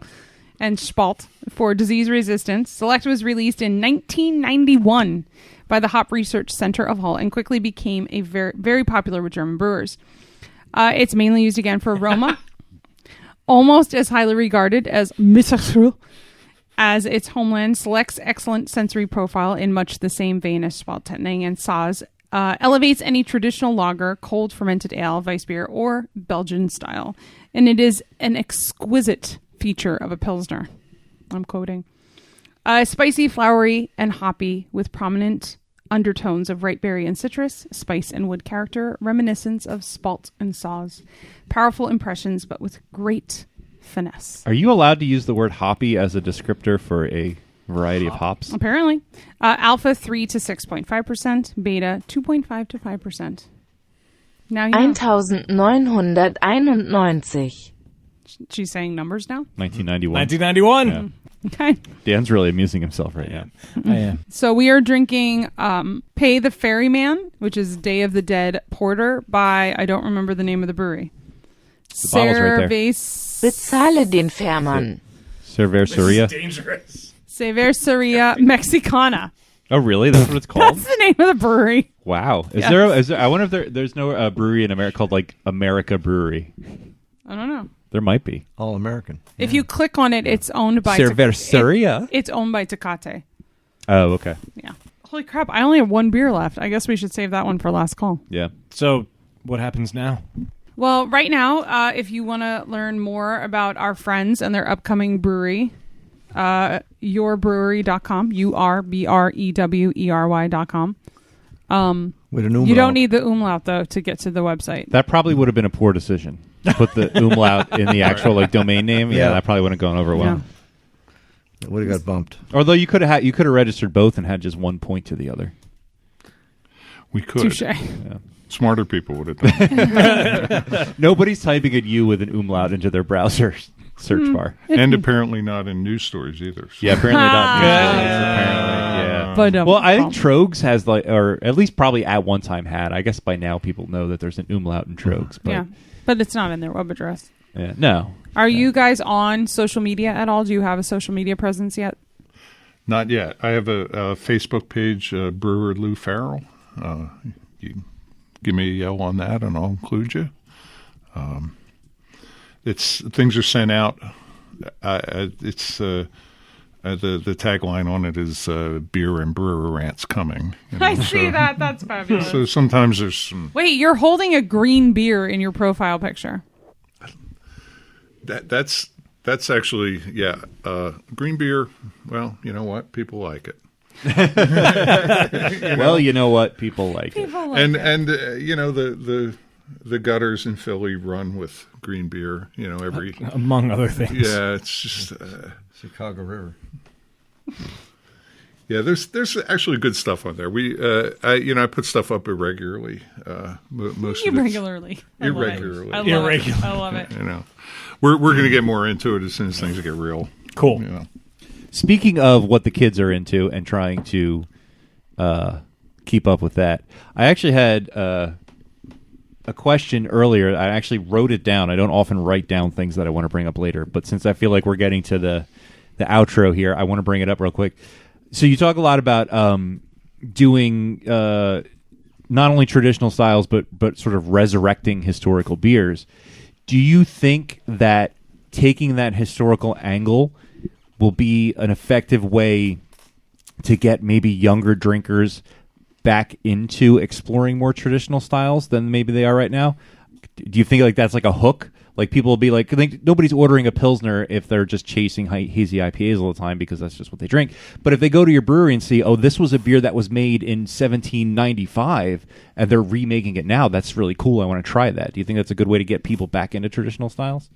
and Spalt for disease resistance. Select was released in 1991 by the Hop Research Center of Hull and quickly became a very, very popular with German brewers. It's mainly used again for aroma, almost as highly regarded as Mittelfiel as its homeland. Select's excellent sensory profile in much the same vein as Spalt, Tettnanger, and Saaz elevates any traditional lager, cold fermented ale, Weissbier, or Belgian style. And it is an exquisite feature of a Pilsner. I'm quoting. Spicy, flowery, and hoppy with prominent undertones of ripe berry and citrus, spice and wood character, reminiscence of Spalt and Saaz. Powerful impressions, but with great finesse. Are you allowed to use the word hoppy as a descriptor for a variety of hops? Apparently. Alpha 3 to 6.5%, beta 2.5 to 5%. Now you know. 1991. She's saying numbers now? 1991. 1991. Yeah. Okay. Dan's really amusing himself right now. I am. So we are drinking Pay the Ferryman, which is Day of the Dead Porter by, I don't remember the name of the brewery. The bottle's right there. Bezahle den Fährmann. Cerveceria. Dangerous. Cerveceria Mexicana. Oh, really? That's what it's called? That's the name of the brewery. Wow. Is Yes. there? I wonder if there's no brewery in America called like America Brewery. I don't know. There might be. All American. If you click on it, it's owned by Cerveceria. It's owned by Tecate. Oh, okay. Yeah. Holy crap! I only have one beer left. I guess we should save that one for last call. Yeah. So, what happens now? Well, right now, if you want to learn more about our friends and their upcoming brewery, yourbrewery.com, URBREWERY.com. With an umlaut. You don't need the umlaut, though, to get to the website. That probably would have been a poor decision. put the umlaut in the actual like domain name. Yeah, that probably wouldn't have gone over well. Yeah. It would have got bumped. Although you could have registered both and had just one point to the other. We could. Touche. Yeah. Smarter people would have done it. Nobody's typing a U with an umlaut into their browser search bar. And apparently not in news stories either. So. Yeah, apparently not in news stories. Apparently, yeah. But, well, I think Trogs has like, or at least probably at one time had. I guess by now people know that there's an umlaut in Trogs. But, yeah, but it's not in their web address. Yeah, no. Are you guys on social media at all? Do you have a social media presence yet? Not yet. I have a Facebook page, Brewer Lou Farrell. You give me a yell on that, and I'll include you. It's things are sent out. It's the tagline on it is "Beer and Brewer Rants coming." You know, I see that. That's fabulous. So sometimes there's some. Wait, you're holding a green beer in your profile picture. That's actually green beer. Well, you know what? People like it. Well, you know what? People like it. And you know the gutters in Philly run with green beer. You know among other things. Yeah, it's just Chicago River. Yeah, there's actually good stuff on there. I put stuff up irregularly. Most irregularly. Irregularly. I love it. You know, we're going to get more into it as soon as things get real. Cool. You know. Speaking of what the kids are into and trying to keep up with that, I actually had a question earlier. I actually wrote it down. I don't often write down things that I want to bring up later, but since I feel like we're getting to the outro here, I want to bring it up real quick. So you talk a lot about doing not only traditional styles, but sort of resurrecting historical beers. Do you think that taking that historical angle will be an effective way to get maybe younger drinkers back into exploring more traditional styles than maybe they are right now? Do you think like that's like a hook? Like people will be like, I think nobody's ordering a Pilsner if they're just chasing hazy IPAs all the time because that's just what they drink. But if they go to your brewery and see, oh, this was a beer that was made in 1795 and they're remaking it now, that's really cool. I want to try that. Do you think that's a good way to get people back into traditional styles?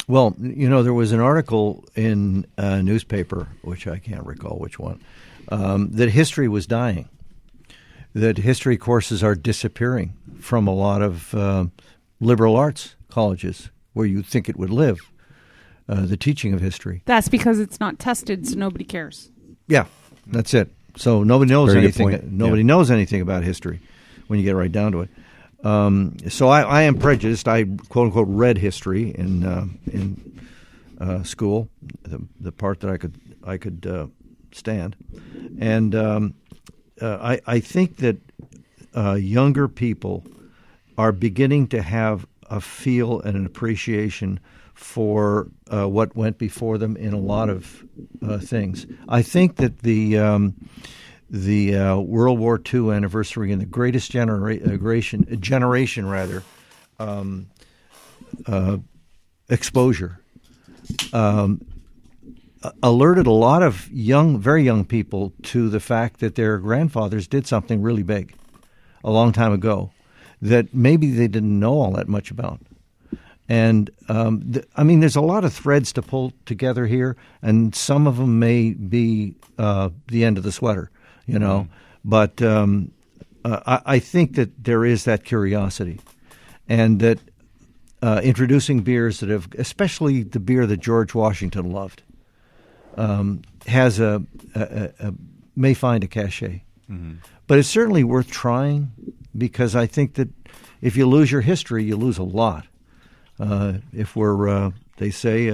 Well, you know, there was an article in a newspaper, which I can't recall which one, that history was dying, that history courses are disappearing from a lot of liberal arts colleges where you'd think it would live, the teaching of history. That's because it's not tested, so nobody cares. Yeah, that's it. So nobody knows Very good anything. point. Nobody knows anything about history when you get right down to it. So I am prejudiced. I quote unquote read history in school, the part that I could stand, and I think that younger people are beginning to have a feel and an appreciation for what went before them in a lot of things. I think that the World War II anniversary and the greatest generation exposure alerted a lot of very young people to the fact that their grandfathers did something really big a long time ago that maybe they didn't know all that much about. And, there's a lot of threads to pull together here, and some of them may be the end of the sweater, you know. Mm-hmm. But I think that there is that curiosity, and that introducing beers that have, especially the beer that George Washington loved, has may find a cachet. Mm-hmm. But it's certainly worth trying, because I think that if you lose your history, you lose a lot. If we're, they say,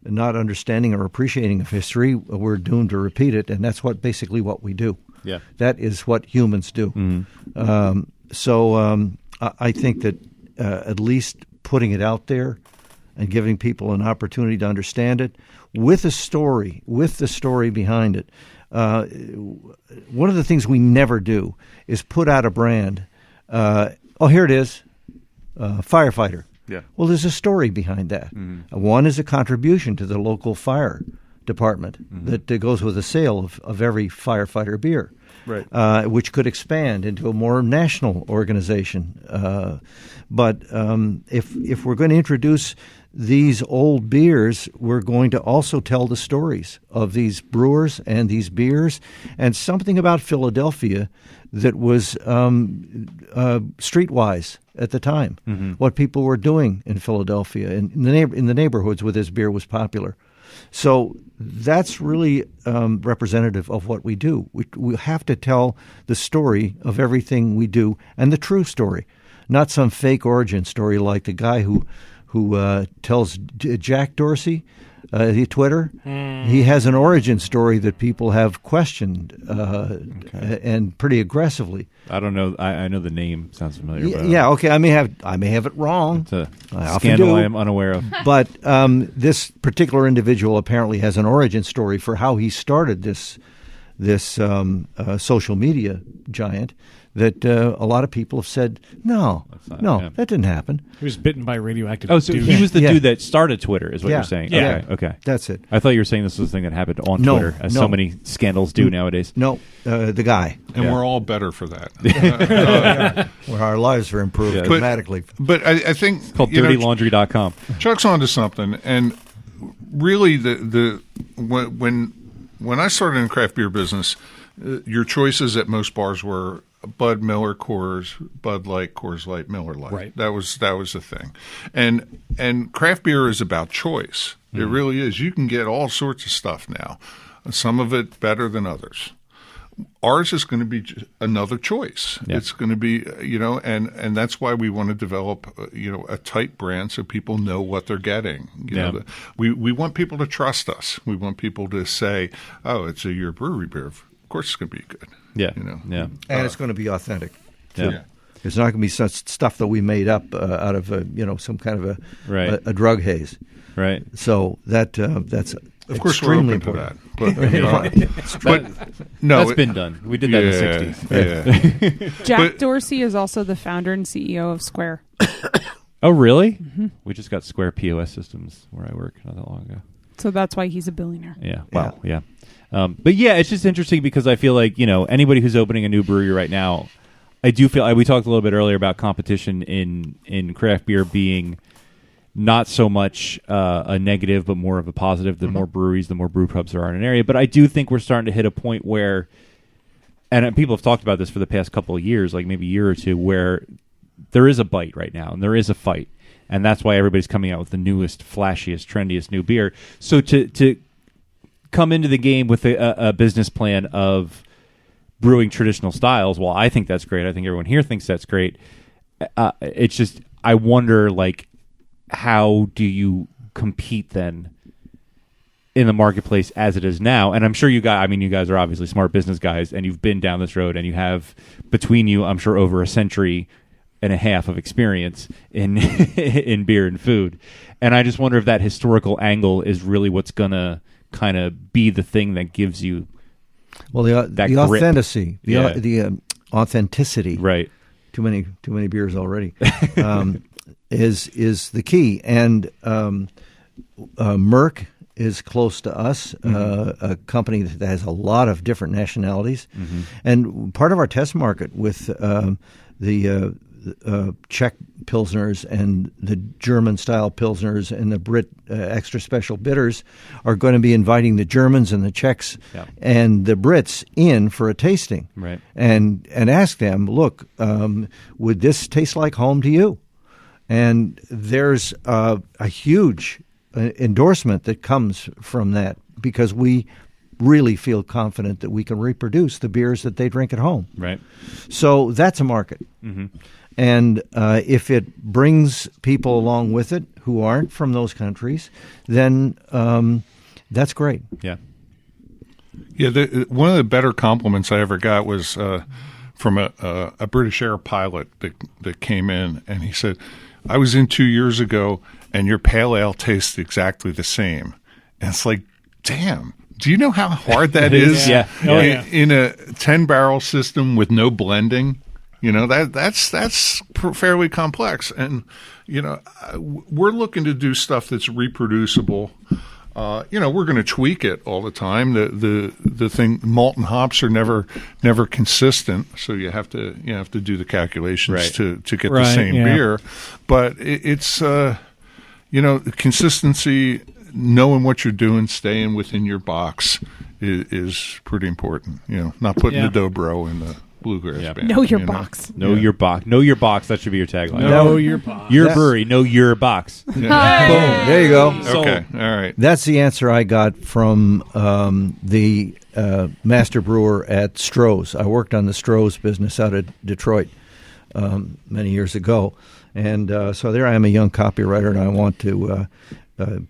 not understanding or appreciating of history, we're doomed to repeat it, and that's basically what we do. Yeah, that is what humans do. Mm-hmm. So I think that at least putting it out there and giving people an opportunity to understand it with the story behind it. One of the things we never do is put out a brand. Here it is, Firefighter. Yeah. Well, there's a story behind that. Mm-hmm. One is a contribution to the local fire department that goes with the sale of every firefighter beer, right? Which could expand into a more national organization. But if we're going to introduce these old beers, we're going to also tell the stories of these brewers and these beers, and something about Philadelphia that was streetwise at the time. What people were doing in Philadelphia in the neighborhoods where this beer was popular. So that's really representative of what we do. We have to tell the story of everything we do, and the true story, not some fake origin story like the guy who tells Jack Dorsey, the Twitter. He has an origin story that people have questioned and pretty aggressively. I don't know. I know the name sounds familiar. Yeah. Okay. I may have it wrong. It's a scandal I am unaware of. But this particular individual apparently has an origin story for how he started this social media giant. That a lot of people have said, that didn't happen. He was bitten by a radioactive so dude. he was the dude that started Twitter, is what you're saying? Yeah. Okay. That's it. I thought you were saying this was a thing that happened on Twitter, as so many scandals do nowadays. No, the guy. And we're all better for that. Well, our lives are improved dramatically. But I think... It's called dirtylaundry.com. Chuck's onto something, and really when I started in the craft beer business, your choices at most bars were Bud, Miller, Coors, Bud Light, Coors Light, Miller Light. Right. That was the thing. And craft beer is about choice. It really is. You can get all sorts of stuff now. Some of it better than others. Ours is going to be another choice. Yeah. It's going to be, and that's why we want to develop, a tight brand so people know what they're getting. We want people to trust us. We want people to say, "Oh, it's a Ür Brewery beer. Of course, it's going to be good." Yeah, and it's going to be authentic. Yeah. It's not going to be such stuff that we made up out of some kind of a drug haze. Right. So that's of course extremely we're open important. to that. But no, that's been done. We did that in the 60s. Yeah. Jack Dorsey is also the founder and CEO of Square. Oh, really? Mm-hmm. We just got Square POS systems where I work not that long ago. So that's why he's a billionaire. Yeah. Wow. Yeah. But yeah, it's just interesting because I feel like, anybody who's opening a new brewery right now, I do feel, we talked a little bit earlier about competition in craft beer being not so much a negative, but more of a positive. The more breweries, the more brew pubs there are in an area. But I do think we're starting to hit a point where, and people have talked about this for the past couple of years, like maybe a year or two, where there is a bite right now and there is a fight. And that's why everybody's coming out with the newest, flashiest, trendiest new beer. So to come into the game with a business plan of brewing traditional styles, well, I think that's great. I think everyone here thinks that's great. It's just, I wonder, how do you compete then in the marketplace as it is now? And I'm sure you guys are obviously smart business guys, and you've been down this road, and you have between you, I'm sure, over a century and a half of experience in in beer and food. And I just wonder if that historical angle is really what's gonna kind of be the thing that gives you the authenticity, the authenticity. Right. Too many beers already. Is the key, and Merck is close to us, a company that has a lot of different nationalities, and part of our test market with the Czech Pilsners and the German-style Pilsners and the Brit extra special bitters are going to be inviting the Germans and the Czechs and the Brits in for a tasting, right? And ask them, look, would this taste like home to you? And there's a huge endorsement that comes from that because we really feel confident that we can reproduce the beers that they drink at home. Right. So that's a market. And if it brings people along with it who aren't from those countries, then that's great. Yeah. Yeah. One of the better compliments I ever got was from a British Air pilot that came in, and he said, "I was in 2 years ago, and your pale ale tastes exactly the same." And it's like, damn. Do you know how hard that is? Yeah. In a 10-barrel system with no blending? That's fairly complex. And, we're looking to do stuff that's reproducible. we're going to tweak it all the time. The thing, malt and hops are never consistent, so you have to do the calculations to get the same beer. But it's consistency, knowing what you're doing, staying within your box is pretty important. Not putting the dobro in the bluegrass band. Know your box. Know your box. Know your box. That should be your tagline. Know your box. Your brewery. Know your box. Boom. There you go. Okay. All right. That's the answer I got from the master brewer at Stroh's. I worked on the Stroh's business out of Detroit many years ago. And so there I am, a young copywriter, and I want to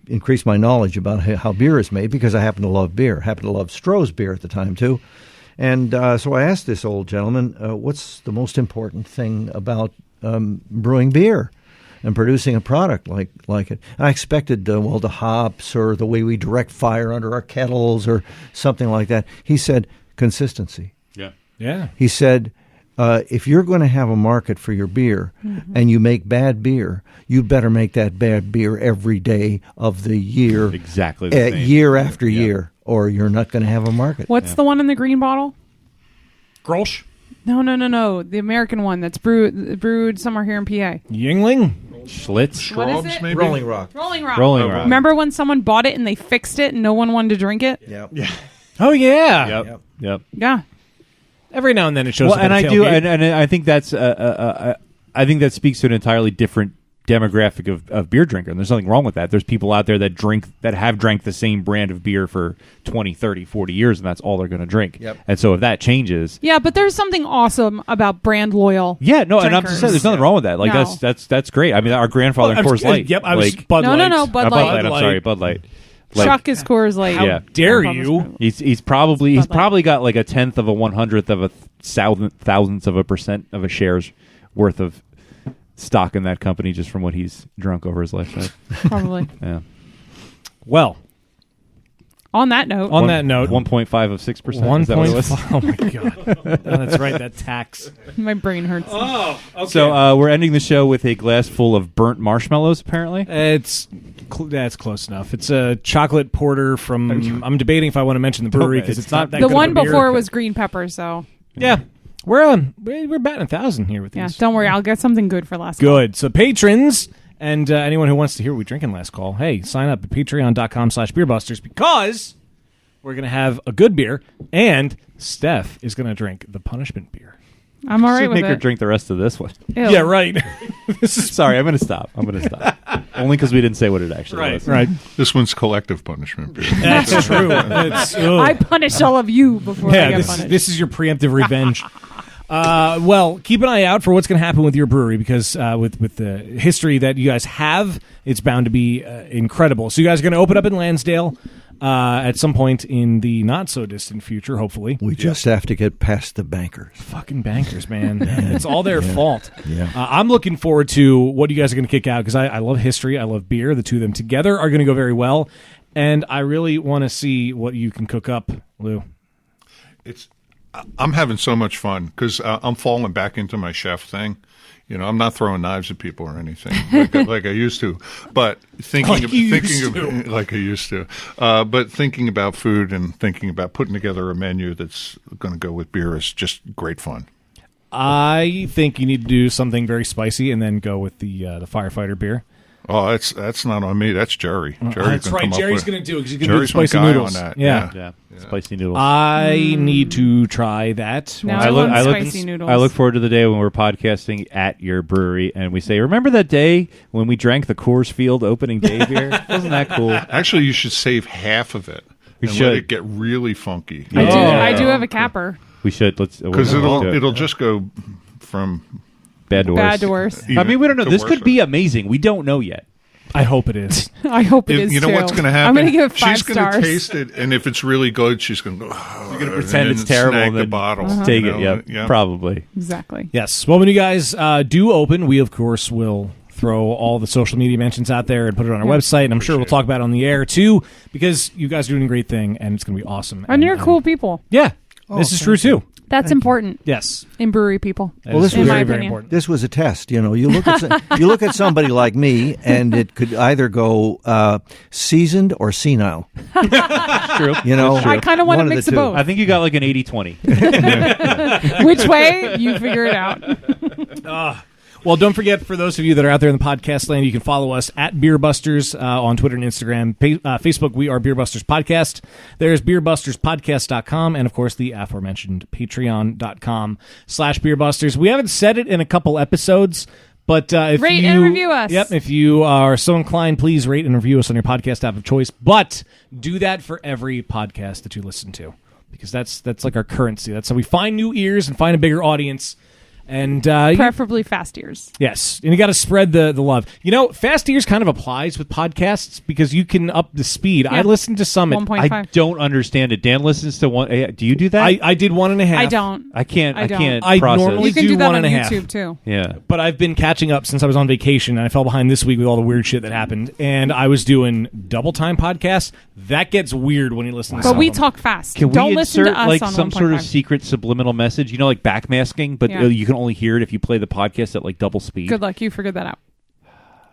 increase my knowledge about how beer is made because I happen to love beer. I happen to love Stroh's beer at the time, too. And so I asked this old gentleman, what's the most important thing about brewing beer and producing a product like it? I expected, the hops or the way we direct fire under our kettles or something like that. He said, consistency. Yeah. He said, if you're going to have a market for your beer and you make bad beer, you better make that bad beer every day of the year. Exactly the same. Year after year, or you're not going to have a market. What's the one in the green bottle? Grolsch? No. The American one that's brewed somewhere here in PA. Yingling? Schlitz? What is Straubs, it? maybe? Rolling Rock. Rolling Rock. Rolling Rock. Remember when someone bought it and they fixed it and no one wanted to drink it? Yep. Yeah. Oh, yeah. Yep. Yeah. Every now and then it shows up And at a I do, tailgate. and I think that's I think that speaks to an entirely different demographic of beer drinker, and there's nothing wrong with that. There's people out there that have drank the same brand of beer for 20, 30, 40 years, and that's all they're going to drink. Yep. And so if that changes... Yeah, but there's something awesome about brand loyal Yeah, no, and I'm drinkers. just saying there's nothing wrong with that. Like, No. that's great. I mean, our grandfather in Coors Light. Yep, I was like, Bud Light. No, Bud Light. I'm sorry, Bud Light. Like, Chuck is Coors Light. How dare you? He's probably got like a 1/10 of a 100th of a thousandth of a percent of a share's worth of stock in that company just from what he's drunk over his lifetime. Probably. Yeah. Well, on that note, 1.5 of 6%. Is that what it was? Oh my god, oh, that's right. That tax. my brain hurts. Oh, okay. So we're ending the show with a glass full of burnt marshmallows. Apparently, that's close enough. It's a chocolate porter from. I'm debating if I want to mention the brewery because it's not that the good one of a beer. before was green pepper. So yeah, we're batting 1,000 here with yeah, these. don't worry, I'll get something good for last. Good. So patrons and anyone who wants to hear what we drinking last call, hey, sign up at patreon.com/beerbusters because we're going to have a good beer and Steph is going to drink the punishment beer. I'm all right should with make her it. drink the rest of this one. Ew. Yeah, right. Sorry, I'm going to stop. Only because we didn't say what it actually was. Right. This one's collective punishment beer. That's true. I punish all of you before I get punished. This is your preemptive revenge. Well, keep an eye out for what's going to happen with your brewery because with the history that you guys have, it's bound to be incredible. So you guys are going to open up in Lansdale at some point in the not-so-distant future, hopefully. We just have to get past the bankers. Fucking bankers, man. It's all their fault. Yeah. I'm looking forward to what you guys are going to kick out because I love history. I love beer. The two of them together are going to go very well. And I really want to see what you can cook up, Lou. I'm having so much fun because I'm falling back into my chef thing. I'm not throwing knives at people or anything like I used to, but thinking about food and thinking about putting together a menu that's going to go with beer is just great fun. I think you need to do something very spicy and then go with the firefighter beer. Oh, that's not on me. That's Jerry. That's right. Jerry's going to do it because he's going to do the Jerry's spicy my guy noodles. on that. Yeah. Spicy noodles. I need to try that. Now I want spicy noodles. I look forward to the day when we're podcasting at your brewery and we say, remember that day when we drank the Coors Field opening day beer? Wasn't that cool? Actually, you should save half of it and let it get really funky. I do have a capper. We should. Because it'll just go from bad to worse. I mean, we don't know. This could be amazing. We don't know yet. I hope it is. I hope it is. You know too. what's going to happen? I'm going to give it 5 She's stars. going to taste it, and if it's really good, she's going to go. You're going to pretend it's terrible, snag and the then bottle. take it. Yeah, probably. Exactly. Yes. Well, when you guys do open, we of course will throw all the social media mentions out there and put it on our website, and I'm sure we'll talk about it on the air too because you guys are doing a great thing, and it's going to be awesome. And you're cool people. Yeah, this is true too. That's important. Yes. In brewery people. Well, this in was my very, opinion. very important. This was a test. You look at you look at somebody like me, and it could either go seasoned or senile. True. I kind of want to mix the of both. I think you got like an 80-20. Which way? You figure it out. Well, don't forget, for those of you that are out there in the podcast land, you can follow us at BeerBusters on Twitter and Instagram. Facebook, we are BeerBusters Podcast. There's BeerBustersPodcast.com, and, of course, the aforementioned Patreon.com/BeerBusters. We haven't said it in a couple episodes, but if rate you... and review us. Yep, if you are so inclined, please rate and review us on your podcast app of choice, but do that for every podcast that you listen to, because that's like our currency. That's how we find new ears and find a bigger audience. And preferably fast ears. Yes, and you got to spread the love. Fast ears kind of applies with podcasts because you can up the speed. Yeah. I listened to some. 1.5. I don't understand it. Dan listens to one. Do you do that? I did 1.5. I don't. I can't. I can't I process. normally You can do do that 1.5. on YouTube too. Yeah. But I've been catching up since I was on vacation, and I fell behind this week with all the weird shit that happened. And I was doing double time podcasts. That gets weird when you listen to But some we of them. talk fast. Can Don't we listen insert to us like on some 1.5. sort of secret subliminal message? Like backmasking, but Yeah. you can only hear it if you play the podcast at like double speed. Good luck. You figured that out.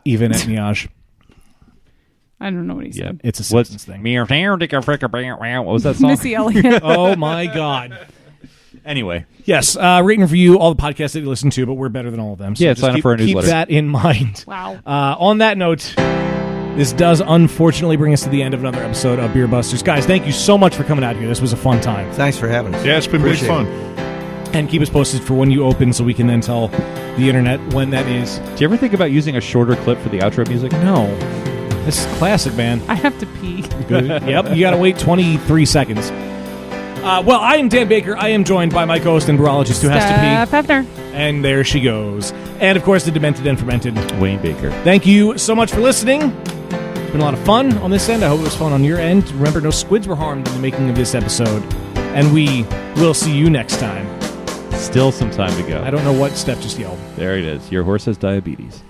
Even at Miage. I don't know what he said. It's a Simpsons thing. What was that song? Missy Elliott. Oh, my God. Anyway. Yes, rate and review all the podcasts that you listen to, but we're better than all of them. So Yeah, just sign up keep, for our keep newsletter. that in mind. Wow. On that note, this does unfortunately bring us to the end of another episode of Beer Busters. Guys, thank you so much for coming out here. This was a fun time. Thanks for having us. Yeah, it's been Appreciate big fun. And keep us posted for when you open so we can then tell the internet when that is. Do you ever think about using a shorter clip for the outro music? No. This is classic, man. I have to pee. Good. Yep, you got to wait 23 seconds. Well, I am Dan Baker. I am joined by my co-host and brewologist who has to Steph pee. Hefner. And there she goes. And, of course, the demented and fermented Wayne Baker. Thank you so much for listening. It's been a lot of fun on this end. I hope it was fun on your end. Remember, no squids were harmed in the making of this episode. And we will see you next time. Still some time to go. I don't know what Steph just yelled. There it is. Your horse has diabetes.